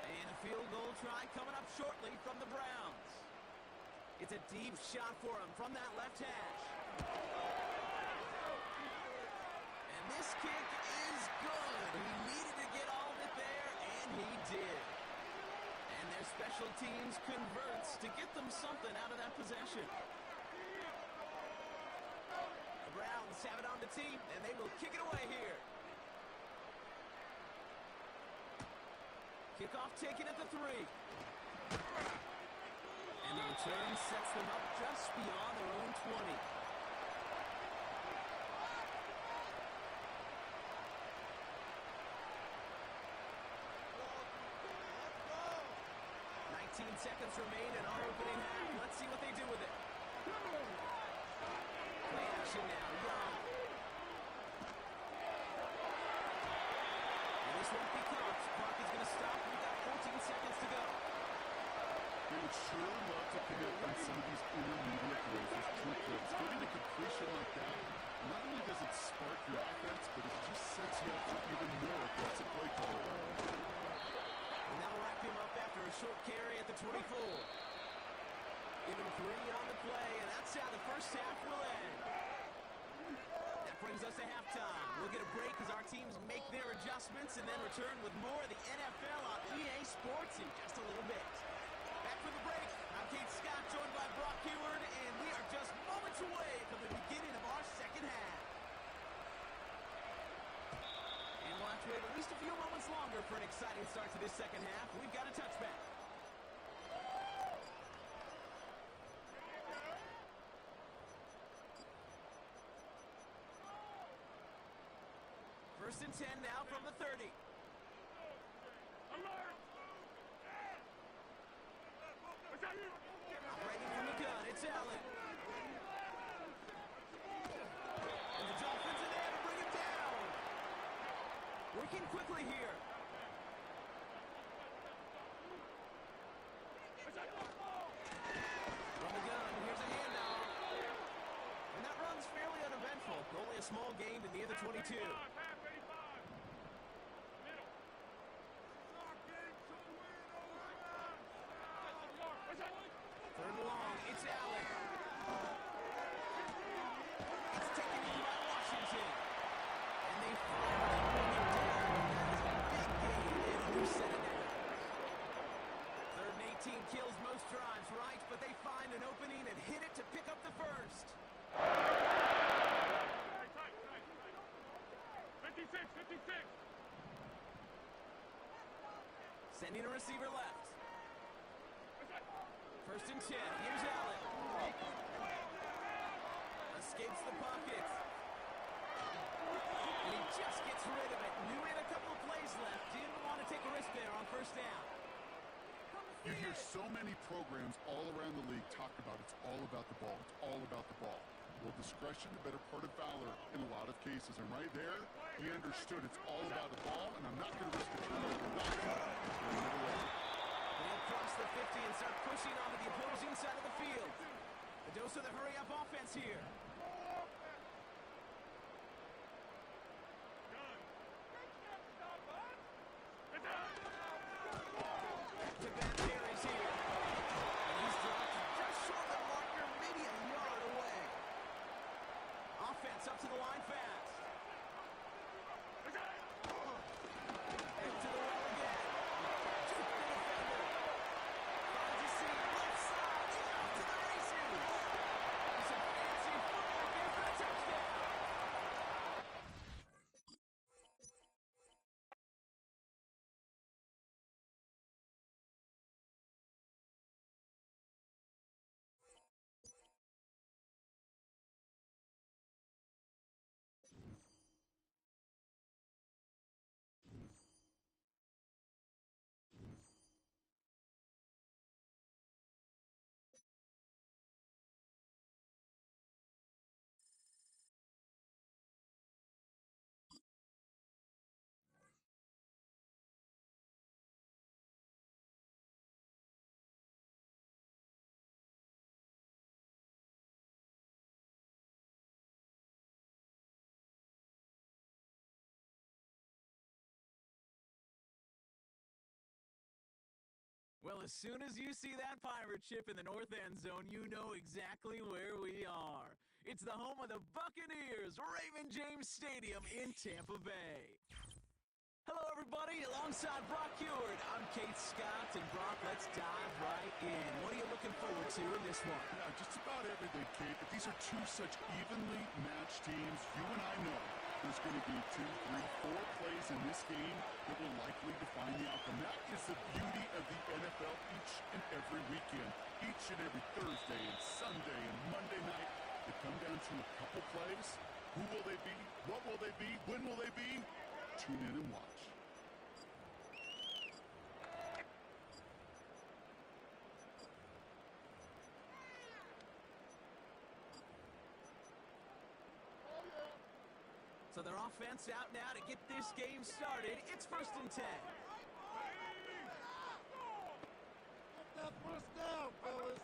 And a field goal try coming up shortly from the Browns. It's a deep shot for him from that left hash. And this kick is good. He needed to get all of it there, and he did. And their special teams converts to get them something out of that possession. The Browns have it on the team, and they will kick it away here. Kickoff taken at the 3. And the return sets them up just beyond their own 20. Seconds remain in our opening half. Let's see what they do with it. Play action now. Young. And this won't be caught. Clock is going to stop. We've got 14 seconds to go. They would sure love to connect on some of these intermediate throws with true throws. Getting a completion like that, not only does it spark your offense, but it just sets you up for even more aggressive play calling. And that'll wrap him up after a short carry at the 24. Give him 3 on the play, and that's how the first half will end. That brings us to halftime. We'll get a break as our teams make their adjustments and then return with more of the NFL on EA Sports in just a little bit. Back for the break. I'm Kate Scott, joined by Brock Heward, and we are just moments away from the beginning of our second half. And we'll have to wait at least a few moments longer for an exciting start to this second half. We've got a touchback. First and 10 now from the 30. Operating from the gun, it's Allen. And the Dolphins are there to bring him down. Working quickly here. From the gun, here's a handoff. And that run's fairly uneventful. Only a small gain to near the 22. Third and long, it's Allen. It's taken in by Washington. And they finally bring him down. That is a big gain, and they're setting it up. 3rd and 18 kills most drives, right? But they find an opening and hit it to pick up the first. 56. Sending a receiver left. First and 10. Here's Allen. Escapes the pocket. And he just gets rid of it. Knew he had a couple of plays left. Didn't want to take a risk there on first down. You hear so many programs all around the league talk about it's all about the ball. It's all about the ball. Well, discretion, the better part of valor in a lot of cases. And right there, he understood it's all about the ball, and I'm not going to risk a turnover. They'll cross the 50 and start pushing onto the opposing side of the field. The dose of the hurry-up offense here. Up to the line fast. Back to the well again. Took the defender. Finds a seam left side. He's off to the races. Some fancy footwork here for the touchdown. Well, as soon as you see that pirate ship in the north end zone, you know exactly where we are. It's the home of the Buccaneers, Raymond James Stadium in Tampa Bay. Hello, everybody. Alongside Brock Heward, I'm Kate Scott, and Brock, let's dive right in. What are you looking forward to in this one? Yeah, just about everything, Kate. But these are two such evenly matched teams. You and I know there's going to be 2, 3, 4 plays in this game that will likely define the outcome. That is the beauty of the NFL each and every weekend. Each and every Thursday and Sunday and Monday night, they come down to a couple plays. Who will they be? What will they be? When will they be? Tune in and watch. So their offense out now to get this game started. It's first and 10. Get that first down, fellas.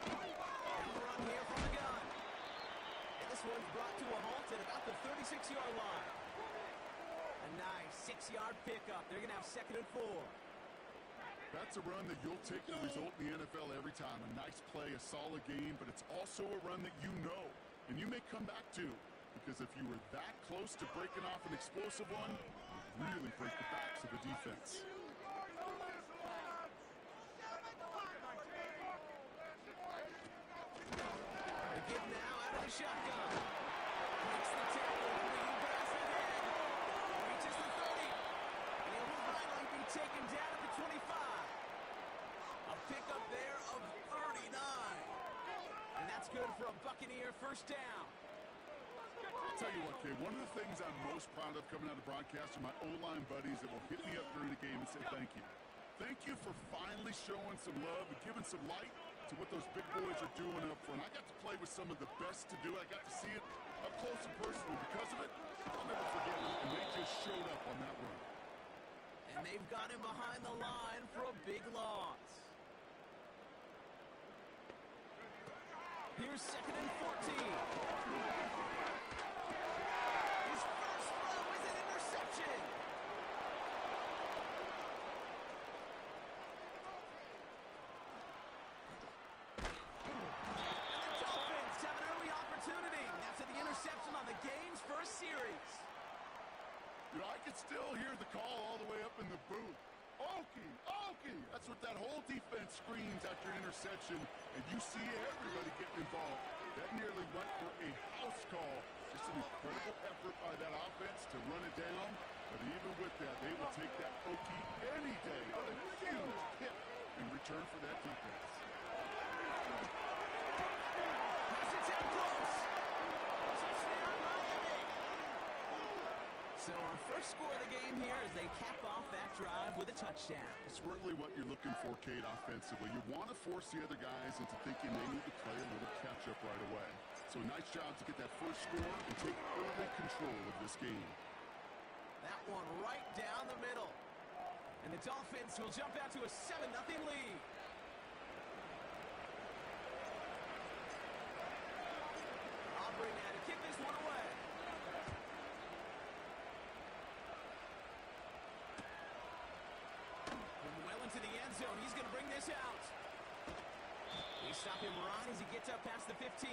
And the run here from the gun. And this one's brought to a halt at about the 36-yard line. A nice 6-yard pickup. They're going to have second and 4. That's a run that you'll take the result in the NFL every time. A nice play, a solid game, but it's also a run that you know and you may come back to. Because if you were that close to breaking off an explosive one, you really break the backs of the defense. They give now out of the shotgun. Makes the tackle, leading pass ahead. Reaches the 30. And he'll finally be taken down at the 25. A pickup there of 39. And that's good for a Buccaneer first down. I'll tell you what, Kay, one of the things I'm most proud of coming out of broadcast are my O-line buddies that will hit me up during the game and say thank you. Thank you for finally showing some love and giving some light to what those big boys are doing up front. I got to play with some of the best to do it. I got to see it up close and personal. Because of it, I'll never forget it. And they just showed up on that run. And they've got him behind the line for a big loss. Here's second and 14. His first throw is an interception. And the Dolphins have an early opportunity after the interception on the game's first series. You know, I can still hear the call all the way up in the booth. Okie, Okie! That's what that whole defense screams after an interception, and you see everybody getting involved. That nearly went for a house call. Just an incredible effort by that offense to run it down, but even with that, they will take that Okie any day. What a return for that defense. It's out close. Touchdown, Miami. So our first score of the game here as they cap off that drive with a touchdown. It's really what you're looking for, Kate, offensively. You want to force the other guys into thinking they need to play a little catch-up right away. So nice job to get that first score and take early control of this game. That one right down the middle. And the Dolphins will jump out to a 7-0 lead. Aubrey now to kick this one away. Well into the end zone. He's going to bring this out. They stop him right as he gets up past the 15.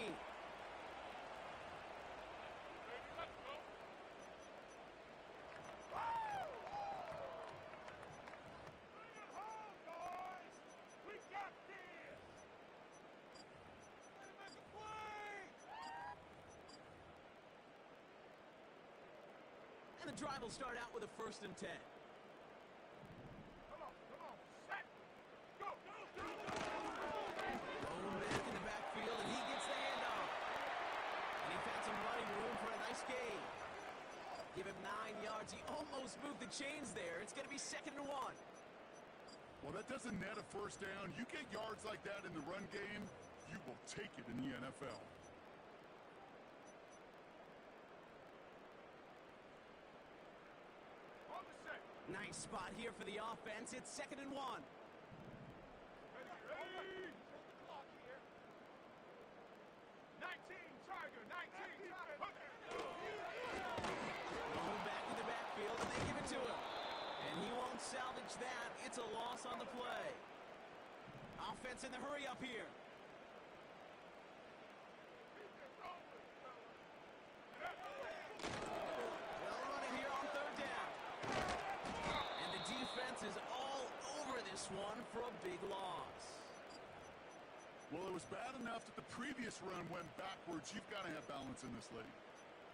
And the drive will start out with a 1st and 10. Come on, set, go, go, go! Thrown back in the backfield, and he gets the handoff. And he found some running room for a nice gain. Give him 9 yards. He almost moved the chains there. It's going to be 2nd and 1. Well, that doesn't net a first down. You get yards like that in the run game, you will take it in the NFL. Nice spot here for the offense. It's 2nd and 1. Ready? Clock here. 19, Tiger, 19, Going back in the backfield, and they give it to him. And he won't salvage that. It's a loss on the play. Offense in the hurry up here. Well running here on 3rd down. And the defense is all over this one for a big loss. Well, it was bad enough that the previous run went backwards. You've got to have balance in this league.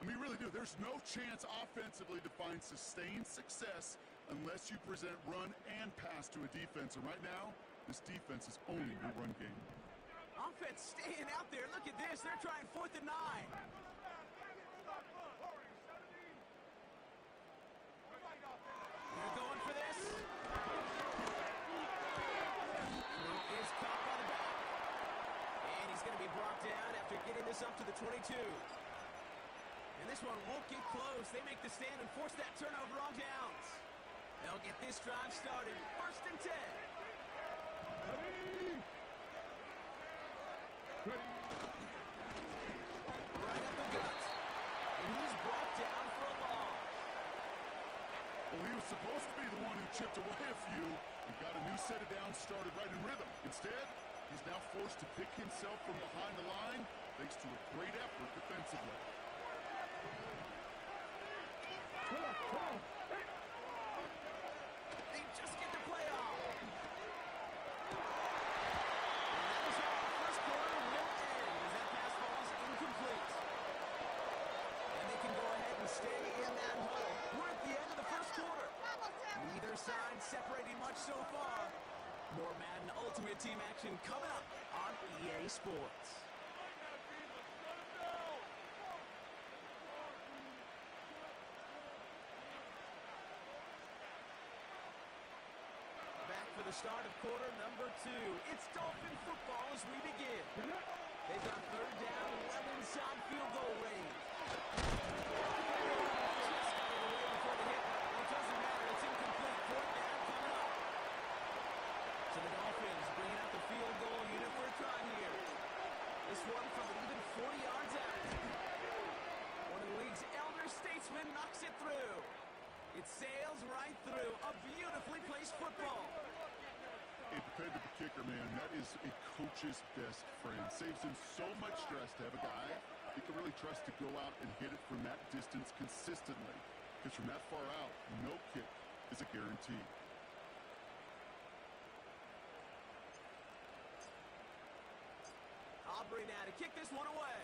I mean, you really do. There's no chance offensively to find sustained success unless you present run and pass to a defense. And right now, this defense is owning the run game. Offense staying out there. Look at this. They're trying 4th and 9. They're going for this. Is caught by the back. And he's going to be brought down after getting this up to the 22. And this one won't get close. They make the stand and force that turnover on downs. They'll get this drive started. 1st and 10. Right up the gut. And he's brought down for a loss. Well, he was supposed to be the one who chipped away a few and got a new set of downs started right in rhythm. Instead, he's now forced to pick himself from behind the line thanks to a great effort defensively. They just get the play off. And that is how the first quarter will end as that pass ball is incomplete. And they can go ahead and stay in that huddle. We're at the end of the first quarter. Neither side separating much so far. More Madden Ultimate Team action coming up on EA Sports. Back for the start of quarter number 2. It's Dolphin football as we begin. They've got 3rd down, well inside field goal range. Just got it away before the hit. It doesn't matter. It's incomplete. 4th down coming up. So the Dolphins bringing out the field goal unit for a try here. This one from even 40 yards out. One of the league's elder statesmen knocks it through. It sails right through. A beautifully placed football. Hey, dependable kicker, man, that is a coach's best friend. Saves him so much stress to have a guy he can really trust to go out and hit it from that distance consistently. Because from that far out, no kick is a guarantee. Aubrey now to kick this one away.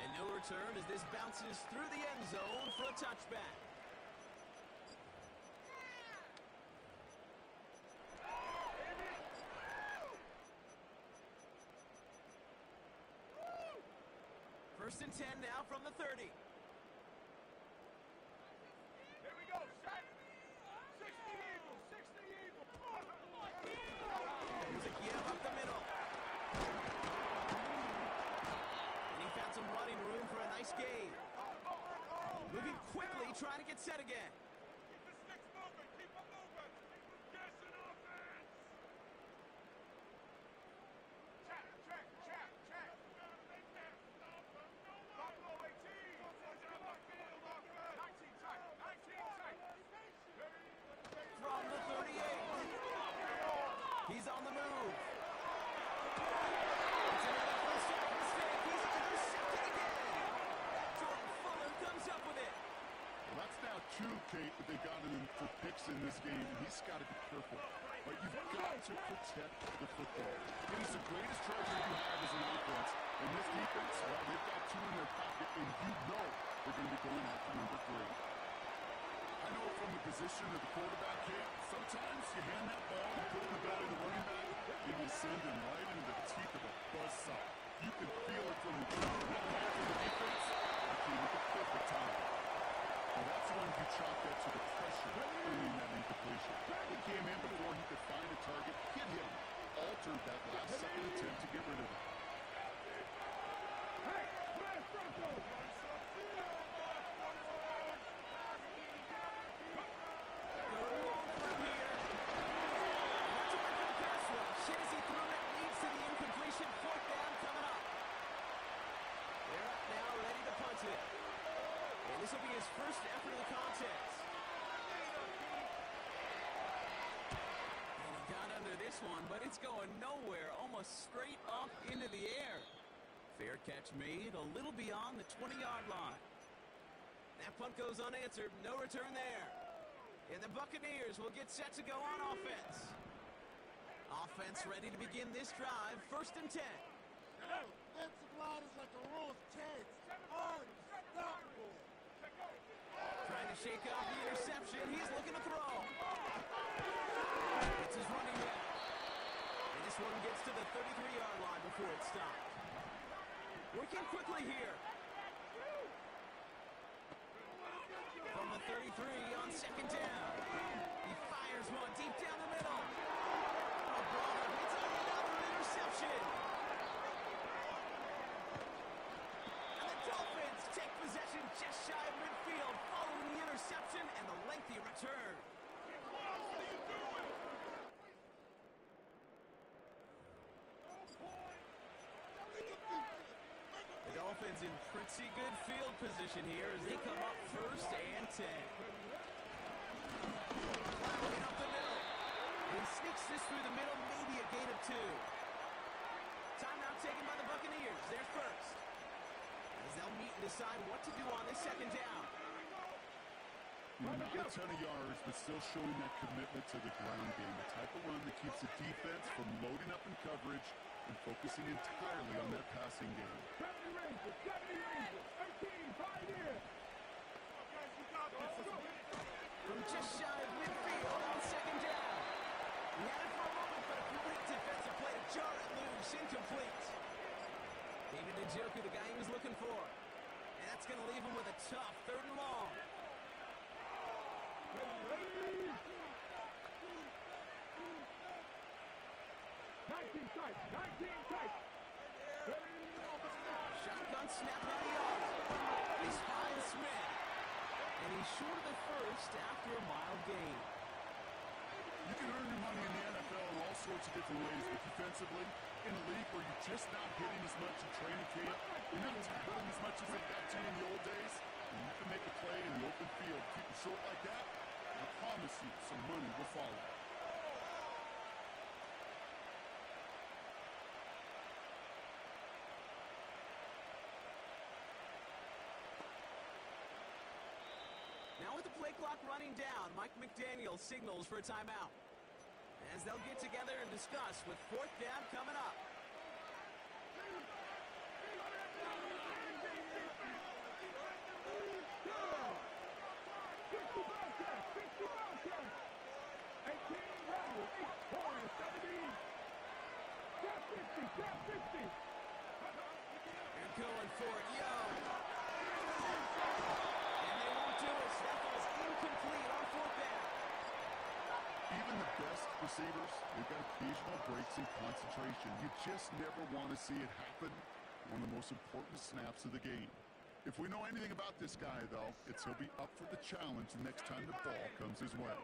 And no return as this bounces through the end zone for a touchback. First and 10 now from the 30. Here we go, set. 60 Eagles, 60 Eagles. Here's a give up the middle. And he found some running room for a nice gain. Moving quickly, trying to get set again. Keep the sticks moving, keep them moving. Gassing offense. Check, check, check, check. Buffalo 18. Down the field, offense. 19 tight, 19 tight. From the 38. He's on the move. It's another first down mistake. He's intercepted again. Jordan Fuller comes up with it. Well, that's now two, Kate, that they got him for picks in this game. He's got to be careful. But you've got to protect the football. It is the greatest treasure you have as an offense. And this defense, well, they've got two in their pocket, and you know they're going to be going after number 3. I know from the position of the quarterback, Kate, sometimes you hand that ball and put it in the belly of the running back, and you send him right into the teeth of a buzzsaw. You can feel it from the ground. That man from the defense, I came at the perfect time. And that's when you chalk that to the pressure earning that incompletion. He came in before he could find a target, hit him, altered that last second attempt to get rid of him. Hey, smash Broncos. This will be his first effort of the contest. And he got under this one, but it's going nowhere, almost straight up into the air. Fair catch made, a little beyond the 20-yard line. That punt goes unanswered, no return there. And the Buccaneers will get set to go on offense. Offense ready to begin this drive, first and 10. Defensive line is like a row of tanks. Unstoppable. Trying to shake off the interception. He's looking to throw. It's his running back. And this one gets to the 33-yard line before it stopped. Working quickly here. From the 33 on second down. He fires one deep down the middle. Oh, brother, it's another interception. And the Dolphins take possession just shy of midfield following the interception and the lengthy return. The Dolphins in pretty good field position here as they come up first and 10. Plowing up the middle. He sneaks this through the middle, maybe a gain of 2. Timeout taken by the Buccaneers. They're first. As they'll meet and decide what to do on this second down. Not a ton of yards, but still showing that commitment to the ground game. The type of run that keeps the defense from loading up in coverage and focusing entirely on their passing game. 70 Rangers, 18, 5 here. From just shy of midfield on second down. He had it for a moment, but a great defensive play to jar it loose, incomplete. David Njoku, the guy he was looking for. And that's going to leave him with a tough 3rd and long. 19 tight, 19 tight. Shotgun snap on the off. He's fine Smith. And he's short of the first after a mild gain. You can earn your money in the NFL in all sorts of different ways, but defensively, in a league where you're just not hitting as much in training camp, you're not tackling as much as they got to in the old days, and you can make a play in the open field, keep it short like that, I promise you some money will follow. Now with the play clock running down, Mike McDaniel signals for a timeout. As they'll get together and discuss with 4th down coming up. And going for it, Young. receivers, they've got occasional breaks in concentration. You just never want to see it happen. One of the most important snaps of the game. If we know anything about this guy, though, it's he'll be up for the challenge the next time the ball comes his way.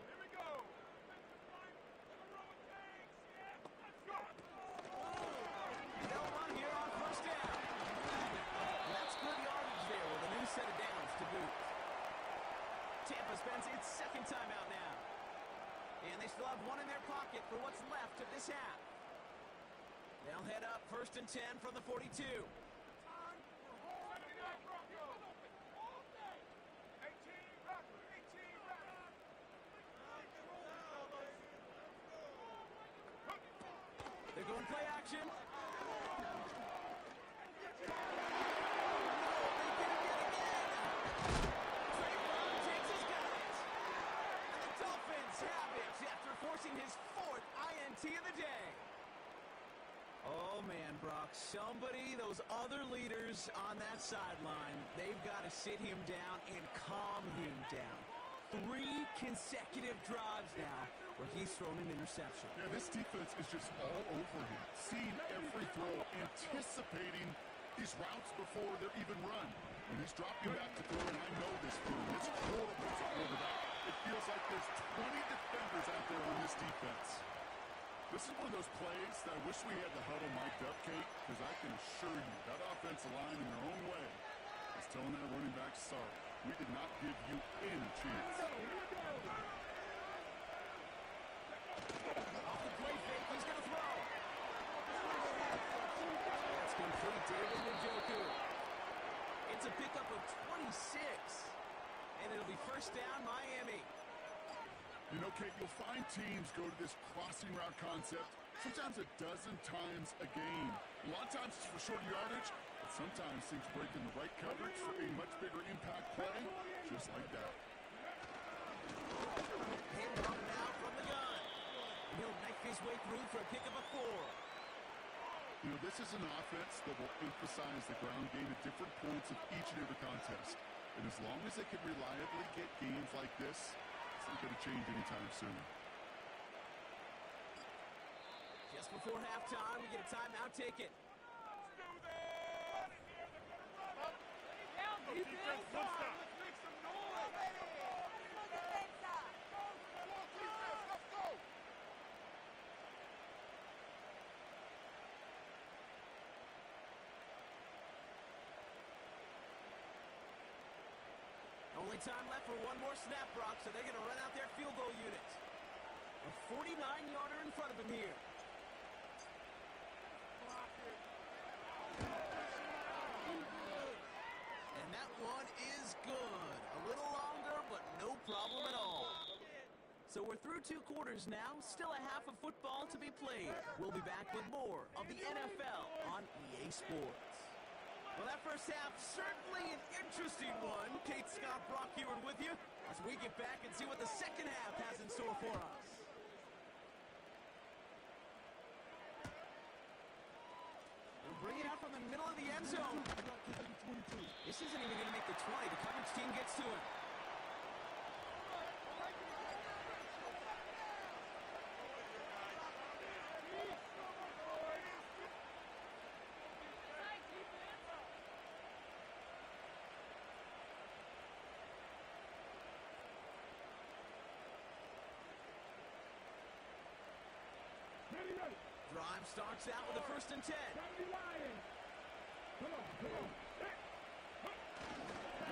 They'll run here on first down. That's good yardage there with a new set of downs to boot. Tampa spends its second timeout now. And they still have one in their pocket for what's left of this half. They'll head up 1st and 10 from the 42. They're going play action. Oh, they get him yet again. Trayvon takes his guys. And the Dolphins have it after forcing his 4th INT of the day. Oh, man, Brock, those other leaders on that sideline, they've got to sit him down and calm him down. 3 consecutive drives now where he's thrown an interception. Yeah, this defense is just all over him. Seeing every throw, anticipating these routes before they're even run. When he's dropping back to throw, and I know this feeling, it's horrible as a quarterback. It feels like there's 20 defenders out there on this defense. This is one of those plays that I wish we had the huddle mic'd up, Kate, because I can assure you that offensive line in their own way is telling that running back, sorry, we did not give you any chance. Off the play fake, he's going to throw. That's complete, David Njoku. It's a pickup of 26, and it'll be first down, Miami. You know, Kate, you'll find teams go to this crossing route concept sometimes a dozen times a game. A lot of times it's for short yardage, but sometimes things break in the right coverage for a much bigger impact play, just like that. Hand off now from the gun. He'll knife his way through for a pickup of 4. You know, this is an offense that will emphasize the ground game at different points of each and every contest. And as long as they can reliably get games like this, it's not going to change anytime soon. Just before halftime, we get a timeout ticket. Only time left for one more snap, Brock, so they're going to run out their field goal unit. A 49-yarder in front of him here. And that one is good. A little longer, but no problem at all. So we're through 2 quarters now. Still a half of football to be played. We'll be back with more of the NFL on EA Sports. Well, that first half, certainly an interesting one. Kate, Scott, Brock Heward with you as we get back and see what the second half has in store for us. We'll bring it out from the middle of the end zone. This isn't even going to make the 20. The coverage team gets to him. Drive starts out with a 1st and 10.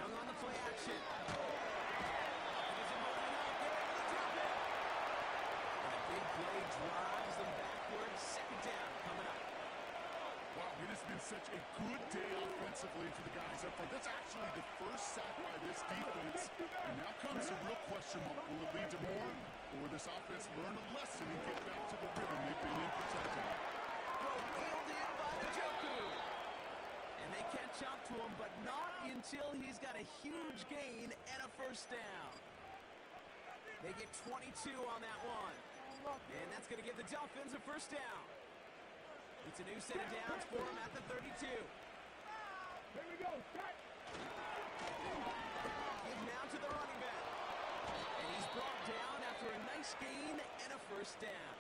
Young on the play action. And a big play drives them backwards. 2nd down coming up. Wow, it has been such a good day offensively for the guys up front. That's actually the first sack by this defense. And now comes a real question mark. Will it lead to more? Or will this offense learn a lesson and get back to the rhythm they've been in protecting? Reeled in by Njoku. And they catch up to him, but not until he's got a huge gain and a 1st down. They get 22 on that one. And that's going to give the Dolphins a 1st down. It's a new set of downs for him at the 32. Here we go. Give now to the running back. And he's brought down after a nice gain and a 1st down.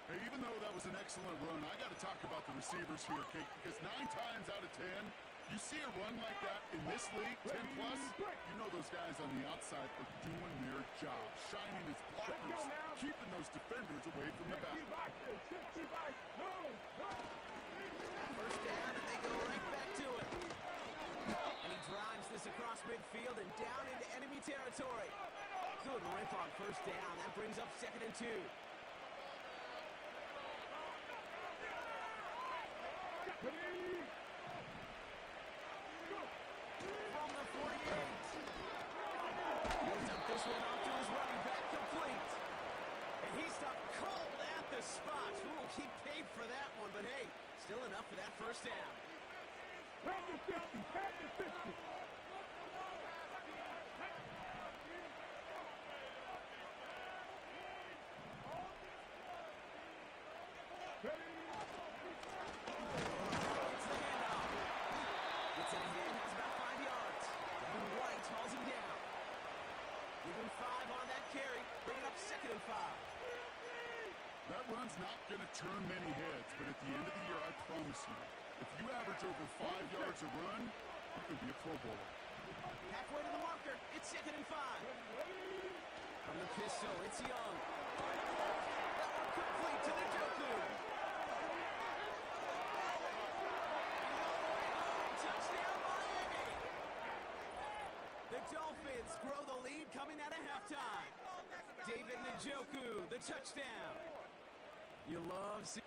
Hey, even though that was an excellent run, I got to talk about the receivers here, Kate, because 9 times out of 10, you see a run like that in this league, 10+, you know those guys on the outside are doing their job, shining as blockers, keeping those defenders away from the back. First down, and they go right back to it. And he drives this across midfield and down into enemy territory. Good rip on first down. That brings up 2nd and 2. From the 48. Moves up this one off to his running back, complete. And he stopped cold at the spot. Ooh, he paid for that one, but hey, still enough for that first down. That run's not going to turn many heads, but at the end of the year, I promise you, if you average over 5 yards a run, you can be a Pro Bowler. Halfway to the marker, it's 2nd and 5. From the pistol, it's Young. That one complete to the Joku. Touchdown, Miami! The Dolphins grow the lead coming out of halftime. David Njoku, the touchdown. You love seeing...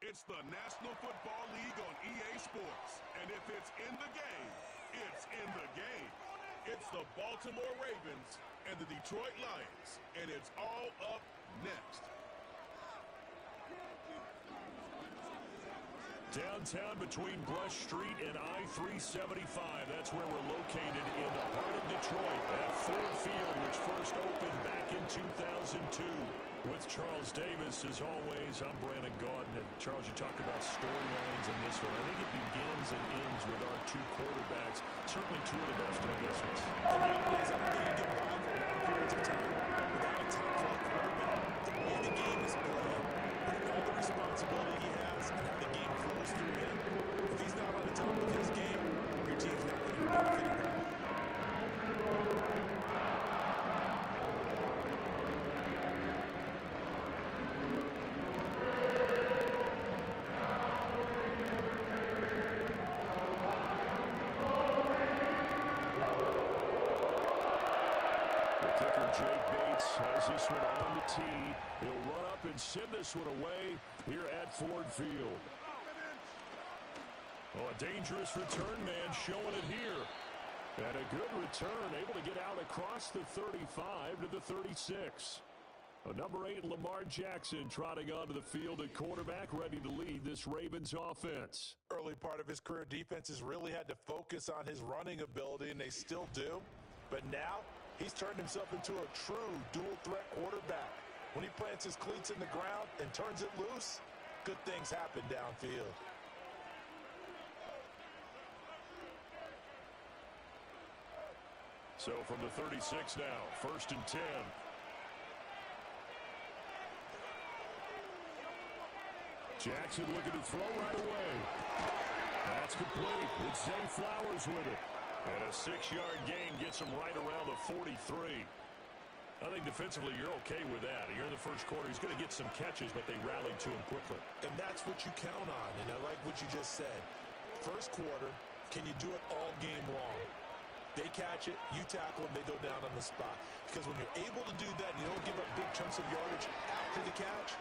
It's the National Football League on EA Sports. And if it's in the game, it's in the game. It's the Baltimore Ravens and the Detroit Lions. And it's all up next. Downtown between Brush Street and I-375. That's where we're located in the heart of Detroit at Ford Field, which first opened back in 2002. With Charles Davis, as always, I'm Brandon Gaudin. And Charles, you talked about storylines in this one. I think it begins and ends with our two quarterbacks. Certainly two of the best in the business. The reality is, I don't think you get by for long periods of time without a top-flight quarterback. The way the game is played, with all the responsibility he has, and how the game flows through him, if he's not on the top of his game, your team's not going to be benefiting. Has this one on the tee. He'll run up and send this one away here at Ford Field. Oh, a dangerous return man showing it here. And a good return, able to get out across the 35 to the 36. Number 8, Lamar Jackson, trotting onto the field at quarterback, ready to lead this Ravens offense. Early part of his career, defenses really had to focus on his running ability, and they still do. But now, he's turned himself into a true dual-threat quarterback. When he plants his cleats in the ground and turns it loose, good things happen downfield. So from the 36 now, 1st and 10. Jackson looking to throw right away. That's complete. It's Zay Flowers with it. And a 6-yard gain gets him right around the 43. I think defensively you're okay with that. Here in the first quarter, he's going to get some catches, but they rallied to him quickly. And that's what you count on, and I like what you just said. First quarter, can you do it all game long? They catch it, you tackle them, they go down on the spot. Because when you're able to do that, and you don't give up big chunks of yardage after the catch,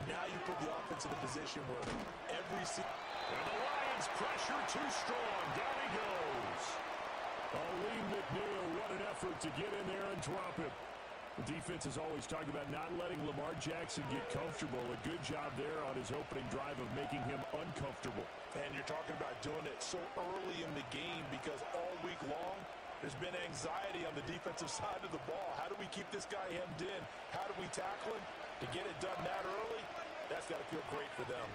now you put the offense in a position where every... And the Lions pressure too strong. Down he goes. Aleem McNeil, what an effort to get in there and drop it. The defense is always talking about not letting Lamar Jackson get comfortable. A good job there on his opening drive of making him uncomfortable. And you're talking about doing it so early in the game because all week long, there's been anxiety on the defensive side of the ball. How do we keep this guy hemmed in? How do we tackle him? To get it done that early, that's got to feel great for them.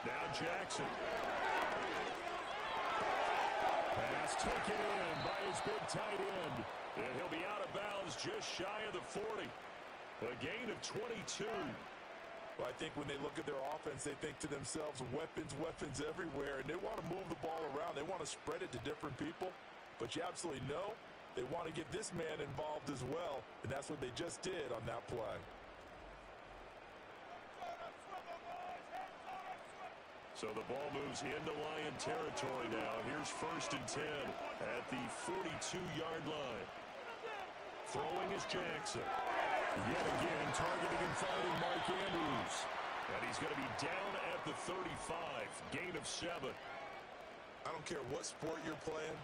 Now Jackson. Pass taken in by his big tight end. And he'll be out of bounds just shy of the 40. A gain of 22. Well, I think when they look at their offense, they think to themselves, weapons, weapons everywhere. And they want to move the ball around. They want to spread it to different people. But you absolutely know they want to get this man involved as well. And that's what they just did on that play. So the ball moves into Lion territory now. Here's 1st and 10 at the 42-yard line. Throwing is Jackson. Yet again, targeting and finding Mark Andrews. And he's going to be down at the 35. Gain of 7. I don't care what sport you're playing.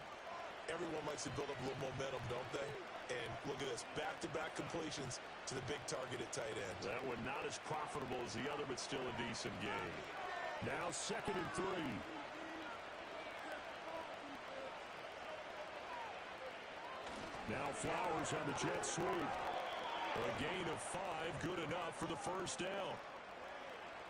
Everyone likes to build up a little momentum, don't they? And look at this, back-to-back completions to the big targeted tight end. That one not as profitable as the other, but still a decent game. Now 2nd and 3. Now Flowers on the jet sweep. A gain of 5, good enough for the first down.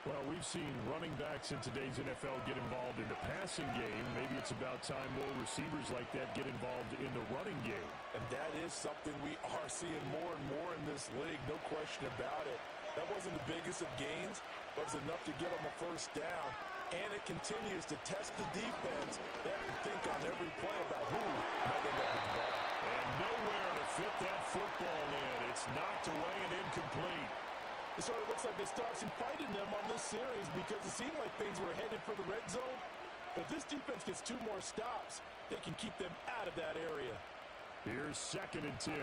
Well, we've seen running backs in today's NFL get involved in the passing game. Maybe it's about time more receivers like that get involved in the running game. And that is something we are seeing more and more in this league, no question about it. That wasn't the biggest of gains, but it's enough to get them a first down. And it continues to test the defense. They have to think on every play about who might end up with the ball. And nowhere to fit that football in. It's knocked away and incomplete. It sort of looks like they stopped some fight in them on this series because it seemed like things were headed for the red zone. But if this defense gets 2 more stops, they can keep them out of that area. Here's 2nd and 10.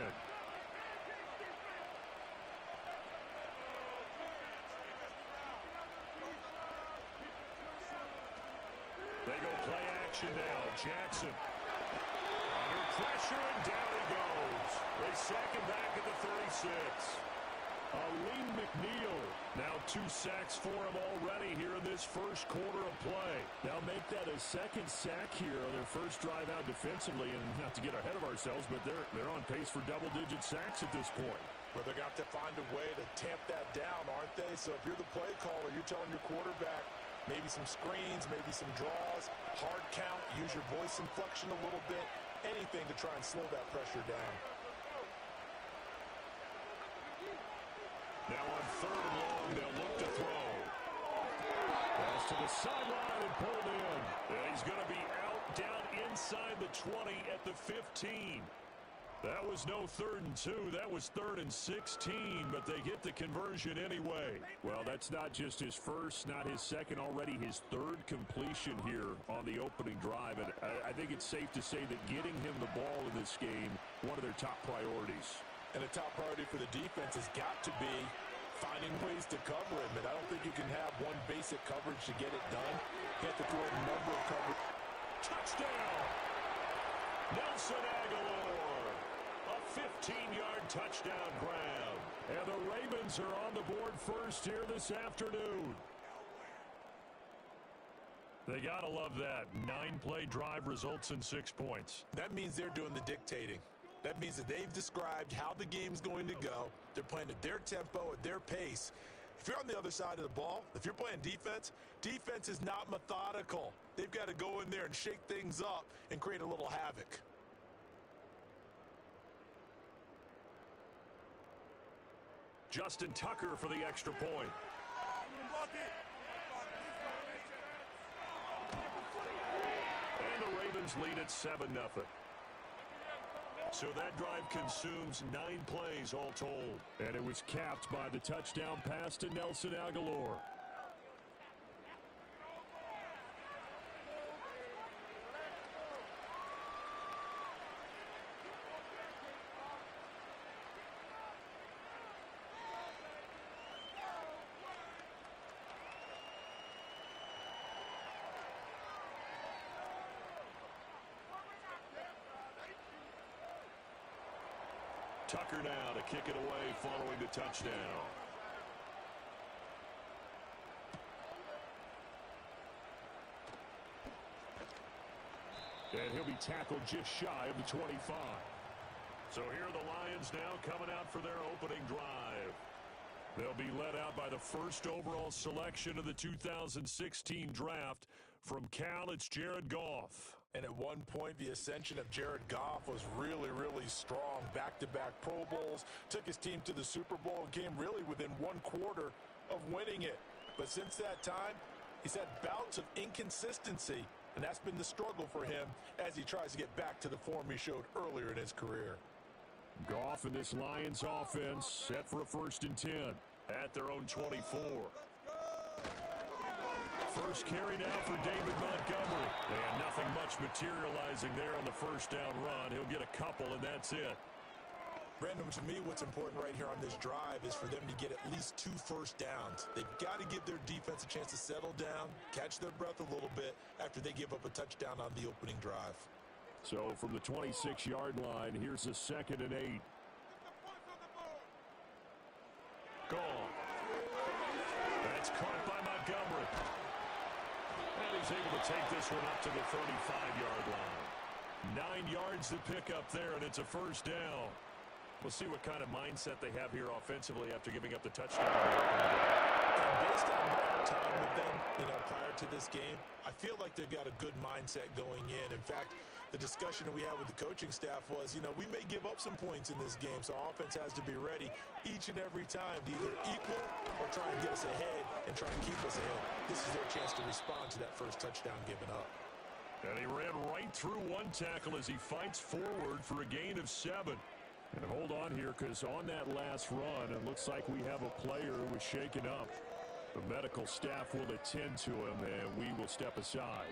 They go play action now. Jackson. Under pressure, and down he goes. They sack him back at the 36. Aleem McNeil. Now 2 sacks for him already here in this first quarter of play. Now make that a 2nd sack here on their first drive out defensively. And not to get ahead of ourselves, but they're on pace for double-digit sacks at this point. Well, they're going to have to find a way to tamp that down, aren't they? So if you're the play caller, you're telling your quarterback, maybe some screens, maybe some draws, hard count, use your voice inflection a little bit, anything to try and slow that pressure down. Now on 3rd and long, they'll look to throw. Pass to the sideline and pulled in. And he's going to be out down inside the 20 at the 15. That was no 3rd and 2. That was 3rd and 16, but they get the conversion anyway. Well, that's not just his first, not his second, already his 3rd completion here on the opening drive. And I think it's safe to say that getting him the ball in this game, one of their top priorities. And a top priority for the defense has got to be finding ways to cover him. And I don't think you can have one basic coverage to get it done. You have to throw a number of coverage. Touchdown! Nelson Aguilar! A 15-yard touchdown grab. And the Ravens are on the board first here this afternoon. They got to love that. 9-play drive results in 6 points. That means they're doing the dictating. That means that they've described how the game's going to go. They're playing at their tempo, at their pace. If you're on the other side of the ball, if you're playing defense, defense is not methodical. They've got to go in there and shake things up and create a little havoc. Justin Tucker for the extra point. And the Ravens lead at 7-0. So that drive consumes 9 plays all told. And it was capped by the touchdown pass to Nelson Aguilar. Tucker now to kick it away following the touchdown. And he'll be tackled just shy of the 25. So here are the Lions now coming out for their opening drive. They'll be led out by the first overall selection of the 2016 draft. From Cal, it's Jared Goff. And at one point, the ascension of Jared Goff was really, really strong. Back-to-back Pro Bowls, took his team to the Super Bowl, and came really within 1 quarter of winning it. But since that time, he's had bouts of inconsistency, and that's been the struggle for him as he tries to get back to the form he showed earlier in his career. Goff and this Lions offense set for a 1st and 10 at their own 24. First carry now for David Montgomery. And nothing much materializing there on the first down run. He'll get a couple, and that's it. Brandon, to me, what's important right here on this drive is for them to get at least 2 first downs. They've got to give their defense a chance to settle down, catch their breath a little bit after they give up a touchdown on the opening drive. So from the 26-yard line, here's a 2nd and 8. Gone. That's caught by Montgomery. And he's able to take this one up to the 35-yard line. 9 yards to pick up there, and it's a first down. We'll see what kind of mindset they have here offensively after giving up the touchdown. And based on my time with them, prior to this game, I feel like they've got a good mindset going in. In fact, the discussion that we had with the coaching staff was, we may give up some points in this game, so offense has to be ready each and every time to either equal or try and get us ahead and try and keep us ahead. This is their chance to respond to that first touchdown given up. And he ran right through 1 tackle as he fights forward for a gain of 7. And hold on here, because on that last run, it looks like we have a player who was shaken up. The medical staff will attend to him, and we will step aside.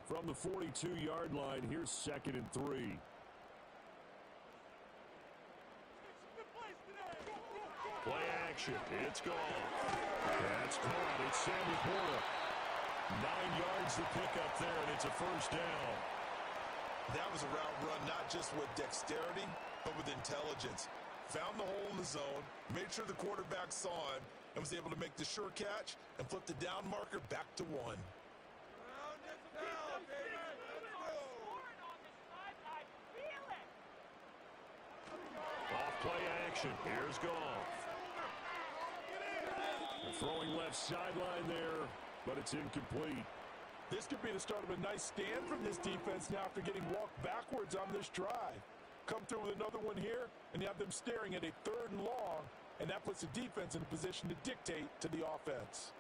From the 42-yard line, here's 2nd and 3. Play action. It's gone. That's caught. It's Sammy Porter. 9 yards to pick up there, and it's a first down. That was a route run not just with dexterity, but with intelligence. Found the hole in the zone, made sure the quarterback saw him, and was able to make the sure catch and flip the down marker back to 1. Off play action. Here's Goff. Throwing left sideline there, but it's incomplete. This could be the start of a nice stand from this defense now after getting walked backwards on this drive. Come through with another one here, and you have them staring at a 3rd and long, and that puts the defense in a position to dictate to the offense.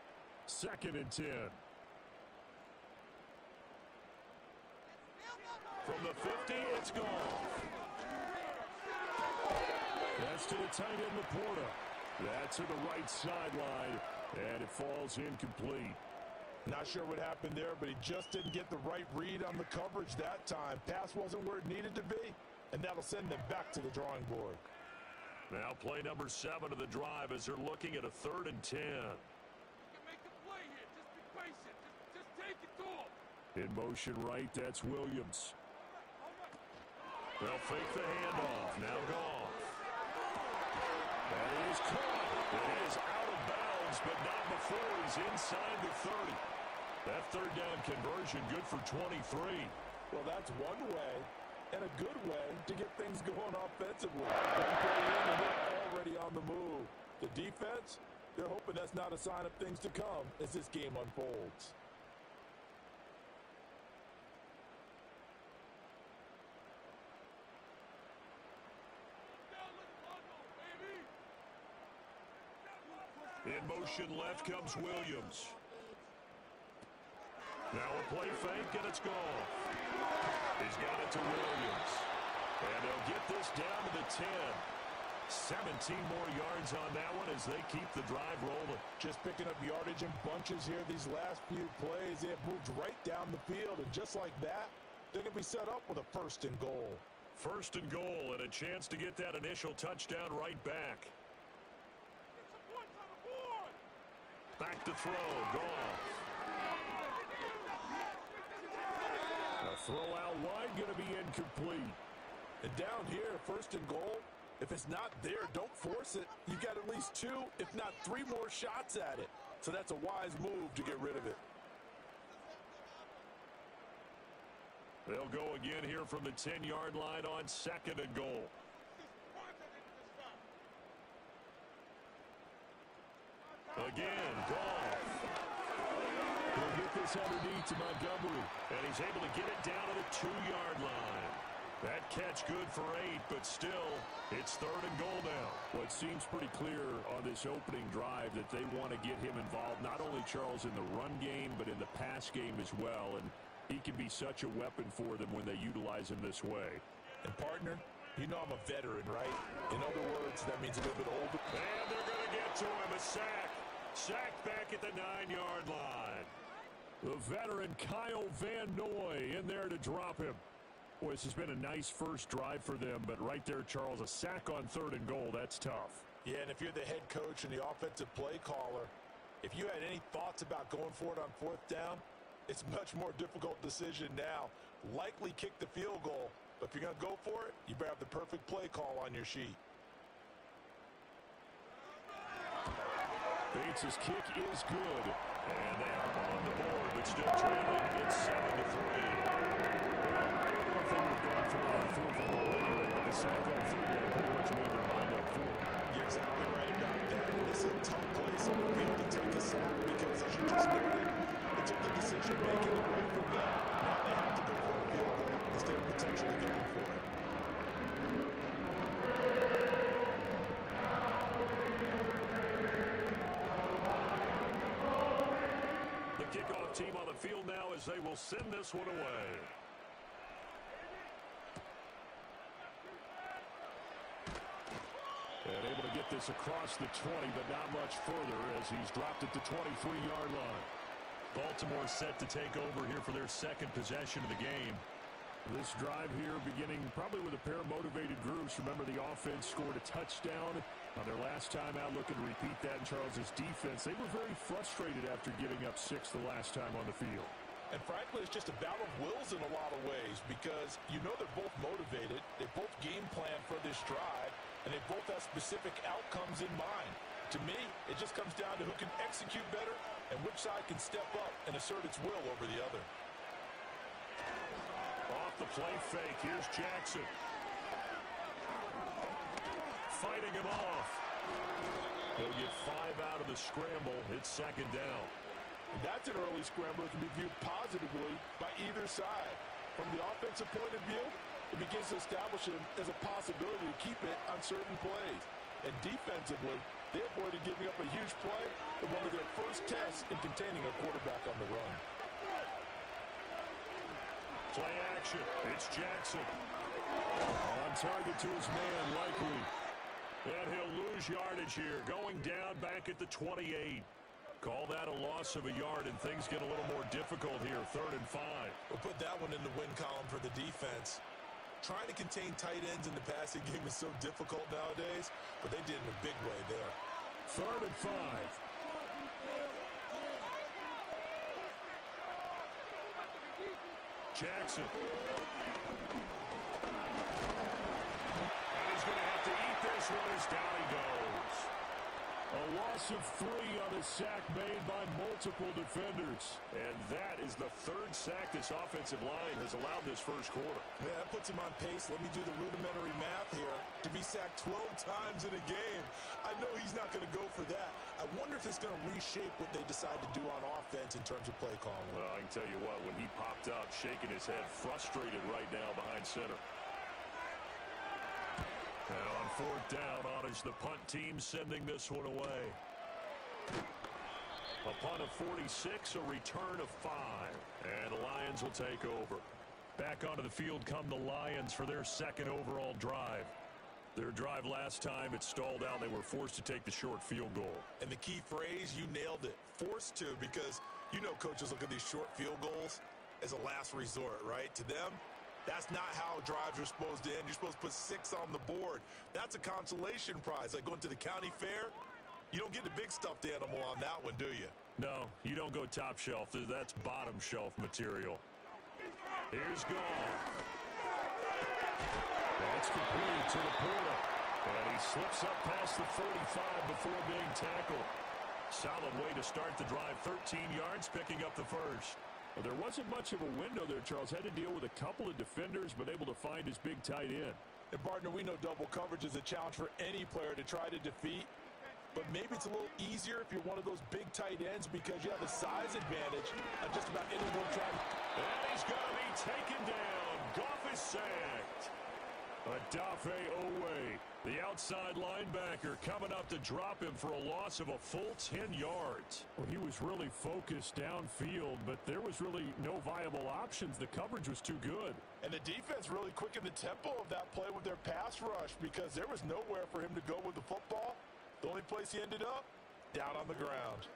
2nd and 10. From the 50, it's gone. That's to the tight end, Laporta. That's to the right sideline, and it falls incomplete. Not sure what happened there, but he just didn't get the right read on the coverage that time. Pass wasn't where it needed to be, and that'll send them back to the drawing board. Now play number 7 of the drive as they're looking at a 3rd and 10. You can make a play here. Just be patient. Just take it to him. In motion right, that's Williams. They'll fake the handoff. Now Goff. That is caught. It is out of bounds, but not before he's inside the 30. That 3rd down conversion good for 23. Well, that's one way and a good way to get things going offensively. One play in and they're already on the move. The defense, they're hoping that's not a sign of things to come as this game unfolds. In motion left comes Williams. Now a play fake, and it's gone. He's got it to Williams. And they'll get this down to the 10. 17 more yards on that one as they keep the drive rolling. Just picking up yardage in bunches here these last few plays. They have moved right down the field, and just like that, they're going to be set up with a 1st and goal. 1st and goal, and a chance to get that initial touchdown right back. Back to throw, Goff. A throw out wide, going to be incomplete. And down here, 1st and goal, if it's not there, don't force it. You've got at least 2, if not 3 more shots at it. So that's a wise move to get rid of it. They'll go again here from the 10-yard line on 2nd and goal. Again, Goff. He'll get this underneath to Montgomery, and he's able to get it down to the 2-yard line. That catch good for 8, but still, it's 3rd and goal now. Well, it seems pretty clear on this opening drive that they want to get him involved, not only, Charles, in the run game, but in the pass game as well, and he can be such a weapon for them when they utilize him this way. And, partner, you know I'm a veteran, right? In other words, that means a little bit older. And they're going to get to him, a sack. Sack back at the 9-yard line. The veteran Kyle Van Noy in there to drop him. Boy, this has been a nice first drive for them, but right there, Charles, a sack on 3rd and goal, that's tough. Yeah, and if you're the head coach and the offensive play caller, if you had any thoughts about going for it on 4th down, it's a much more difficult decision now. Likely kick the field goal, but if you're going to go for it, you better have the perfect play call on your sheet. Bates' kick is good. And they are on the board, but still trailing. It's 7-3. Well, I don't know if they would have gone for it on 4th and goal anyway, but the sack on 3rd down pretty much made their mind up for it. You're exactly right about that. This is a tough place on the field to take a sack because, as you just noted, it took the decision-making away from them. Now they have to go for a field goal instead of potentially going for it. Kickoff team on the field now as they will send this one away. And able to get this across the 20, but not much further as he's dropped at the 23-yard line. Baltimore set to take over here for their 2nd possession of the game. This drive here beginning probably with a pair of motivated groups. Remember, the offense scored a touchdown on their last time out, looking to repeat that in Charles's defense. They were very frustrated after giving up 6 the last time on the field. And frankly, it's just a battle of wills in a lot of ways because you know they're both motivated, they both game plan for this drive, and they both have specific outcomes in mind. To me, it just comes down to who can execute better and which side can step up and assert its will over the other. Off the play fake, here's Jackson. Fighting him off. He'll get 5 out of the scramble. It's 2nd down. And that's an early scramble that can be viewed positively by either side. From the offensive point of view, it begins to establish him as a possibility to keep it on certain plays. And defensively, they avoided giving up a huge play in one of their first tests in containing a quarterback on the run. Play action. It's Jackson. On target to his man, likely. And he'll lose yardage here, going down back at the 28. Call that a loss of a yard, and things get a little more difficult here, 3rd and 5. We'll put that one in the win column for the defense. Trying to contain tight ends in the passing game is so difficult nowadays, but they did in a big way there. 3rd and 5. Jackson. And he's going to have to eat this one as down he goes. A loss of 3 on a sack made by multiple defenders. And that is the 3rd sack this offensive line has allowed this first quarter. Yeah, that puts him on pace. Let me do the rudimentary math here. To be sacked 12 times in a game, I know he's not going to go for that. I wonder if it's going to reshape what they decide to do on offense in terms of play calling. Well, I can tell you what, when he popped up, shaking his head, frustrated right now behind center. And on 4th down, on is the punt team sending this one away. A punt of 46, a return of 5. And the Lions will take over. Back onto the field come the Lions for their 2nd overall drive. Their drive last time, it stalled out. They were forced to take the short field goal. And the key phrase, you nailed it. Forced to, because you know coaches look at these short field goals as a last resort, right? To them, that's not how drives are supposed to end. You're supposed to put 6 on the board. That's a consolation prize. Like going to the county fair, you don't get the big stuffed animal on that one, do you? No, you don't go top shelf. That's bottom shelf material. Here's Gall. That's complete to the Porter. And he slips up past the 45 before being tackled. Solid way to start the drive. 13 yards, picking up the first. Well, there wasn't much of a window there, Charles. Had to deal with a couple of defenders, but able to find his big tight end. And, partner, we know double coverage is a challenge for any player to try to defeat. But maybe it's a little easier if you're one of those big tight ends because you have a size advantage on just about anyone trying. And he's going to be taken down. Goff is sacked. Adafe Owe, the outside linebacker, coming up to drop him for a loss of a full 10 yards. Well, he was really focused downfield, but there was really no viable options. The coverage was too good. And the defense really quickened the tempo of that play with their pass rush because there was nowhere for him to go with the football. The only place he ended up, down on the ground.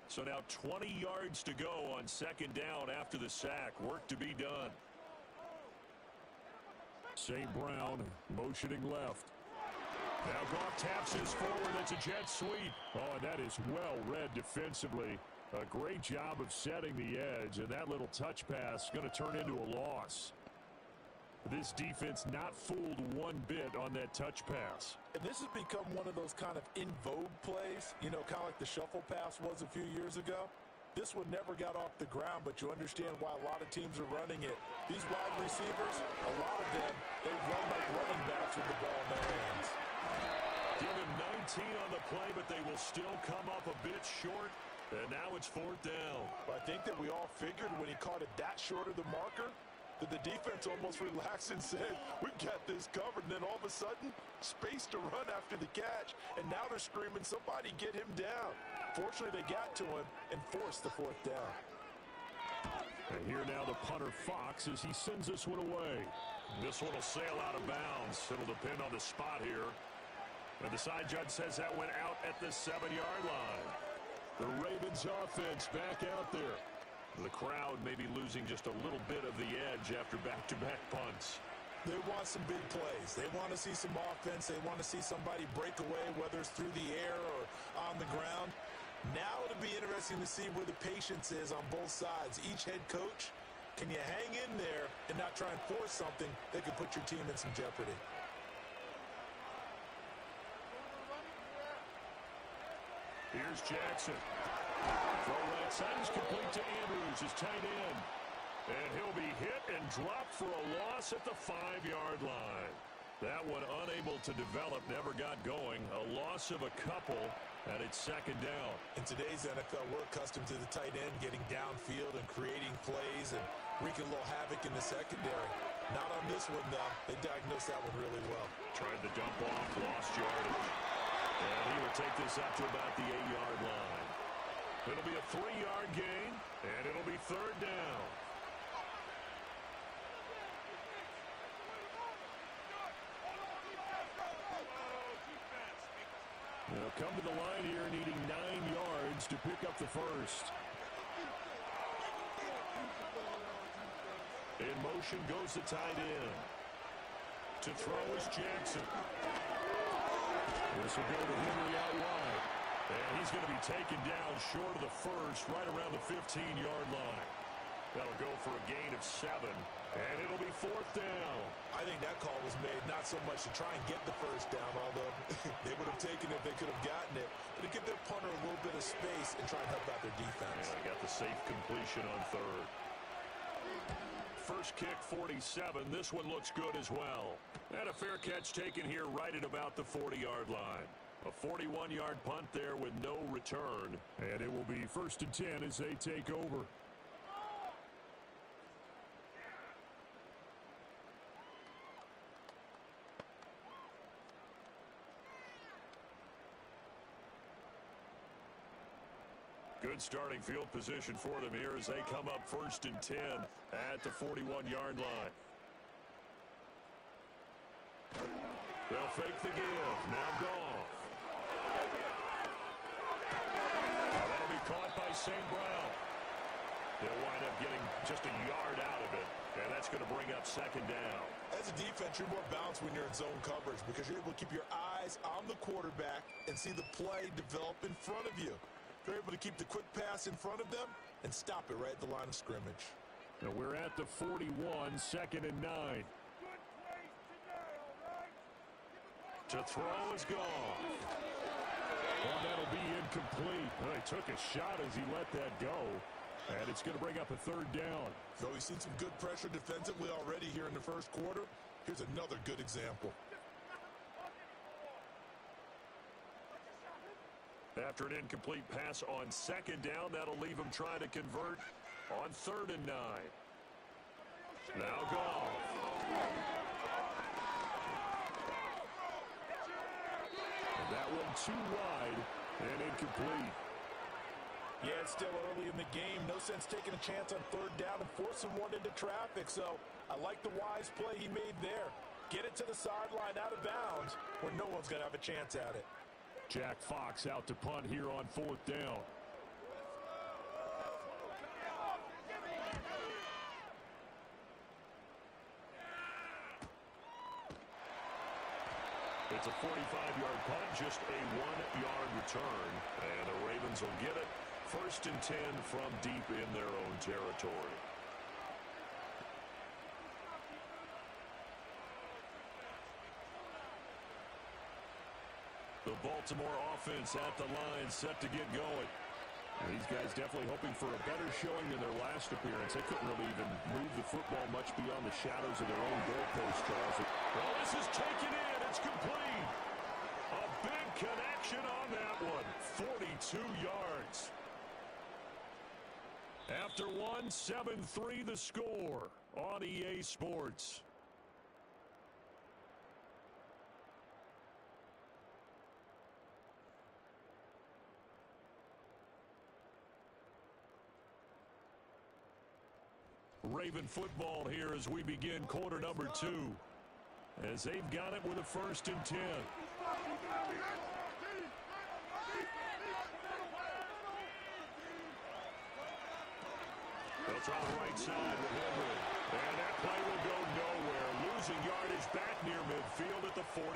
So now 20 yards to go on 2nd down after the sack. Work to be done. St. Brown motioning left. Now Goff taps his forward. It's a jet sweep. Oh, and that is well read defensively. A great job of setting the edge, and that little touch pass is going to turn into a loss. This defense not fooled one bit on that touch pass. And this has become one of those kind of in vogue plays, you know, kind of like the shuffle pass was a few years ago. This one never got off the ground, but you understand why a lot of teams are running it. These wide receivers, a lot of them, they run like running backs with the ball in their hands. Give him 19 on the play, but they will still come up a bit short. And now it's 4th down. I think that we all figured when he caught it that short of the marker, that the defense almost relaxed and said, we got this covered. And then all of a sudden, space to run after the catch. And now they're screaming, somebody get him down. Fortunately, they got to him and forced the 4th down. And here now the punter Fox as he sends this one away. This one will sail out of bounds. It'll depend on the spot here. And the side judge says that went out at the 7-yard line. The Ravens offense back out there. The crowd may be losing just a little bit of the edge after back-to-back punts. They want some big plays. They want to see some offense. They want to see somebody break away, whether it's through the air or on the ground. Now it'll be interesting to see where the patience is on both sides. Each head coach, can you hang in there and not try and force something that could put your team in some jeopardy? Here's Jackson. Throw right side is complete to Andrews, his tight end. And he'll be hit and dropped for a loss at the 5-yard line. That one unable to develop, never got going. A loss of a couple, and it's second down. In today's NFL, we're accustomed to the tight end getting downfield and creating plays and wreaking a little havoc in the secondary. Not on this one, though. They diagnosed that one really well. Tried to dump off, lost yardage. And he will take this up to about the 8-yard line. It'll be a 3-yard gain, and it'll be third down. They'll come to the line here needing 9 yards to pick up the first. In motion goes the tight end. To throw is Jackson. This will go to Henry out wide. And he's going to be taken down short of the first, right around the 15-yard line. That'll go for a gain of 7, and it'll be fourth down. I think that call was made not so much to try and get the first down, although they would have taken it if they could have gotten it, but to give their punter a little bit of space and try and help out their defense. Yeah, they got the safe completion on third. First kick, 47. This one looks good as well. And a fair catch taken here right at about the 40-yard line. A 41-yard punt there with no return. And it will be first and 10 as they take over. Good starting field position for them here as they come up first and 10 at the 41-yard line. They'll fake the give. Now Goff. That'll be caught by St. Brown. They'll wind up getting just a yard out of it, and that's going to bring up second down. As a defense, you're more balanced when you're in zone coverage because you're able to keep your eyes on the quarterback and see the play develop in front of you. They're able to keep the quick pass in front of them and stop it right at the line of scrimmage. Now we're at the 41, second and 9. To throw is gone. Well, that'll be incomplete. Well, he took a shot as he let that go. And it's going to bring up a third down. So we've seen some good pressure defensively already here in the first quarter. Here's another good example. After an incomplete pass on second down, that'll leave him trying to convert on third and 9. Now Goff. And that one too wide and incomplete. Yeah, it's still early in the game. No sense taking a chance on third down and forcing one into traffic. So I like the wise play he made there. Get it to the sideline out of bounds where no one's going to have a chance at it. Jack Fox out to punt here on fourth down. It's a 45-yard punt, just a 1-yard return. And the Ravens will get it. First and 10 from deep in their own territory. The Baltimore offense at the line, set to get going. These guys definitely hoping for a better showing than their last appearance. They couldn't really even move the football much beyond the shadows of their own goalpost, Charles. Well, this is taken in. It's complete. A big connection on that one. 42 yards. After one, 7-3 the score on EA Sports. Raven football here as we begin quarter number 2. As they've got it with a first and 10. They'll try the right side with Henry. And that play will go nowhere. Losing yardage back near midfield at the 49.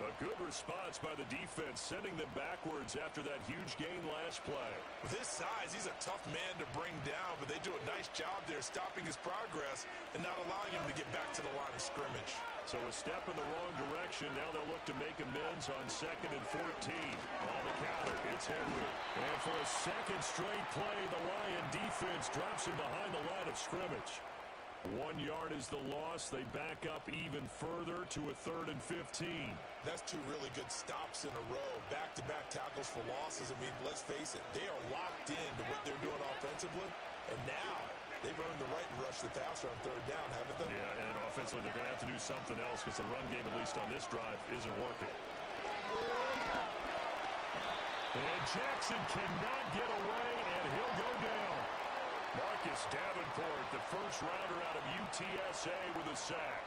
A good response by the defense, sending them backwards after that huge gain last play. With his size, he's a tough man to bring down, but they do a nice job there stopping his progress and not allowing him to get back to the line of scrimmage. So a step in the wrong direction. Now they'll look to make amends on second and 14. On the counter, it's Henry. And for a second straight play, the Lion defense drops him behind the line of scrimmage. 1 yard is the loss. They back up even further to a 3rd and 15. That's two really good stops in a row. Back-to-back tackles for losses. I mean, let's face it, they are locked into what they're doing offensively. And now they've earned the right to rush the passer on 3rd down, haven't they? Yeah, and offensively they're going to have to do something else because the run game, at least on this drive, isn't working. And Jackson cannot get away, and he'll go down. Marcus Davenport, the first rounder out of UTSA with a sack.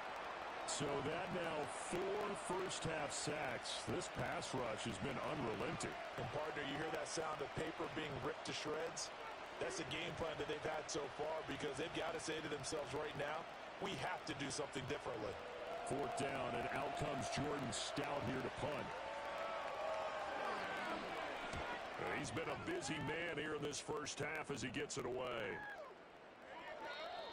So that now 4 first-half sacks. This pass rush has been unrelenting. And, partner, you hear that sound of paper being ripped to shreds? That's the game plan that they've had so far because they've got to say to themselves right now, we have to do something differently. 4th down, and out comes Jordan Stout here to punt. He's been a busy man here in this first half as he gets it away.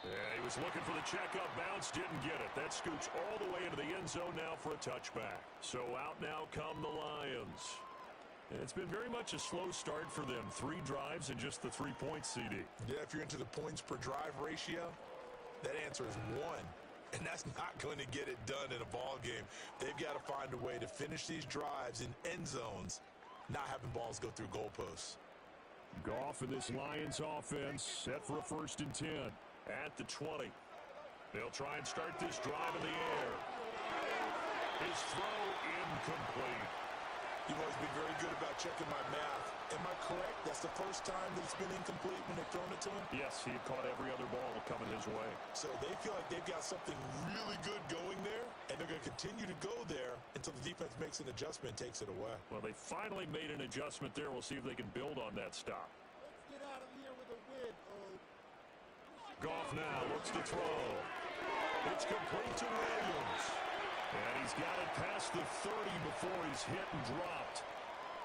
Yeah, he was looking for the checkup bounce, didn't get it. That scoots all the way into the end zone now for a touchback. So out now come the Lions. And it's been very much a slow start for them. 3 drives and just the 3 points, CD. Yeah, if you're into the points per drive ratio, that answer is 1. And that's not going to get it done in a ball game. They've got to find a way to finish these drives in end zones, not having balls go through goalposts. Goff in this Lions offense set for a 1st and 10 at the 20. They'll try and start this drive in the air. His throw incomplete. You've always been very good about checking my math. Am I correct? That's the first time that it's been incomplete when they've thrown it to him? Yes, he had caught every other ball coming his way. So they feel like they've got something really good going there, and they're going to continue to go there until the defense makes an adjustment and takes it away. Well, they finally made an adjustment there. We'll see if they can build on that stop. Let's get out of here with a win, Goff now looks to throw. It's complete to Williams. And he's got it past the 30 before he's hit and dropped.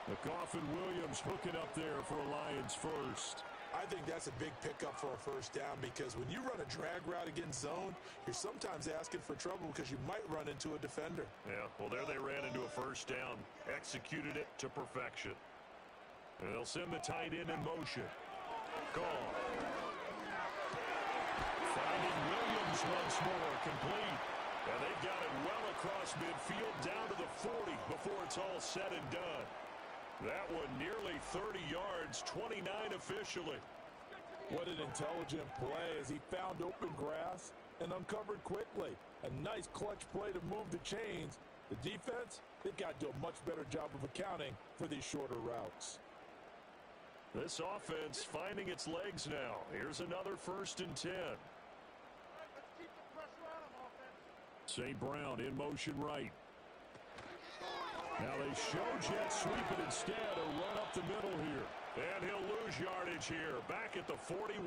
The Goff and Williams hooking up there for a Lions first. I think that's a big pickup for a 1st down because when you run a drag route against zone, you're sometimes asking for trouble because you might run into a defender. Yeah, well, there they ran into a 1st down. Executed it to perfection. And they'll send the tight end in motion. Gone. Finding Williams once more, complete. And they've got it well across midfield down to the 40 before it's all said and done. That one nearly 30 yards, 29 officially. What an intelligent play as he found open grass and uncovered quickly. A nice clutch play to move the chains. The defense, they've got to do a much better job of accounting for these shorter routes. This offense finding its legs now. Here's another 1st and 10. St. Brown in motion right. Now they show jet sweep it instead, a run up the middle here. And he'll lose yardage here, back at the 41.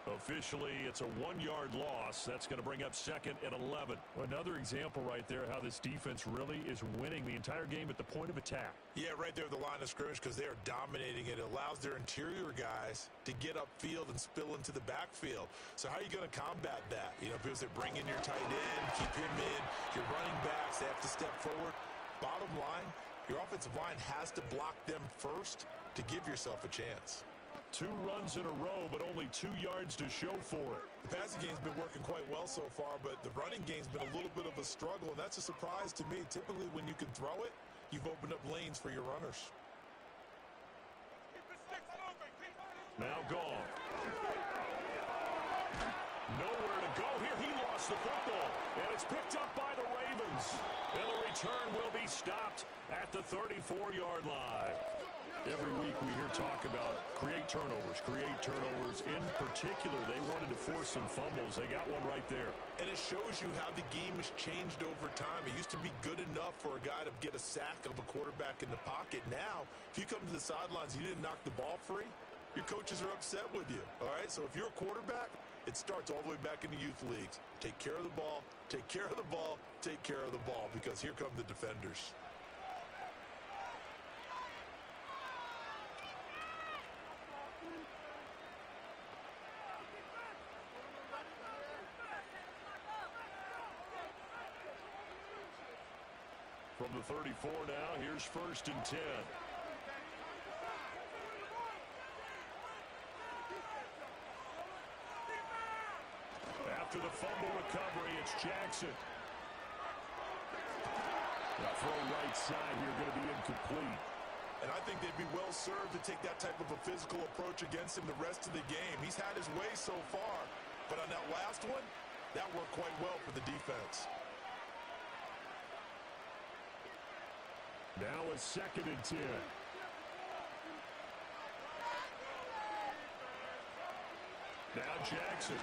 Officially, it's a 1-yard loss. That's going to bring up 2nd and 11. Another example right there how this defense really is winning the entire game at the point of attack. Yeah, right there at the line of scrimmage because they are dominating it. It allows their interior guys to get upfield and spill into the backfield. So how are you going to combat that? You know, because they bring in your tight end, keep him in. Your running backs, they have to step forward. Bottom line, your offensive line has to block them first to give yourself a chance. 2 runs in a row, but only 2 yards to show for it. The passing game's been working quite well so far, but the running game's been a little bit of a struggle, and that's a surprise to me. Typically, when you can throw it, you've opened up lanes for your runners. Now gone. Nowhere to go here. He lost the football, and it's picked up by the Ravens. And the return will be stopped at the 34-yard line. Every week we hear talk about create turnovers. In particular, they wanted to force some fumbles. They got one right there. And it shows you how the game has changed over time. It used to be good enough for a guy to get a sack of a quarterback in the pocket. Now, if you come to the sidelines and you didn't knock the ball free, your coaches are upset with you. All right, so if you're a quarterback, it starts all the way back in the youth leagues. Take care of the ball, take care of the ball, take care of the ball, because here come the defenders. From the 34 now, here's 1st and 10. After the fumble recovery, it's Jackson. The throw right side here going to be incomplete. And I think they'd be well served to take that type of a physical approach against him the rest of the game. He's had his way so far, but on that last one, that worked quite well for the defense. Now it's 2nd and 10. Now Jackson.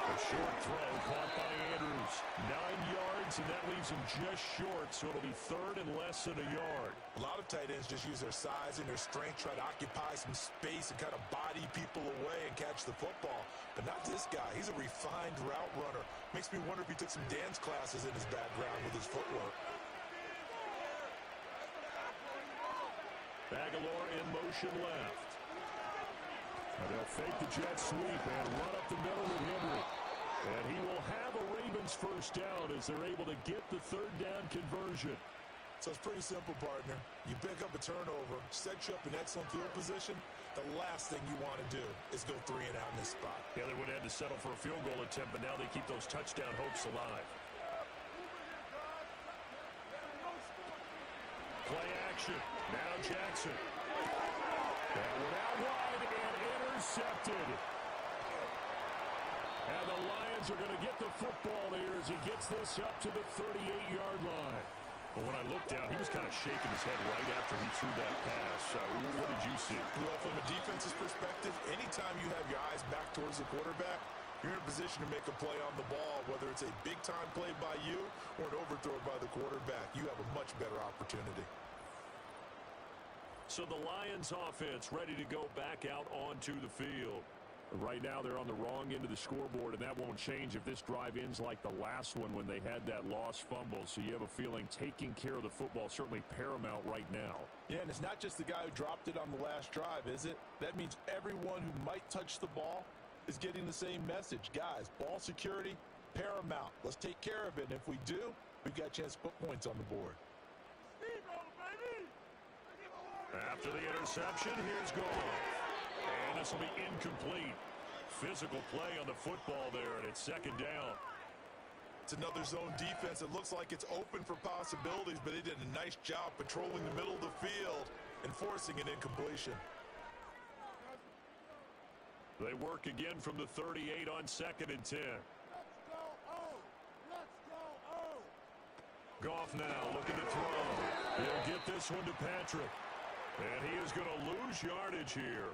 A short throw caught by Andrews. 9 yards, and that leaves him just short, so it'll be 3rd and less than a yard. A lot of tight ends just use their size and their strength, try to occupy some space and kind of body people away and catch the football. But not this guy. He's a refined route runner. Makes me wonder if he took some dance classes in his background with his footwork. Aguilar in motion left. They'll fake the jet sweep and run up the middle with Henry. And he will have a Ravens first down as they're able to get the 3rd down conversion. So it's pretty simple, partner. You pick up a turnover, set you up in excellent field position. The last thing you want to do is go 3 and out in this spot. Yeah, they would have had to settle for a field goal attempt, but now they keep those touchdown hopes alive. Play action. Now Jackson. That one out wide and intercepted. And the Lions are going to get the football here as he gets this up to the 38-yard line. But when I looked down, he was kind of shaking his head right after he threw that pass. What did you see? Well, from a defense's perspective, anytime you have your eyes back towards the quarterback, you're in a position to make a play on the ball, whether it's a big-time play by you or an overthrow by the quarterback. You have a much better opportunity. So the Lions offense ready to go back out onto the field. Right now they're on the wrong end of the scoreboard, and that won't change if this drive ends like the last one when they had that lost fumble. So you have a feeling taking care of the football is certainly paramount right now. Yeah, and it's not just the guy who dropped it on the last drive, is it? That means everyone who might touch the ball is getting the same message. Guys, ball security, paramount. Let's take care of it, and if we do, we've got a chance to put points on the board. After the interception, here's Goff. And this will be incomplete. Physical play on the football there, and it's 2nd down. It's another zone defense. It looks like it's open for possibilities, but they did a nice job patrolling the middle of the field and forcing an incompletion. They work again from the 38 on 2nd and 10. Goff now looking to throw. He'll get this one to Patrick. And he is going to lose yardage here.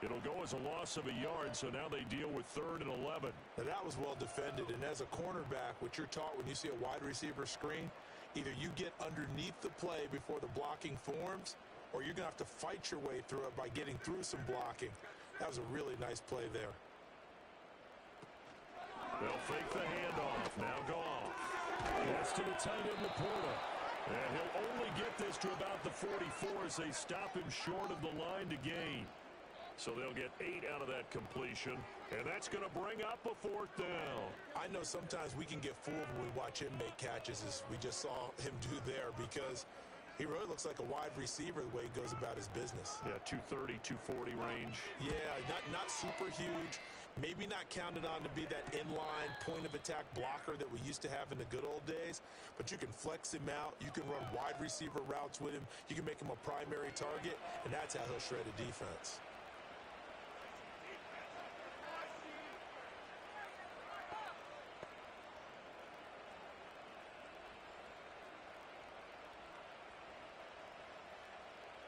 It'll go as a loss of a yard, so now they deal with 3rd and 11. Now that was well defended, and as a cornerback, what you're taught when you see a wide receiver screen, either you get underneath the play before the blocking forms, or you're going to have to fight your way through it by getting through some blocking. That was a really nice play there. They'll fake the handoff. Now Goff. That's to the tight end, Laporta. And he'll only get this to about the 44 as they stop him short of the line to gain. So they'll get 8 out of that completion, and that's going to bring up a 4th down. I know sometimes we can get fooled when we watch him make catches, as we just saw him do there, because he really looks like a wide receiver the way he goes about his business. Yeah, 230, 240 range. Yeah, not super huge. Maybe not counted on to be that inline point-of-attack blocker that we used to have in the good old days, but you can flex him out. You can run wide receiver routes with him. You can make him a primary target, and that's how he'll shred a defense.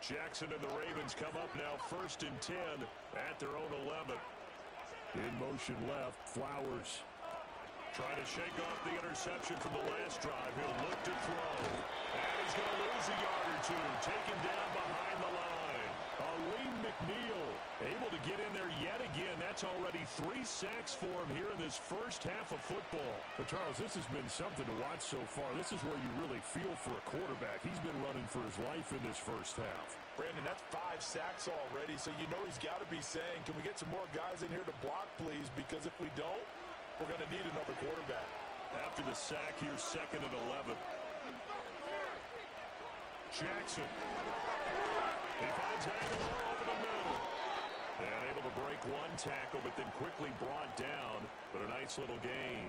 Jackson and the Ravens come up now 1st and 10 at their own 11. In motion left, Flowers. Trying to shake off the interception from the last drive. He'll look to throw. And he's going to lose a yard or two. Taken down behind the line. Aleem McNeil able to get in there yet again. That's already 3 sacks for him here in this first half of football. But Charles, this has been something to watch so far. This is where you really feel for a quarterback. He's been running for his life in this first half. Brandon, that's 5 sacks already, so you know he's got to be saying, can we get some more guys in here to block, please? Because if we don't, we're going to need another quarterback. After the sack, here's 2nd and 11. Jackson. He finds Aguilar over the middle. And able to break break one tackle, but then quickly brought down. But a nice little gain.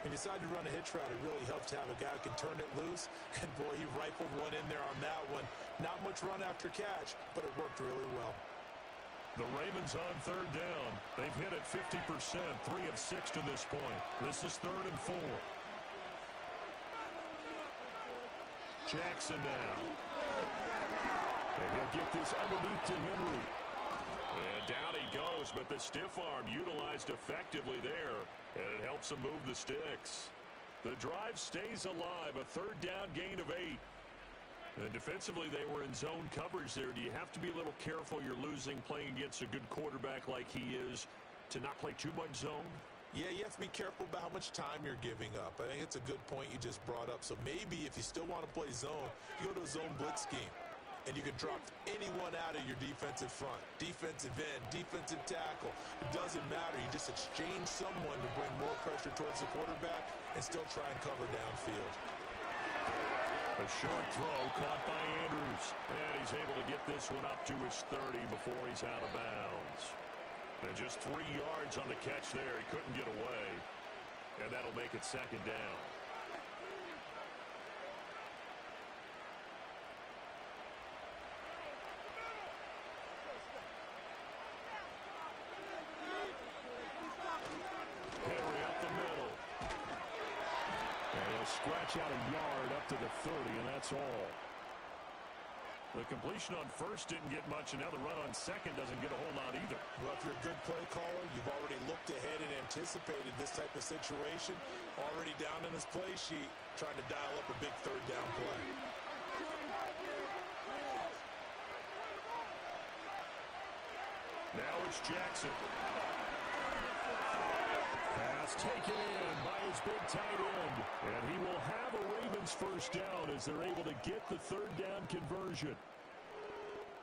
He decided to run a hitch route. It really helps to have a guy who can turn it loose. And, boy, he rifled one in there on that one. Not much run after catch, but it worked really well. The Ravens on third down. They've hit it 50%, 3 of 6 to this point. This is 3rd and 4. Jackson now. And he'll get this underneath to Henry. And down he goes, but the stiff arm utilized effectively there. And it helps him move the sticks. The drive stays alive, a 3rd down gain of 8. And defensively, they were in zone coverage there. Do you have to be a little careful you're losing playing against a good quarterback like he is to not play too much zone? Yeah, you have to be careful about how much time you're giving up. I think it's a good point you just brought up. So maybe if you still want to play zone, you go to a zone blitz scheme. And you can drop anyone out of your defensive front. Defensive end, defensive tackle. It doesn't matter. You just exchange someone to bring more pressure towards the quarterback and still try and cover downfield. A short throw caught by Andrews. And he's able to get this one up to his 30 before he's out of bounds. And just 3 yards on the catch there. He couldn't get away. And that'll make it 2nd down. Henry up the middle. And he'll scratch out a yard up to the 30, and that's all. The completion on first didn't get much, and now the run on second doesn't get a whole lot either. Well, if you're a good play caller, you've already looked ahead and anticipated this type of situation. Already down in his play sheet, trying to dial up a big 3rd down play. Now it's Jackson. Pass taken in by his big tight end. And he will have a Ravens 1st down as they're able to get the 3rd down conversion.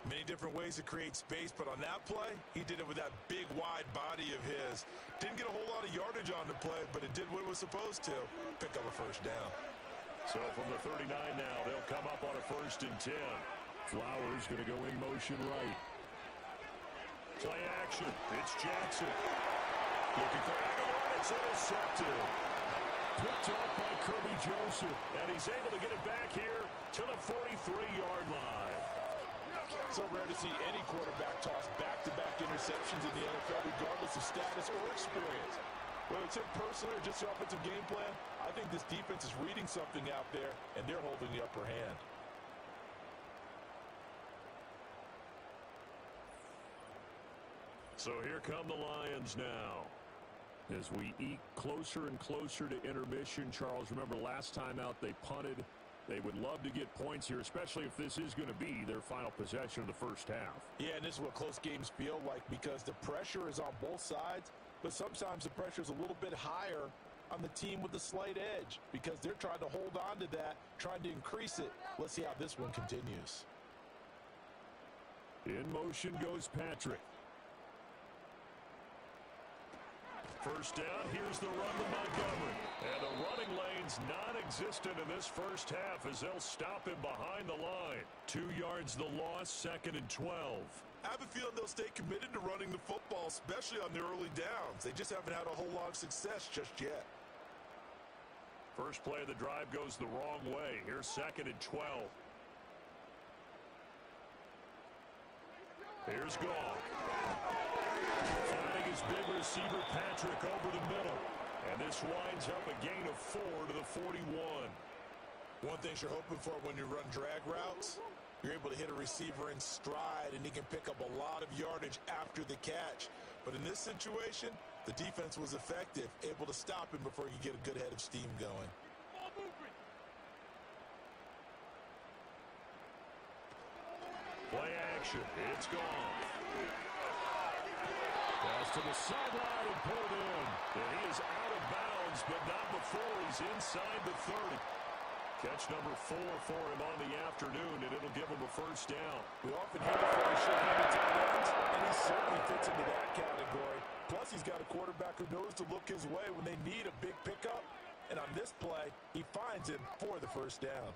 Many different ways to create space, but on that play, he did it with that big, wide body of his. Didn't get a whole lot of yardage on the play, but it did what it was supposed to. Pick up a 1st down. So from the 39 now, they'll come up on a 1st and 10. Flowers going to go in motion right. Play action. It's Jackson. Looking for Aguilar. It's intercepted. Picked up by Kirby Joseph. And he's able to get it back here to the 43-yard line. So rare to see any quarterback toss back-to-back interceptions in the NFL, regardless of status or experience. Whether it's him personally or just the offensive game plan, I think this defense is reading something out there, and they're holding the upper hand. So here come the Lions now. As we eke closer and closer to intermission, Charles, remember last time out they punted. They would love to get points here, especially if this is going to be their final possession of the 1st half. Yeah, and this is what close games feel like because the pressure is on both sides, but sometimes the pressure is a little bit higher on the team with the slight edge because they're trying to hold on to that, trying to increase it. Let's see how this one continues. In motion goes Patrick. 1st down, here's the run to Montgomery. And the running lane's non-existent in this 1st half as they'll stop him behind the line. 2 yards the loss, 2nd and 12. I have a feeling they'll stay committed to running the football, especially on the early downs. They just haven't had a whole lot of success just yet. First play of the drive goes the wrong way. Here's 2nd and 12. Here's Gall. Finding his big receiver, Patrick, over the middle. And this winds up a gain of 4 to the 41. One thing you're hoping for when you run drag routes, you're able to hit a receiver in stride, and he can pick up a lot of yardage after the catch. But in this situation, the defense was effective, able to stop him before you get a good head of steam going. Play action. It's gone. Pass to the sideline and pulled in. And he is out of bounds, but not before he's inside the 30. Catch number 4 for him on the afternoon, and it'll give him a 1st down. We often hear the phrase short-handed tight ends, and he certainly fits into that category. Plus, he's got a quarterback who knows to look his way when they need a big pickup. And on this play, he finds him for the 1st down.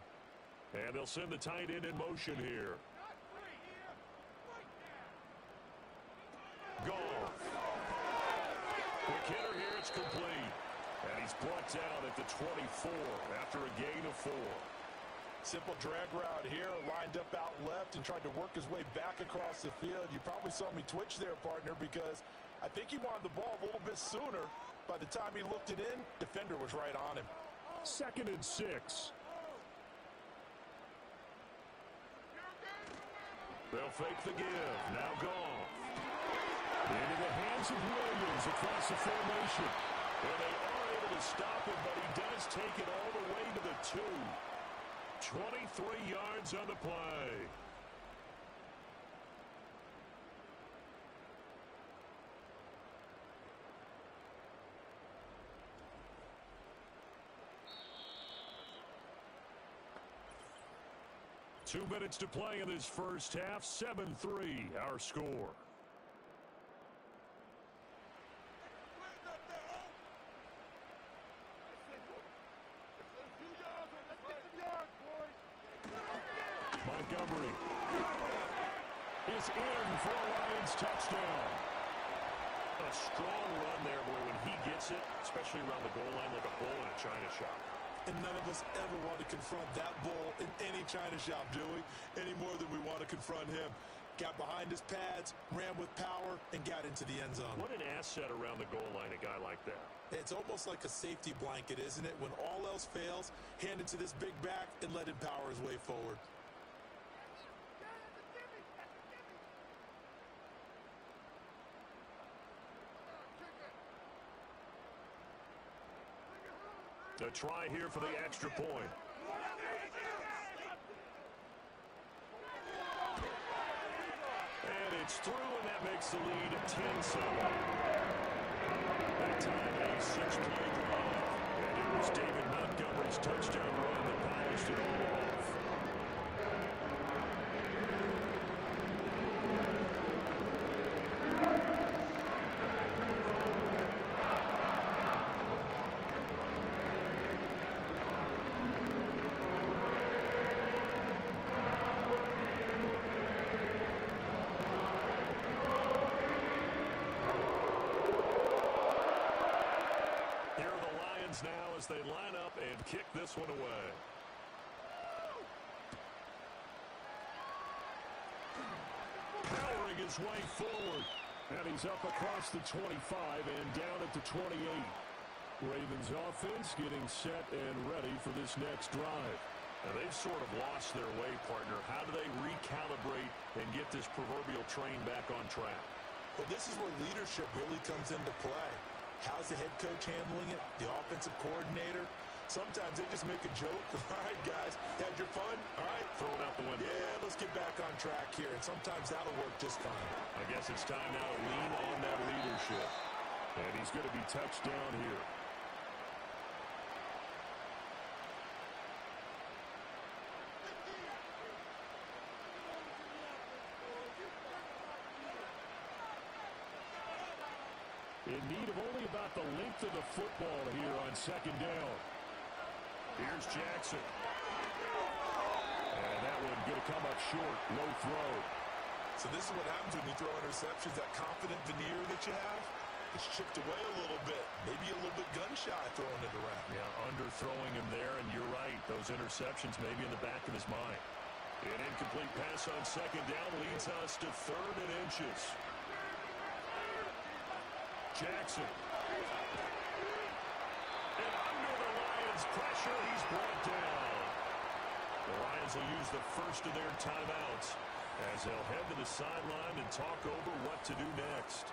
And they'll send the tight end in motion here. brought down at the 24 after a gain of 4. Simple drag route here, lined up out left and tried to work his way back across the field. You probably saw me twitch there, partner, because I think he wanted the ball a little bit sooner. By the time he looked it in, defender was right on him. 2nd and 6. They'll fake the give. Now Goff. Into the hands of Williams across the formation. And they are able to stop him, but he does take it all the way to the 2. 23 yards on the play. Two minutes to play in this first half. 7-3, our score. Montgomery is in for a Lions touchdown. A strong run there, boy, when he gets it, especially around the goal line like a bull in a china shop. And none of us ever want to confront that bull in any china shop, do we? Any more than we want to confront him. Got behind his pads, ran with power, and got into the end zone. What an asset around the goal line, a guy like that. It's almost like a safety blanket, isn't it? When all else fails, hand it to this big back and let him power his way forward. A try here for the extra point. And it's through, and that makes the lead 10-7. That time a 6-play drive. And it was David Montgomery's touchdown run that polished it all off. Now as they line up and kick this one away. Powering his way forward. And he's up across the 25 and down at the 28. Ravens offense getting set and ready for this next drive. Now they've sort of lost their way, partner. How do they recalibrate and get this proverbial train back on track? Well, this is where leadership really comes into play. How's the head coach handling it? The offensive coordinator? Sometimes they just make a joke. All right, guys, had your fun? All right, throw it out the window. Yeah, let's get back on track here. And sometimes that'll work just fine. I guess it's time now to lean on that leadership. And he's going to be touched down here. In need of only about the length of the football here on 2nd down. Here's Jackson. And that one going to come up short. Low throw. So this is what happens when you throw interceptions. That confident veneer that you have, it's chipped away a little bit. Maybe a little bit gun-shy throwing it around. Yeah, underthrowing him there, and you're right. Those interceptions maybe in the back of his mind. An incomplete pass on 2nd down leads us to 3rd and inches. Jackson. And under the Lions' pressure, he's brought down. The Lions will use the first of their timeouts as they'll head to the sideline and talk over what to do next.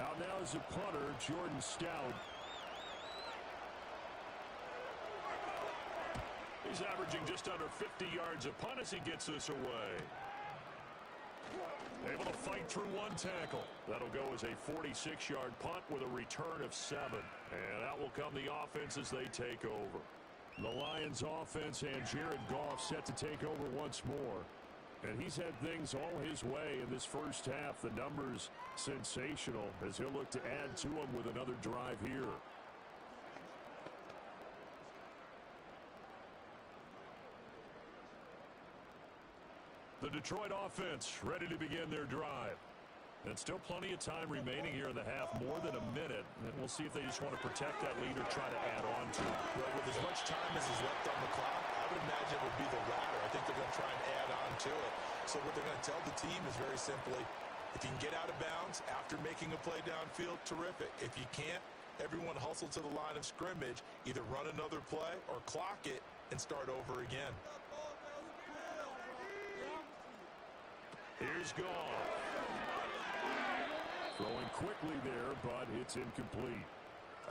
Out now is a punter, Jordan Stout. He's averaging just under 50 yards a punt as he gets this away. Able to fight through one tackle. That'll go as a 46-yard punt with a return of 7. And out will come the offense as they take over. The Lions offense and Jared Goff set to take over once more. And he's had things all his way in this first half. The numbers sensational as he'll look to add to them with another drive here. The Detroit offense ready to begin their drive. And still plenty of time remaining here in the half, more than a minute. And we'll see if they just want to protect that lead or try to add on to it. Well, with as much time as is left on the clock, I would imagine it would be the latter. I think they're going to try and add on to it. So what they're going to tell the team is very simply, if you can get out of bounds after making a play downfield, terrific. If you can't, everyone hustle to the line of scrimmage, either run another play or clock it and start over again. Here's Goff. Throwing quickly there, but it's incomplete.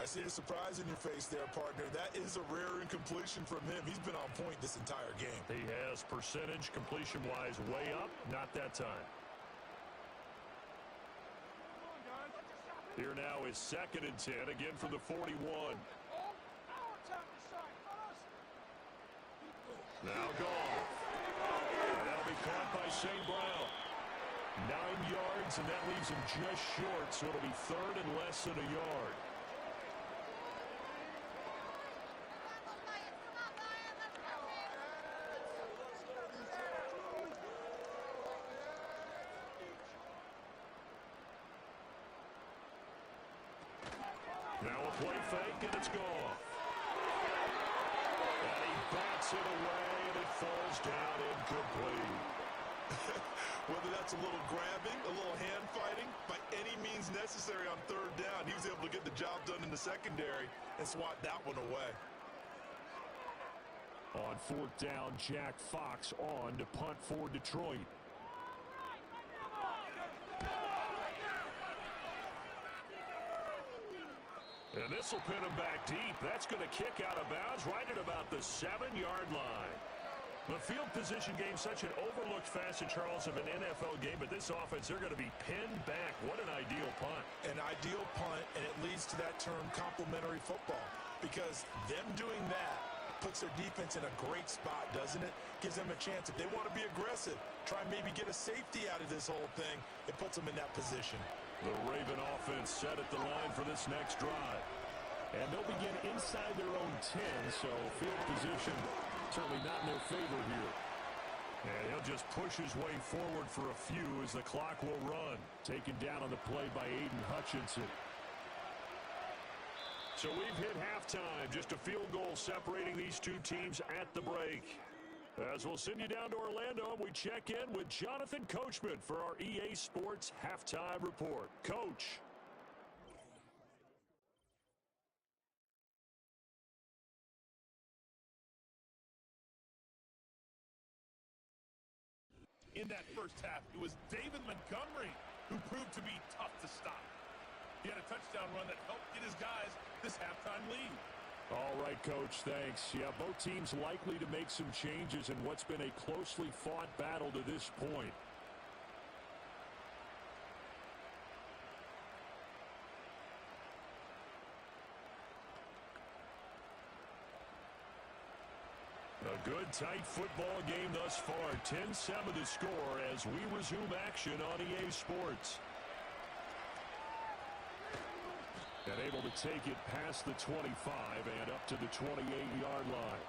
I see the surprise in your face there, partner. That is a rare incompletion from him. He's been on point this entire game. He has percentage completion-wise way up. Not that time. Here now is 2nd and 10, again from the 41. Now Goff. That'll be caught by St. Brown. 9 yards, and that leaves him just short, so it'll be 3rd and less than a yard. Now a play fake, and it's gone. And he bats it away, and it falls down incomplete. Whether that's a little grabbing, a little hand fighting, by any means necessary on 3rd down, he was able to get the job done in the secondary and swat that one away. On 4th down, Jack Fox on to punt for Detroit. And this will pin him back deep. That's going to kick out of bounds right at about the 7-yard line. The field position game, such an overlooked facet, Charles, of an NFL game, but this offense, they're going to be pinned back. What an ideal punt. An ideal punt, and it leads to that term complementary football, because them doing that puts their defense in a great spot, doesn't it? Gives them a chance. If they want to be aggressive, try and maybe get a safety out of this whole thing, it puts them in that position. The Raven offense set at the line for this next drive. And they'll begin inside their own 10, so field position certainly not in their favor here. And he'll just push his way forward for a few as the clock will run. Taken down on the play by Aiden Hutchinson. So we've hit halftime. Just a field goal separating these two teams at the break. As we'll send you down to Orlando, we check in with Jonathan Coachman for our EA Sports Halftime Report. Coach. In that first half, it was David Montgomery who proved to be tough to stop. He had a touchdown run that helped get his guys this halftime lead. All right, Coach, thanks. Yeah, both teams likely to make some changes in what's been a closely fought battle to this point. A good, tight football game thus far. 10-7 to score as we resume action on EA Sports. And able to take it past the 25 and up to the 28-yard line.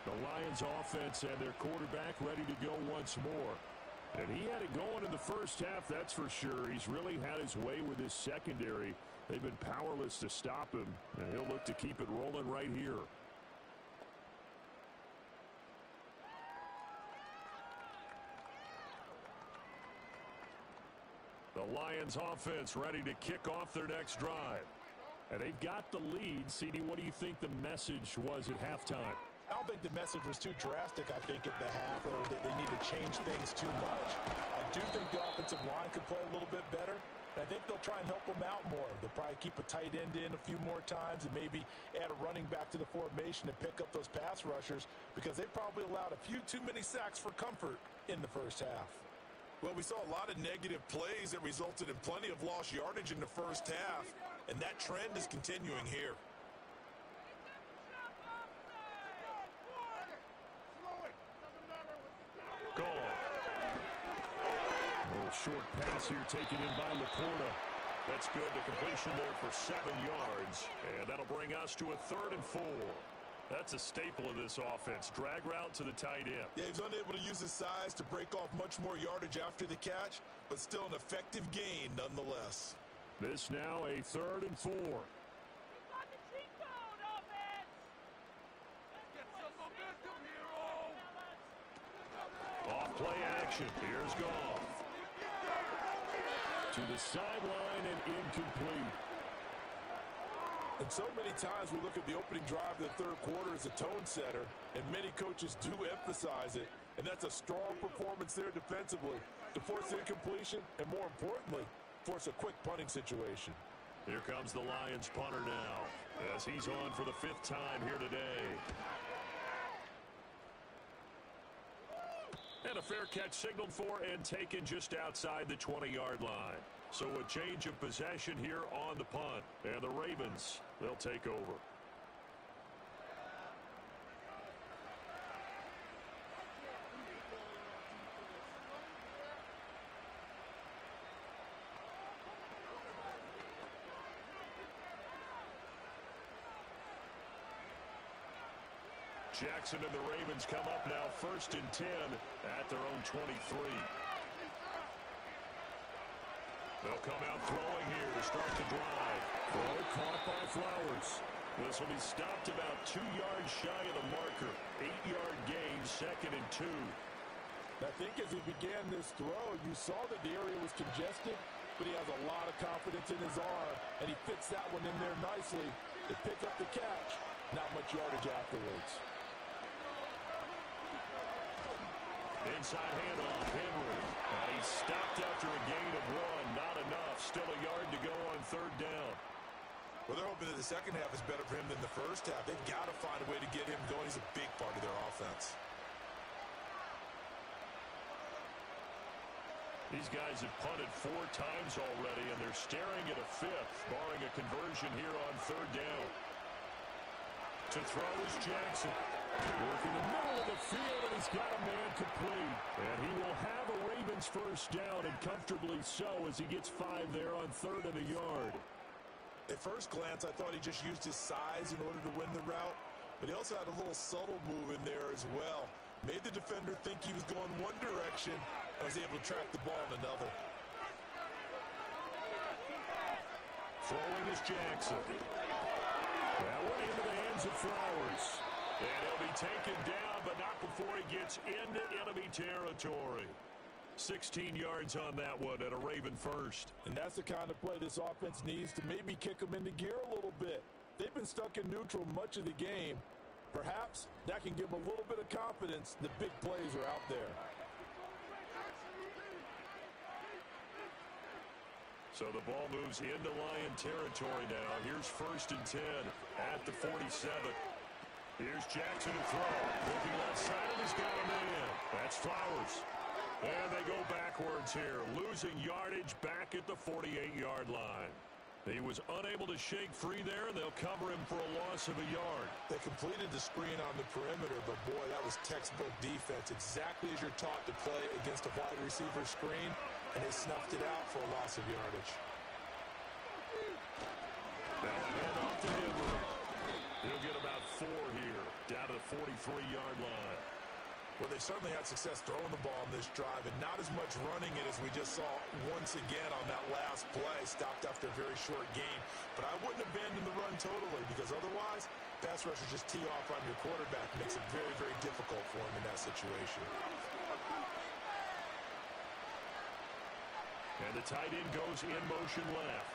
The Lions offense and their quarterback ready to go once more. And he had it going in the first half, that's for sure. He's really had his way with his secondary. They've been powerless to stop him, and he'll look to keep it rolling right here. The Lions offense ready to kick off their next drive. And they've got the lead. CD, what do you think the message was at halftime? I don't think the message was too drastic, I think, at the half, or that they need to change things too much. I do think the offensive line could play a little bit better. And I think they'll try and help them out more. They'll probably keep a tight end in a few more times and maybe add a running back to the formation and pick up those pass rushers, because they probably allowed a few too many sacks for comfort in the first half. Well, we saw a lot of negative plays that resulted in plenty of lost yardage in the first half, and that trend is continuing here. Goal. short pass here taken in by Laporta. That's good. The completion there for 7 yards. And that'll bring us to a 3rd and 4. That's a staple of this offense. Drag route to the tight end. Yeah, he's unable to use his size to break off much more yardage after the catch, but still an effective gain nonetheless. This now a 3rd and 4. Off play action. Here's Goff. To the sideline and incomplete. And so many times we look at the opening drive of the third quarter as a tone setter, and many coaches do emphasize it, and that's a strong performance there defensively to force incompletion and, more importantly, force a quick punting situation. Here comes the Lions punter now as he's on for the 5th time here today. And a fair catch signaled for and taken just outside the 20-yard line. So a change of possession here on the punt. And the Ravens, they'll take over. Jackson and the Ravens come up now 1st and 10 at their own 23. They'll come out throwing here to start the drive. Throw caught by Flowers. This will be stopped about 2 yards shy of the marker. 8-yard gain, 2nd and 2. I think as he began this throw, you saw that the area was congested, but he has a lot of confidence in his arm, and he fits that one in there nicely to pick up the catch. Not much yardage afterwards. Inside handoff, Henry. And he's stopped after a gain of 1. Not enough. Still a yard to go on 3rd down. Well, they're hoping that the second half is better for him than the first half. They've got to find a way to get him going. He's a big part of their offense. These guys have punted 4 times already, and they're staring at a 5th, barring a conversion here on 3rd down. To throw is Jackson. Working the middle of the field, and he's got a man complete. And he will have a Ravens first down, and comfortably so, as he gets 5 there on 3rd and a yard. At first glance, I thought he just used his size in order to win the route, but he also had a little subtle move in there as well. Made the defender think he was going one direction, and was able to track the ball in another. Throwing is Jackson. That one into the hands of Flowers. And he'll be taken down, but not before he gets into enemy territory. 16 yards on that one, and a Raven first. And that's the kind of play this offense needs to maybe kick them into gear a little bit. They've been stuck in neutral much of the game. Perhaps that can give them a little bit of confidence that big plays are out there. So the ball moves into Lion territory now. Here's 1st and 10 at the 47. Here's Jackson to throw. Looking left side, and he's got a man. That's Flowers. And they go backwards here, losing yardage back at the 48-yard line. He was unable to shake free there, and they'll cover him for a loss of a yard. They completed the screen on the perimeter, but boy, that was textbook defense. Exactly as you're taught to play against a wide receiver screen, and they snuffed it out for a loss of yardage. Now hand off to Henry. He'll get about 4 here, down to the 43-yard line. Well, they certainly had success throwing the ball in this drive, and not as much running it as we just saw once again on that last play. Stopped after a very short game. But I wouldn't abandon the run totally, because otherwise, pass rushers just tee off on your quarterback. Makes it very, very difficult for him in that situation. And the tight end goes in motion left.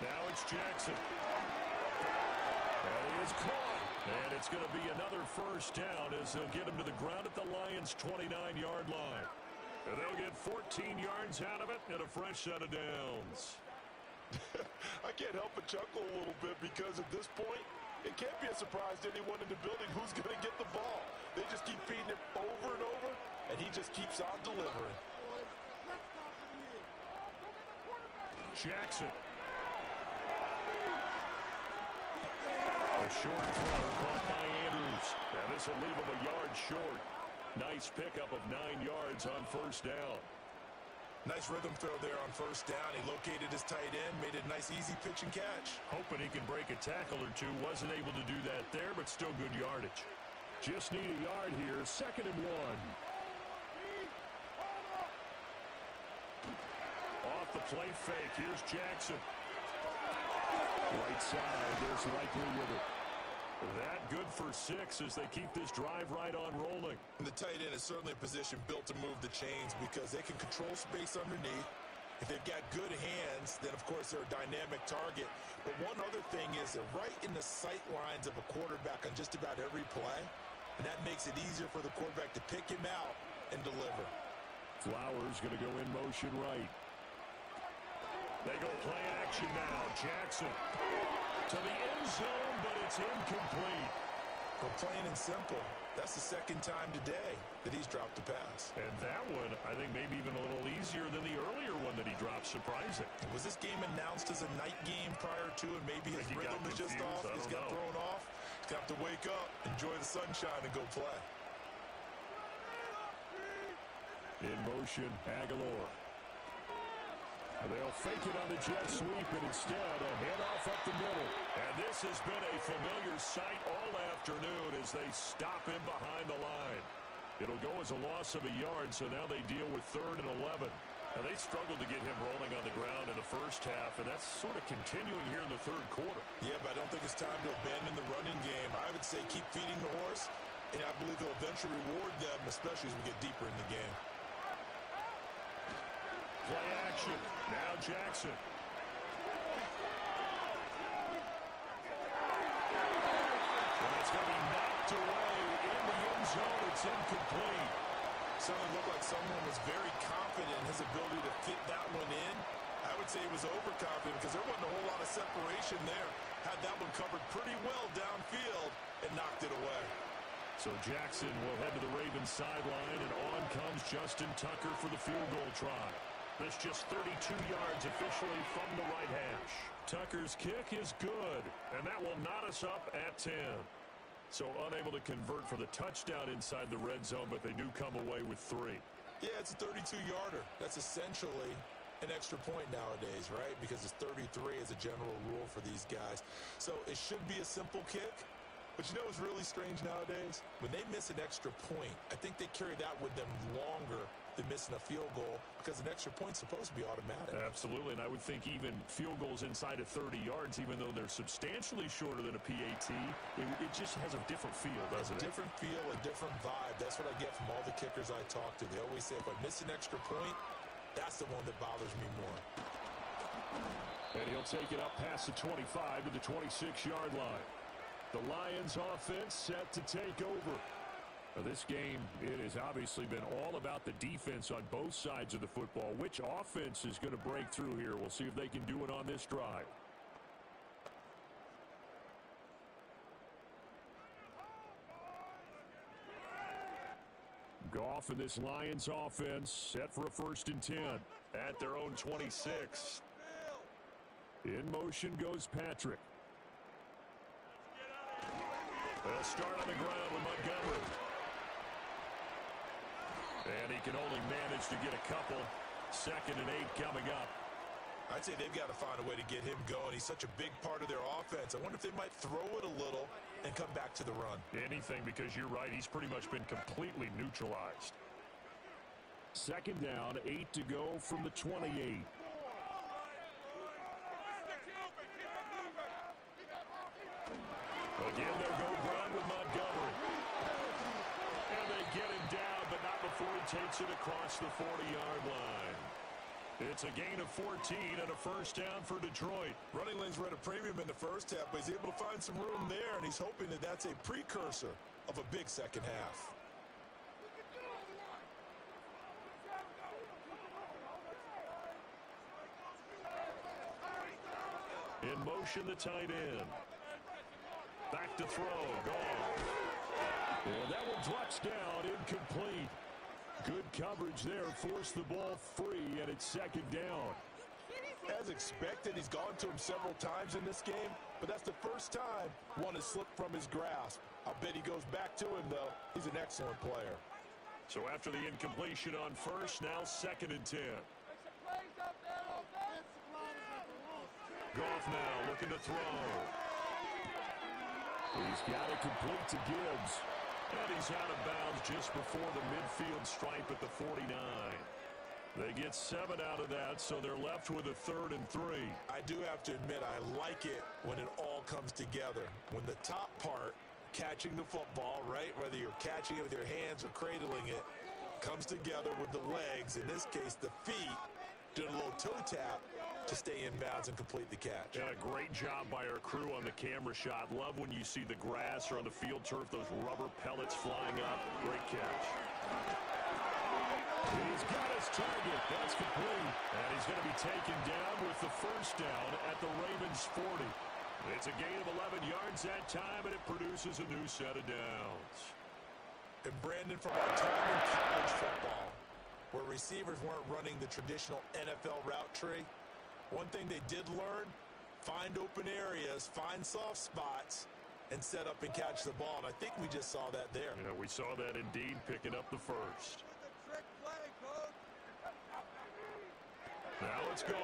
Now it's Jackson. And he is caught. And it's going to be another first down as they'll get him to the ground at the Lions' 29-yard line. And they'll get 14 yards out of it and a fresh set of downs. I can't help but chuckle a little bit because at this point, it can't be a surprise to anyone in the building who's going to get the ball. They just keep feeding him over and over, and he just keeps on delivering. Jackson. A short throw caught by Andrews. And this will leave him a yard short. Nice pickup of 9 yards on first down. Nice rhythm throw there on first down. He located his tight end, made it a nice, easy pitch and catch. Hoping he can break a tackle or two. Wasn't able to do that there, but still good yardage. Just need a yard here. 2nd and 1. Off the play fake. Here's Jackson. Right side. There's Likely with it. That good for 6 as they keep this drive right on rolling. And the tight end is certainly a position built to move the chains because they can control space underneath. If they've got good hands, then, of course, they're a dynamic target. But one other thing is they're right in the sight lines of a quarterback on just about every play. And that makes it easier for the quarterback to pick him out and deliver. Flowers going to go in motion right. They go play action now. Jackson to the end zone, but it's incomplete. Well, plain and simple, that's the 2nd time today that he's dropped the pass. And that one, I think, maybe even a little easier than the earlier one that he dropped. Surprising. Was this game announced as a night game prior to, and maybe his rhythm is just off? He's got thrown off. He's got to wake up, enjoy the sunshine, and go play. In motion, Aguilar. They'll fake it on the jet sweep, and instead a handoff up the middle. And this has been a familiar sight all afternoon as they stop him behind the line. It'll go as a loss of a yard, so now they deal with 3rd and 11. Now, they struggled to get him rolling on the ground in the first half, and that's sort of continuing here in the 3rd quarter. Yeah, but I don't think it's time to abandon the running game. I would say keep feeding the horse, and I believe they'll eventually reward them, especially as we get deeper in the game. Play action. Now Jackson. And it's going to be knocked away in the end zone. It's incomplete. Certainly looked like someone was very confident in his ability to fit that one in. I would say he was overconfident because there wasn't a whole lot of separation there. Had that one covered pretty well downfield and knocked it away. So Jackson will head to the Ravens sideline, and on comes Justin Tucker for the field goal try. That's just 32 yards officially from the right hash. Tucker's kick is good, and that will knot us up at 10. So unable to convert for the touchdown inside the red zone, but they do come away with 3. Yeah, it's a 32-yarder. That's essentially an extra point nowadays, right? Because it's 33 as a general rule for these guys. So it should be a simple kick. But you know what's really strange nowadays? When they miss an extra point, I think they carry that with them longer than missing a field goal because an extra point's supposed to be automatic. Absolutely, and I would think even field goals inside of 30 yards, even though they're substantially shorter than a PAT, it just has a different feel, doesn't it? A different feel, a different vibe. That's what I get from all the kickers I talk to. They always say, if I miss an extra point, that's the one that bothers me more. And he'll take it up past the 25 to the 26-yard line. The Lions offense set to take over. Now, this game, it has obviously been all about the defense on both sides of the football. Which offense is going to break through here? We'll see if they can do it on this drive. Goff and this Lions offense set for a 1st and 10 at their own 26. In motion goes Patrick. They'll start on the ground with Montgomery. And he can only manage to get a couple. 2nd and 8 coming up. I'd say they've got to find a way to get him going. He's such a big part of their offense. I wonder if they might throw it a little and come back to the run. Anything, because you're right. He's pretty much been completely neutralized. 2nd down, 8 to go from the 28. Again, they'll go ground with Montgomery. And they get him down, but not before he takes it across the 40-yard line. It's a gain of 14 and a 1st down for Detroit. Running lanes were at a premium in the first half, but he's able to find some room there, and he's hoping that that's a precursor of a big second half. In motion, the tight end. Back to throw. Gone. And that one drops down. Incomplete. Good coverage there. Forced the ball free, and it's 2nd down. As expected, he's gone to him several times in this game, but that's the first time one has slipped from his grasp. I'll bet he goes back to him, though. He's an excellent player. So after the incompletion on 1st, now 2nd and 10. Goff now looking to throw. He's got it complete to Gibbs. And he's out of bounds just before the midfield stripe at the 49. They get 7 out of that, so they're left with a 3rd and 3. I do have to admit, I like it when it all comes together. When the top part, catching the football, right, whether you're catching it with your hands or cradling it, comes together with the legs, in this case the feet, did a little toe tap to stay in bounds and complete the catch. Yeah, great job by our crew on the camera shot. Love when you see the grass or on the field turf, those rubber pellets flying up. Great catch. He's got his target. That's complete. And he's going to be taken down with the first down at the Ravens 40. It's a gain of 11 yards that time, and it produces a new set of downs. And Brandon, from our time in college football, where receivers weren't running the traditional NFL route tree, one thing they did learn, find open areas, find soft spots, and set up and catch the ball. And I think we just saw that there. Yeah, we saw that indeed, picking up the first. Now it's gone.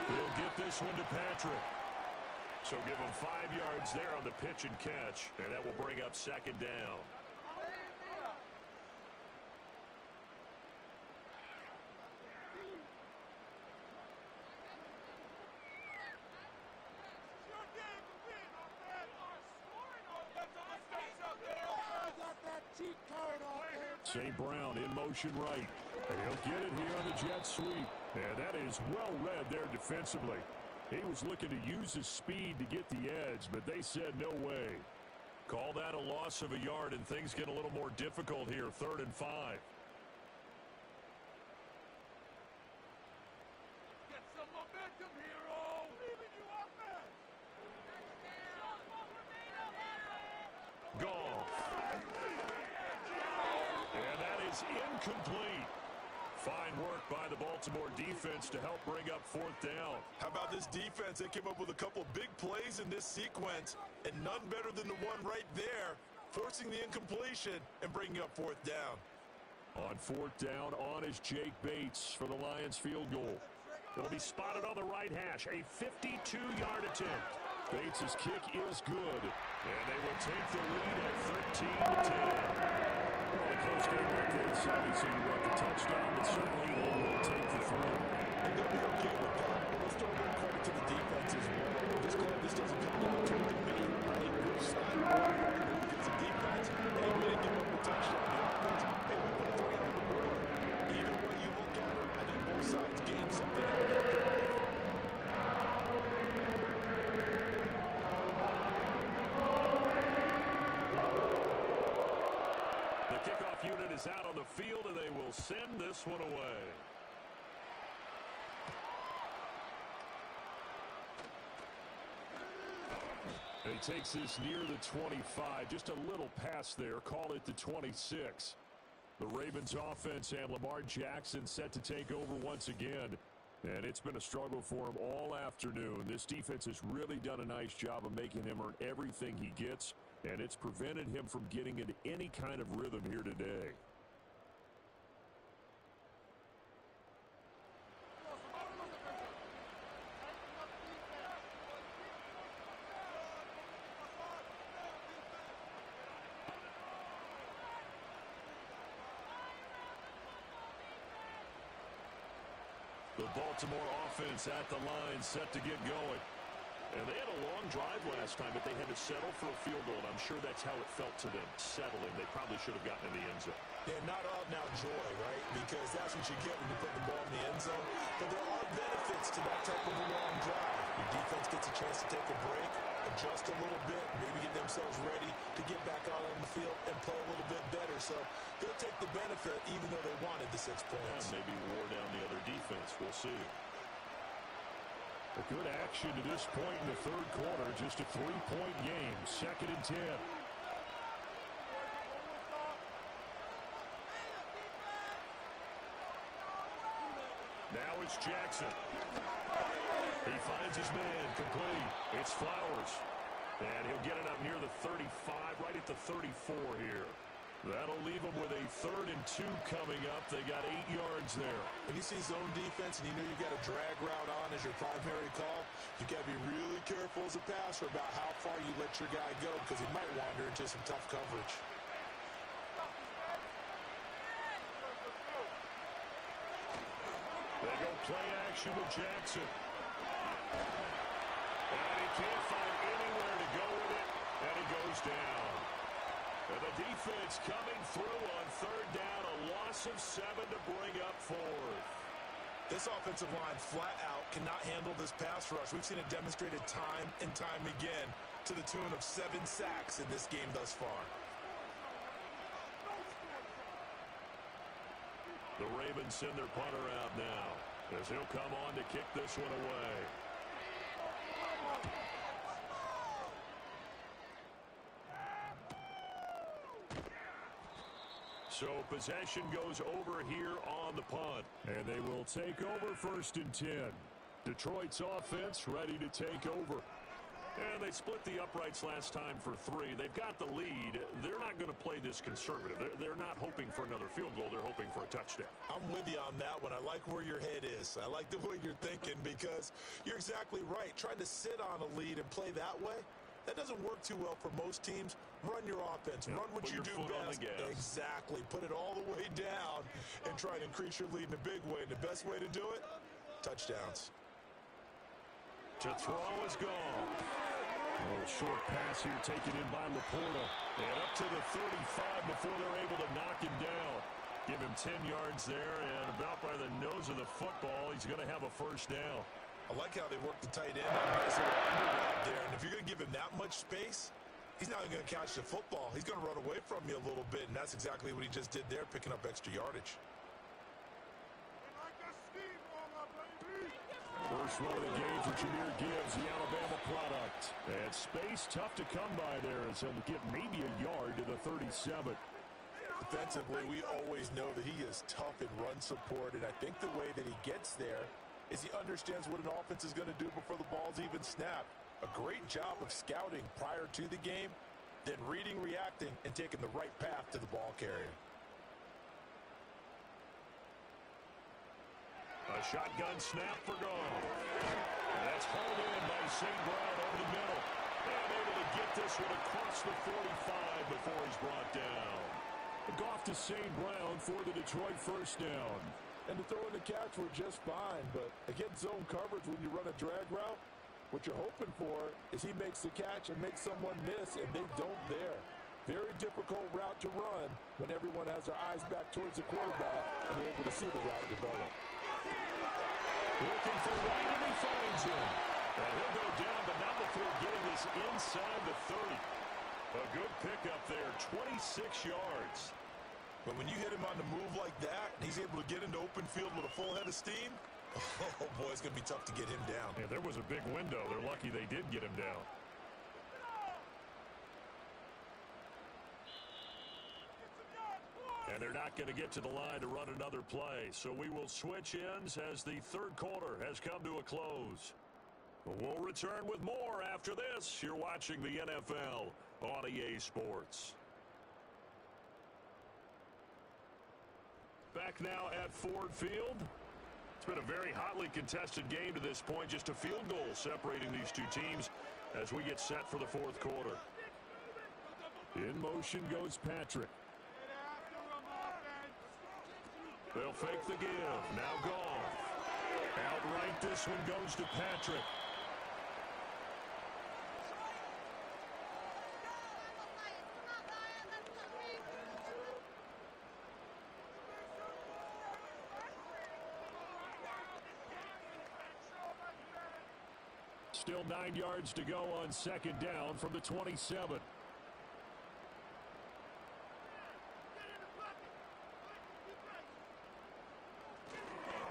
He'll get this one to Patrick. So give him 5 yards there on the pitch and catch, and that will bring up 2nd down. St. Brown in motion right. And he'll get it here on the jet sweep. And that is well read there defensively. He was looking to use his speed to get the edge, but they said no way. Call that a loss of a yard, and things get a little more difficult here. 3rd and 5. Get some momentum, hero! Leaving you off there! Goff. And that is incomplete. Fine work by the Baltimore defense to help bring up 4th down. How about this defense? They came up with a couple big plays in this sequence, and none better than the one right there, forcing the incompletion and bringing up 4th down. On 4th down, on is Jake Bates for the Lions field goal. It'll be spotted on the right hash, a 52-yard attempt. Bates' kick is good, and they will take the lead at 13-10. Well, a close game like this, obviously you want the touchdown, but certainly they will take the throw. And they'll be okay with that. Let's throw more credit to the defense as well. Just glad this doesn't come down to the mini, right? Which side gets the defense? Hey, we didn't give up a touchdown. The offense, hey, we put 3 on the board. Either way you look at it, I think both sides gain something out of that drive. Unit is out on the field, and they will send this one away. He takes this near the 25, just a little pass there, call it the 26. The Ravens offense and Lamar Jackson set to take over once again, and it's been a struggle for him all afternoon. This defense has really done a nice job of making him earn everything he gets, and it's prevented him from getting into any kind of rhythm here today. The Baltimore offense at the line, set to get going. And they had a long drive last time, but they had to settle for a field goal, and I'm sure that's how it felt to them, settling. They probably should have gotten in the end zone. Yeah, not out now joy, right? Because that's what you get when you put the ball in the end zone. But there are benefits to that type of a long drive. Your defense gets a chance to take a break, adjust a little bit, maybe get themselves ready to get back out on the field and play a little bit better. So they'll take the benefit even though they wanted the 6 points. Yeah, maybe wore down the other defense. We'll see. A good action to this point in the 3rd quarter. Just a 3-point game. 2nd and 10. Now it's Jackson. He finds his man, complete. It's Flowers. And he'll get it up near the 35, right at the 34 here. That'll leave them with a 3rd and 2 coming up. They got 8 yards there. When you see zone defense and you know you've got a drag route on as your primary call, you got to be really careful as a passer about how far you let your guy go because he might wander into some tough coverage. They go play action with Jackson. And he can't find anywhere to go with it, and he goes down. And the defense coming through on 3rd down, a loss of 7 to bring up 4th. This offensive line flat out cannot handle this pass rush. We've seen it demonstrated time and time again to the tune of 7 sacks in this game thus far. The Ravens send their punter out now as he'll come on to kick this one away. So possession goes over here on the punt. And they will take over 1st and 10. Detroit's offense ready to take over. And they split the uprights last time for 3. They've got the lead. They're not going to play this conservative. They're not hoping for another field goal. They're hoping for a touchdown. I'm with you on that one. I like where your head is. I like the way you're thinking because you're exactly right. Trying to sit on a lead and play that way, that doesn't work too well for most teams. Run your offense. Run what you do best. Exactly. Put it all the way down and try to increase your lead in a big way. And the best way to do it, touchdowns. To throw is gone. A little short pass here taken in by Laporta. And up to the 35 before they're able to knock him down. Give him 10 yards there, and about by the nose of the football, he's going to have a 1st down. I like how they work the tight end on a nice little under route there. And if you're going to give him that much space, he's not even going to catch the football. He's going to run away from you a little bit, and that's exactly what he just did there, picking up extra yardage. First one of the game for Jahmyr Gibbs, the Alabama product. And space tough to come by there as he'll get maybe a yard to the 37. Defensively, we always know that he is tough in run support, and I think the way that he gets there is he understands what an offense is going to do before the ball's even snapped. A great job of scouting prior to the game, then reading, reacting, and taking the right path to the ball carrier. A shotgun snap for gone. And that's hauled in by St. Brown over the middle. And able to get this one across the 45 before he's brought down. Goff to St. Brown for the Detroit 1st down. And the throw and the catch were just fine, but against zone coverage when you run a drag route, what you're hoping for is he makes the catch and makes someone miss, and they don't there. Very difficult route to run when everyone has their eyes back towards the quarterback and they're able to see the route develop. Looking for White, and he finds him. And he'll go down, but not before getting this inside the 30. A good pickup there, 26 yards. But when you hit him on the move like that, and he's able to get into open field with a full head of steam, oh boy, it's going to be tough to get him down. Yeah, there was a big window. They're lucky they did get him down. And they're not going to get to the line to run another play. So we will switch ends as the 3rd quarter has come to a close. We'll return with more after this. You're watching the NFL on EA Sports. Back now at Ford Field. It's been a very hotly contested game to this point. Just a field goal separating these two teams as we get set for the 4th quarter. In motion goes Patrick. They'll fake the give. Now Goff. Outright, this one goes to Patrick. Still 9 yards to go on 2nd down from the 27.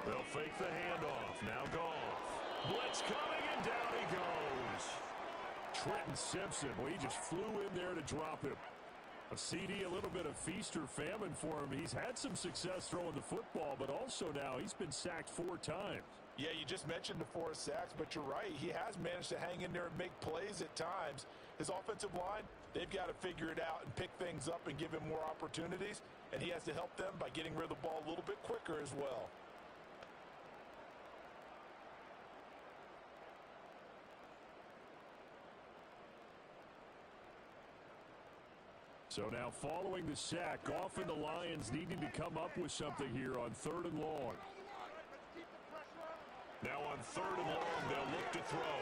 They'll fake the handoff. Now Goff. Blitz coming, and down he goes. Trenton Simpson, well, he just flew in there to drop him. A CD, a little bit of feast or famine for him. He's had some success throwing the football, but also now he's been sacked 4 times. Yeah, you just mentioned the 4 sacks, but you're right. He has managed to hang in there and make plays at times. His offensive line, they've got to figure it out and pick things up and give him more opportunities, and he has to help them by getting rid of the ball a little bit quicker as well. So now following the sack, often the Lions needing to come up with something here on 3rd and long. Now on 3rd and long, they'll look to throw.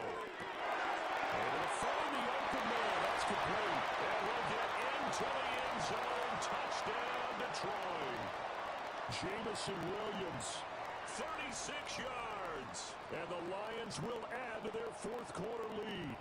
And they'll find the open man. That's complete. And we'll get into the end zone. Touchdown, Detroit. Jamison Williams. 36 yards. And the Lions will add to their 4th quarter lead.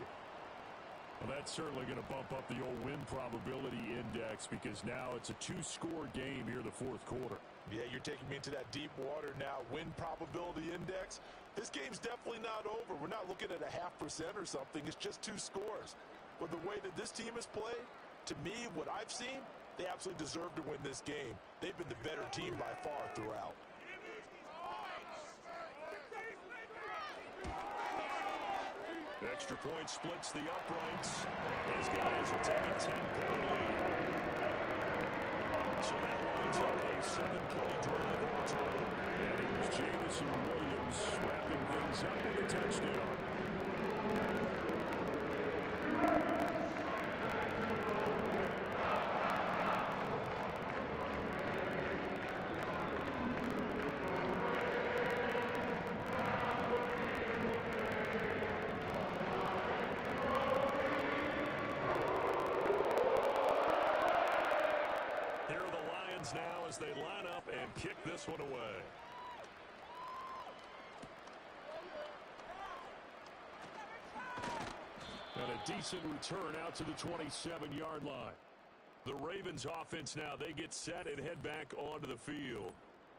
Well, that's certainly going to bump up the old win probability index because now it's a 2-score game here in the 4th quarter. Yeah, you're taking me into that deep water now. Win probability index. This game's definitely not over. We're not looking at a 0.5% or something. It's just 2 scores. But the way that this team has played, to me, what I've seen, they absolutely deserve to win this game. They've been the better team by far throughout. Extra point splits the uprights. These guys will take a 10-point lead. So that lines up a 7-play drive in total. And here's Jamison Williams wrapping things up with a touchdown. Now as they line up and kick this one away. And a decent return out to the 27-yard line. The Ravens offense now, they get set and head back onto the field.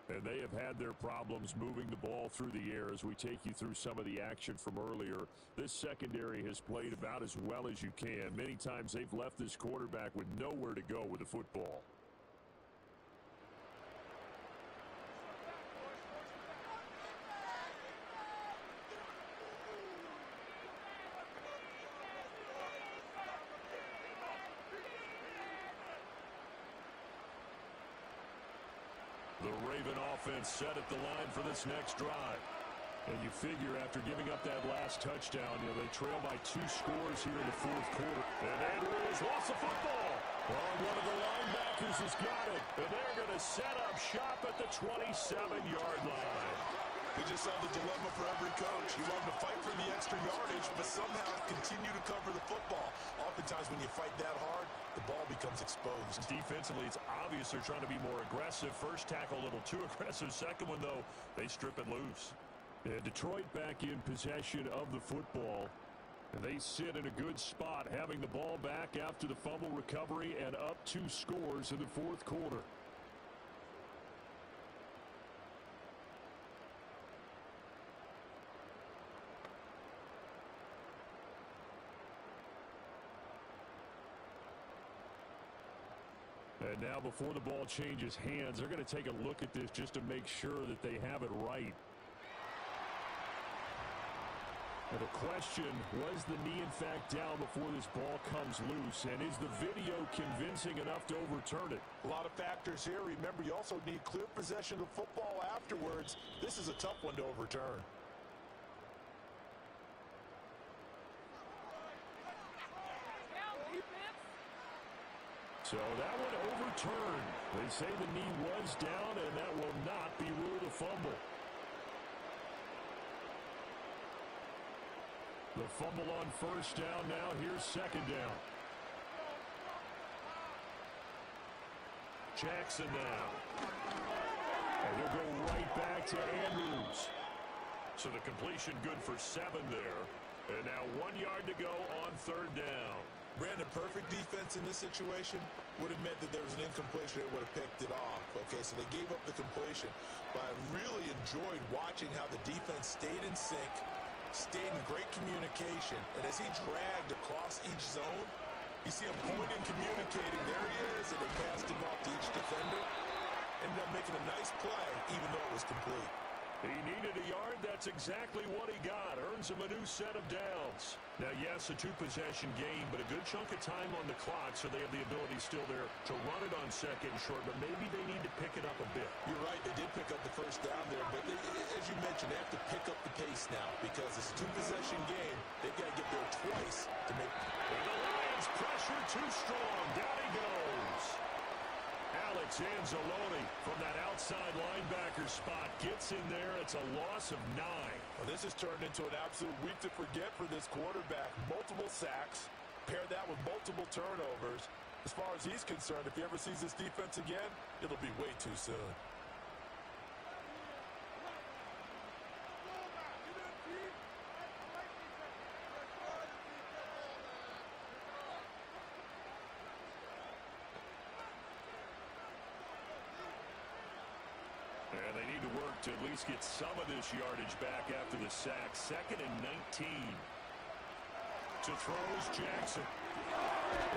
And they have had their problems moving the ball through the air as we take you through some of the action from earlier. This secondary has played about as well as you can. Many times they've left this quarterback with nowhere to go with the football. The Raven offense set at the line for this next drive. And you figure after giving up that last touchdown, they trail by 2 scores here in the 4th quarter. And Andrews lost the football. Oh, one of the linebackers has got it. And they're going to set up shop at the 27-yard line. We just saw the dilemma for every coach. You love to fight for the extra yardage, but somehow continue to cover the football. Oftentimes when you fight that hard, the ball becomes exposed. Defensively, it's obvious they're trying to be more aggressive. First tackle a little too aggressive. Second one, though, they strip it loose. And Detroit back in possession of the football. And they sit in a good spot, having the ball back after the fumble recovery and up 2 scores in the 4th quarter. And now before the ball changes hands, they're going to take a look at this just to make sure that they have it right. And the question, was the knee in fact down before this ball comes loose? And is the video convincing enough to overturn it? A lot of factors here. Remember, you also need clear possession of football afterwards. This is a tough one to overturn. So that one overturned. They say the knee was down, and that will not be ruled a fumble. The fumble on first down now. Here's second down. Jackson now. And they'll go right back to Andrews. So the completion good for 7 there. And now 1 yard to go on third down. Brandon, perfect defense in this situation would have meant that there was an incompletion. It would have picked it off. Okay, so they gave up the completion. But I really enjoyed watching how the defense stayed in sync, stayed in great communication. And as he dragged across each zone, You see him pointing, communicating. There he is, and they passed him off to each defender. Ended up making a nice play, even though it was complete. He needed a yard. That's exactly what he got. Earns him a new set of downs. Now, yes, a two-possession game, but a good chunk of time on the clock, so they have the ability still there to run it on second and short, but maybe they need to pick it up a bit. You're right. They did pick up the first down there, but as you mentioned, they have to pick up the pace now because it's a two-possession game. They've got to get there twice to make. And the Lions pressure too strong. Down he goes. Alex Anzalone from that outside linebacker spot gets in there. It's a loss of 9. Well, this has turned into an absolute week to forget for this quarterback. Multiple sacks, pair that with multiple turnovers. As far as he's concerned, if he ever sees this defense again, it'll be way too soon. And they need to work to at least get some of this yardage back after the sack. 2nd and 19. To throws Jackson.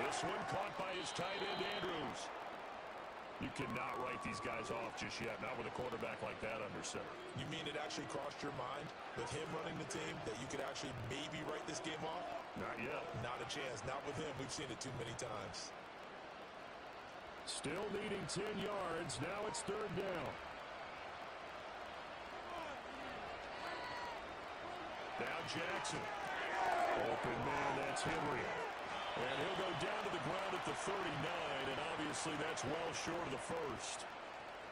This one caught by his tight end, Andrews. You cannot write these guys off just yet, not with a quarterback like that under center. You mean it actually crossed your mind with him running the team that you could actually maybe write this game off? Not yet. Not a chance. Not with him. We've seen it too many times. Still needing 10 yards. Now it's 3rd down. Now Jackson. Open man, that's Henry. And he'll go down to the ground at the 39, and obviously that's well short of the first.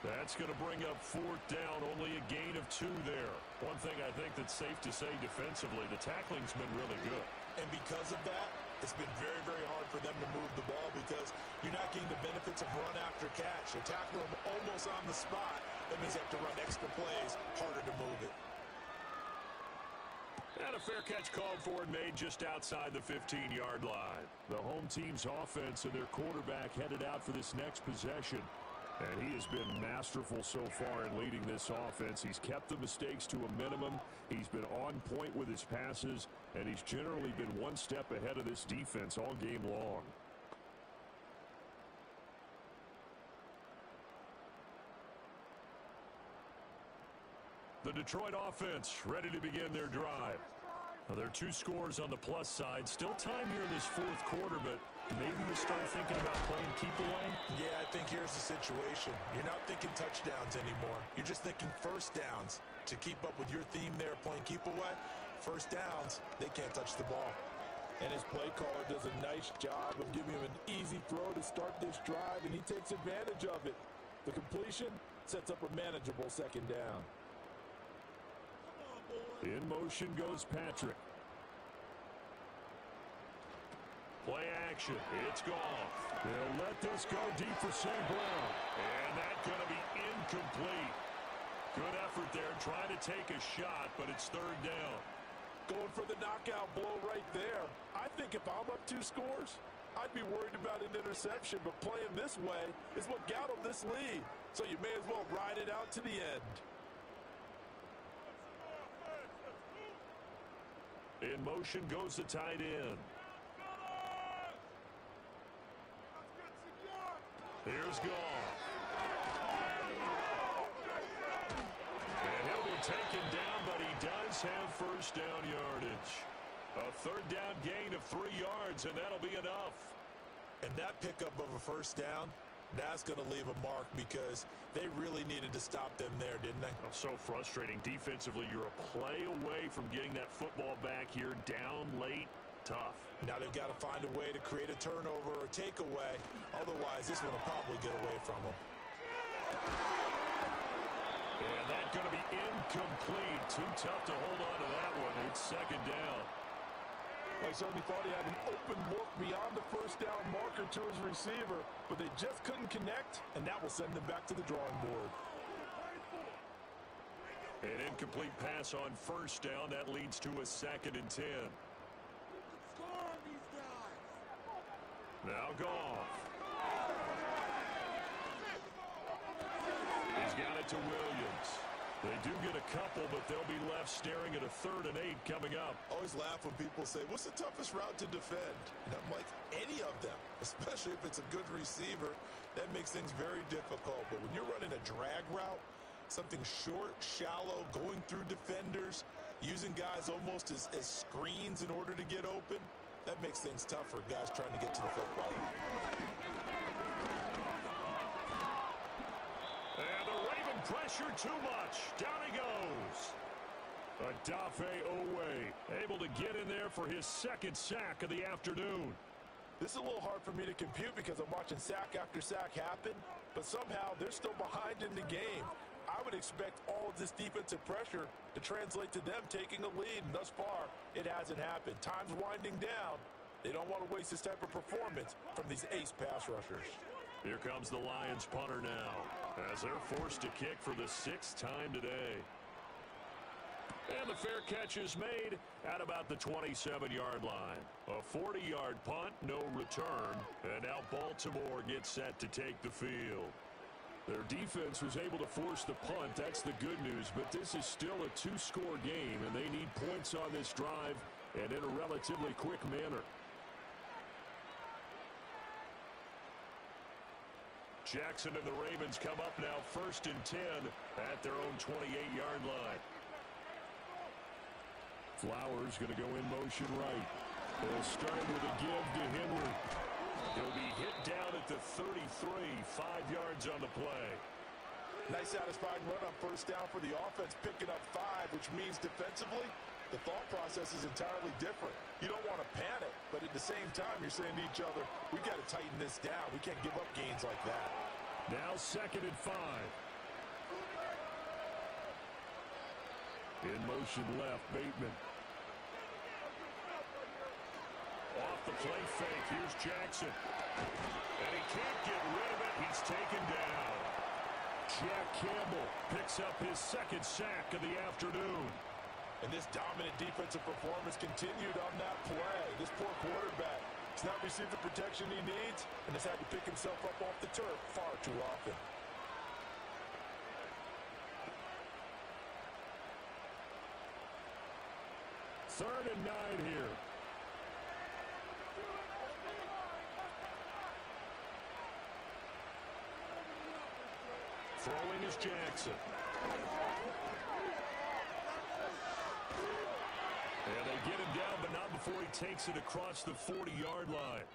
That's going to bring up 4th down, only a gain of 2 there. One thing I think that's safe to say defensively, the tackling's been really good. And because of that, it's been very, very hard for them to move the ball because you're not getting the benefits of run after catch. They're tackling them almost on the spot. That means they have to run extra plays, harder to move it. And a fair catch called for and made just outside the 15-yard line. The home team's offense and their quarterback headed out for this next possession. And he has been masterful so far in leading this offense. He's kept the mistakes to a minimum. He's been on point with his passes, and he's generally been one step ahead of this defense all game long. The Detroit offense ready to begin their drive. Now, there are 2 scores on the plus side. Still time here in this 4th quarter, but maybe you start thinking about playing keep away? Yeah, I think here's the situation. You're not thinking touchdowns anymore. You're just thinking first downs. To keep up with your theme there, playing keep away, first downs, they can't touch the ball. And his play caller does a nice job of giving him an easy throw to start this drive, and he takes advantage of it. The completion sets up a manageable 2nd down. In motion goes Patrick. Play action. It's gone. They'll let this go deep for St. Brown. And that's going to be incomplete. Good effort there, trying to take a shot, but it's 3rd down. Going for the knockout blow right there. I think if I'm up 2 scores, I'd be worried about an interception, but playing this way is what got them this lead. So you may as well ride it out to the end. In motion goes the tight end. Here's Goff. And he'll be taken down, but he does have first down yardage. A 3rd down gain of 3 yards, and that'll be enough. And that pickup of a first down, that's going to leave a mark because they really needed to stop them there, didn't they? Oh, so frustrating. Defensively, you're a play away from getting that football back here, down late. Tough. Now they've got to find a way to create a turnover or takeaway. Otherwise, this one will probably get away from them. And that's going to be incomplete. Too tough to hold on to that one. It's 2nd down. I certainly thought he had an open look beyond the first down marker to his receiver, but they just couldn't connect, and that will send them back to the drawing board. An incomplete pass on first down. That leads to a 2nd and 10. Now Goff. He's got it to Williams. They do get a couple, but they'll be left staring at a 3rd and 8 coming up. Always laugh when people say, what's the toughest route to defend? And I'm like, any of them, especially if it's a good receiver. That makes things very difficult. But when you're running a drag route, something short, shallow, going through defenders, using guys almost as screens in order to get open, that makes things tough for guys trying to get to the football. And the Raven pressure too much. Down he goes. Adafe Owe able to get in there for his 2nd sack of the afternoon. This is a little hard for me to compute because I'm watching sack after sack happen, but somehow they're still behind in the game. I would expect all of this defensive pressure to translate to them taking a lead, and thus far, it hasn't happened. Time's winding down. They don't want to waste this type of performance from these ace pass rushers. Here comes the Lions punter now, as they're forced to kick for the 6th time today. And the fair catch is made at about the 27-yard line. A 40-yard punt, no return, and now Baltimore gets set to take the field. Their defense was able to force the punt. That's the good news, but this is still a 2-score game, and they need points on this drive and in a relatively quick manner. Jackson and the Ravens come up now 1st and 10 at their own 28-yard line. Flowers going to go in motion right. They'll start with a give to Henry. He'll be hit down at the 33, 5 yards on the play. Nice satisfying run on 1st down for the offense, picking up 5, which means defensively, the thought process is entirely different. You don't want to panic, but at the same time, you're saying to each other, we've got to tighten this down. We can't give up gains like that. Now 2nd and 5. In motion left, Bateman. Off the play fake, here's Jackson. And he can't get rid of it. He's taken down. Jack Campbell picks up his 2nd sack of the afternoon. And this dominant defensive performance continued on that play. This poor quarterback has not received the protection he needs and has had to pick himself up off the turf far too often. Third and 9 here. Throwing is Jackson. And they get him down, but not before he takes it across the 40-yard line.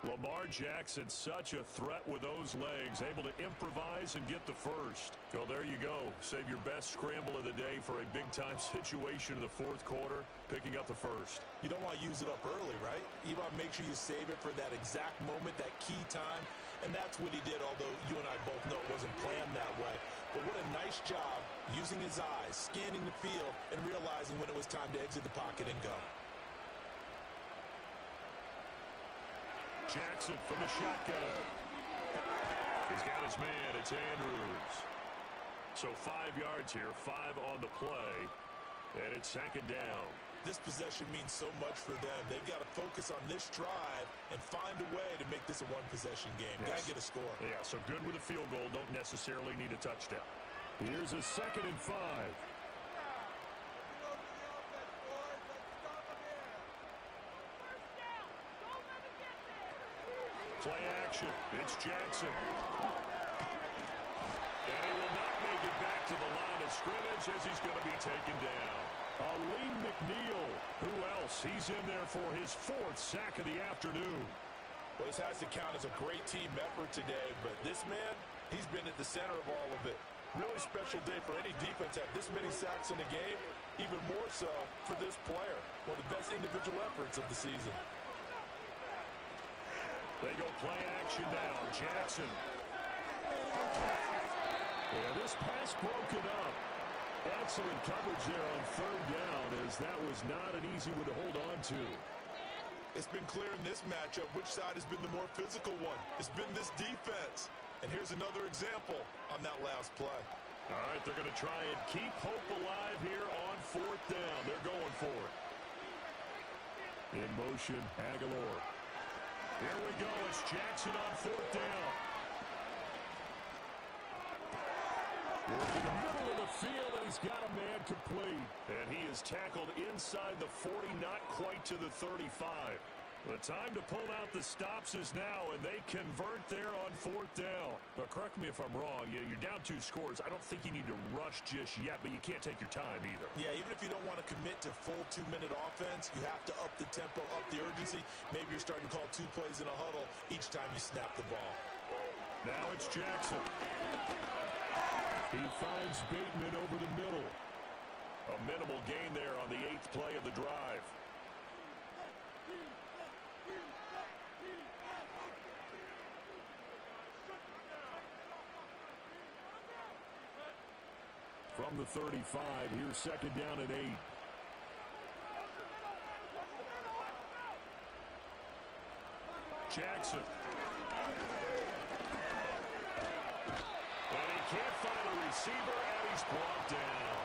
Lamar Jackson, such a threat with those legs, able to improvise and get the first. Well, there you go. Save your best scramble of the day for a big-time situation in the 4th quarter, picking up the first. You don't want to use it up early, right? You want to make sure you save it for that exact moment, that key time, and that's what he did, although you and I both know it wasn't planned that way. But what a nice job using his eyes, scanning the field, and realizing when it was time to exit the pocket and go. Jackson from the shotgun. He's got his man. It's Andrews. So 5 yards here, 5 on the play, and it's 2nd down. This possession means so much for them. They've got to focus on this drive and find a way to make this a one-possession game. Yes. Got to get a score. Yeah, so good with a field goal. Don't necessarily need a touchdown. Here's a 2nd and 5. Play action. It's Jackson. And he will not make it back to the line of scrimmage as he's going to be taken down. Aleem McNeil. Who else? He's in there for his 4th sack of the afternoon. Well, this has to count as a great team effort today, but this man, he's been at the center of all of it. Really special day for any defense to have this many sacks in a game, even more so for this player. One of the best individual efforts of the season. They go play action now. Jackson. Yeah, this pass broken up. Excellent coverage there on 3rd down, as that was not an easy one to hold on to. It's been clear in this matchup which side has been the more physical one. It's been this defense. And here's another example on that last play. All right, they're going to try and keep hope alive here on 4th down. They're going for it. In motion, Aguilar. Here we go. It's Jackson on 4th down. Working the middle of the field, and he's got a man complete. And he is tackled inside the 40, not quite to the 35. The time to pull out the stops is now, and they convert there on 4th down. But correct me if I'm wrong. You're down 2 scores. I don't think you need to rush just yet, but you can't take your time either. Yeah, even if you don't want to commit to full 2-minute offense, you have to up the tempo, up the urgency. Maybe you're starting to call 2 plays in a huddle each time you snap the ball. Now it's Jackson. He finds Bateman over the middle. A minimal gain there on the 8th play of the drive. From the 35, here's 2nd down and 8. Jackson. And he can't find a receiver, and he's brought down.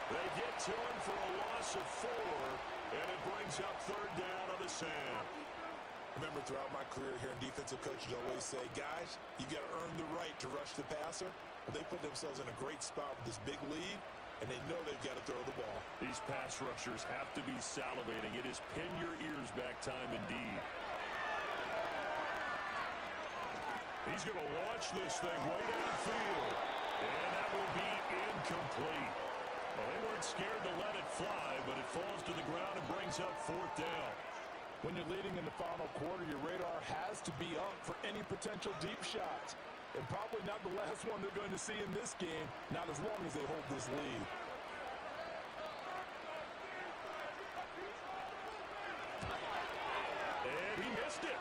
They get to him for a loss of 4, and it brings up 3rd down on the sand. Remember, throughout my career here in defensive coaches always say, guys, you got to earn the right to rush the passer. Well, they put themselves in a great spot with this big lead, and they know they've got to throw the ball. These pass rushers have to be salivating. It is pin your ears back time indeed. He's going to launch this thing way downfield, and that will be incomplete. Well, they weren't scared to let it fly, but it falls to the ground and brings up 4th down. When you're leading in the final quarter, your radar has to be up for any potential deep shots. And probably not the last one they're going to see in this game, not as long as they hold this lead. And he missed it.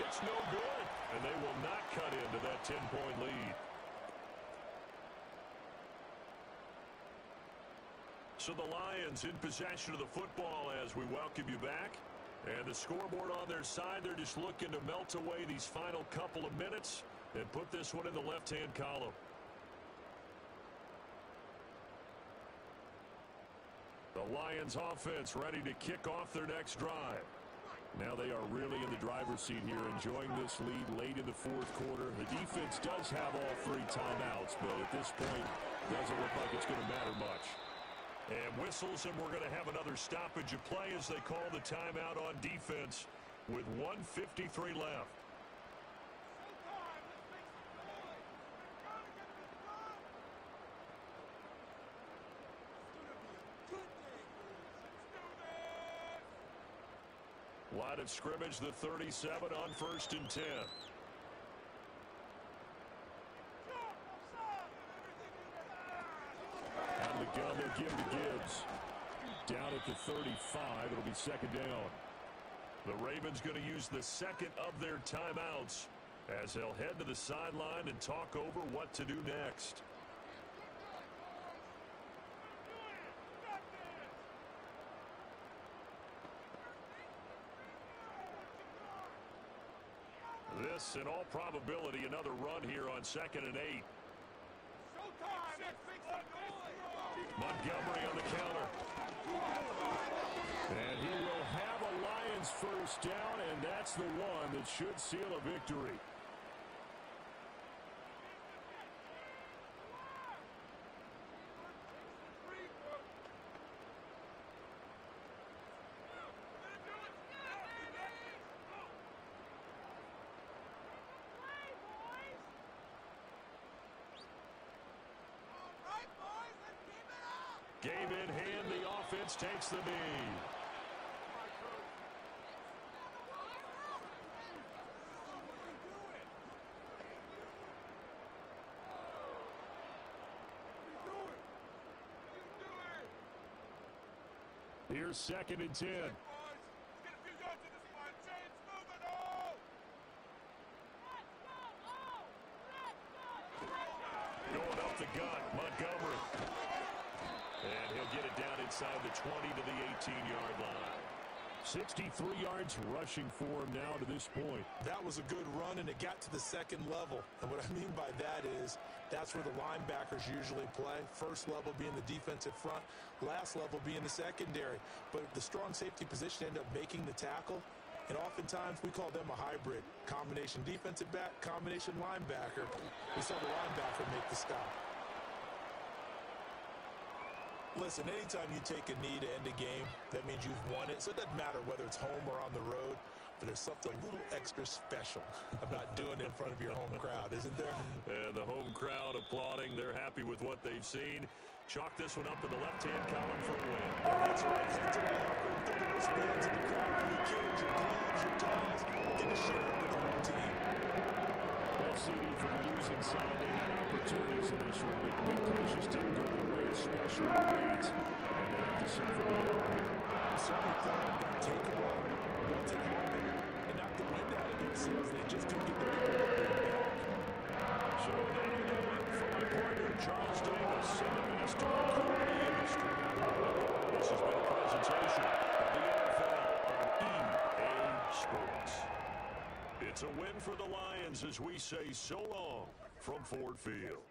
It's no good. And they will not cut into that 10-point lead. So the Lions in possession of the football as we welcome you back. And the scoreboard on their side, they're just looking to melt away these final couple of minutes and put this one in the left-hand column. The Lions offense ready to kick off their next drive. Now they are really in the driver's seat here, enjoying this lead late in the 4th quarter. The defense does have all 3 timeouts, but at this point, doesn't look like it's going to matter much. And whistles, and we're going to have another stoppage of play as they call the timeout on defense with 1:53 left. Line of scrimmage, the 37 on 1st and 10. Out of the gun, they'll give to Gibbs. Down at the 35, it'll be 2nd down. The Ravens going to use the 2nd of their timeouts as they'll head to the sideline and talk over what to do next. This, in all probability, another run here on 2nd and 8. Montgomery on the counter. And he will have a Lions 1st down, and that's the one that should seal a victory. Game in hand, the offense takes the knee. Here's 2nd and 10. Going up the gut, Montgomery. And he'll get it down inside the 20 to the 18-yard line. 63 yards rushing for him now to this point. That was a good run, and it got to the 2nd level. And what I mean by that is that's where the linebackers usually play. First level being the defensive front, last level being the secondary. But the strong safety position ended up making the tackle, and oftentimes we call them a hybrid. Combination defensive back, combination linebacker. We saw the linebacker make the stop. Listen, anytime you take a knee to end a game, that means you've won it. So it doesn't matter whether it's home or on the road, but there's something a little extra special about doing it in front of your home crowd, isn't there? And the home crowd applauding. They're happy with what they've seen. Chalk this one up in the left-hand column for a win. That's right. It's a locker room full of those fans in the crowd. Your kids, your gloves, your ties, get to share it with the whole team. Well, CD, for the losing side, they had opportunities in this one, but big plays just didn't go their way, especially the leads. And they have to suffer the end here. Certainly thought it would take a while. Once it happened, and knocked the wind out of their sails, they just couldn't get the big one back. So that you know it, from my partner, Charles Davis, 7 minutes to record the industry. This has been a presentation of the NFL on EA Sports. It's a win for the Lions as we say so long from Ford Field.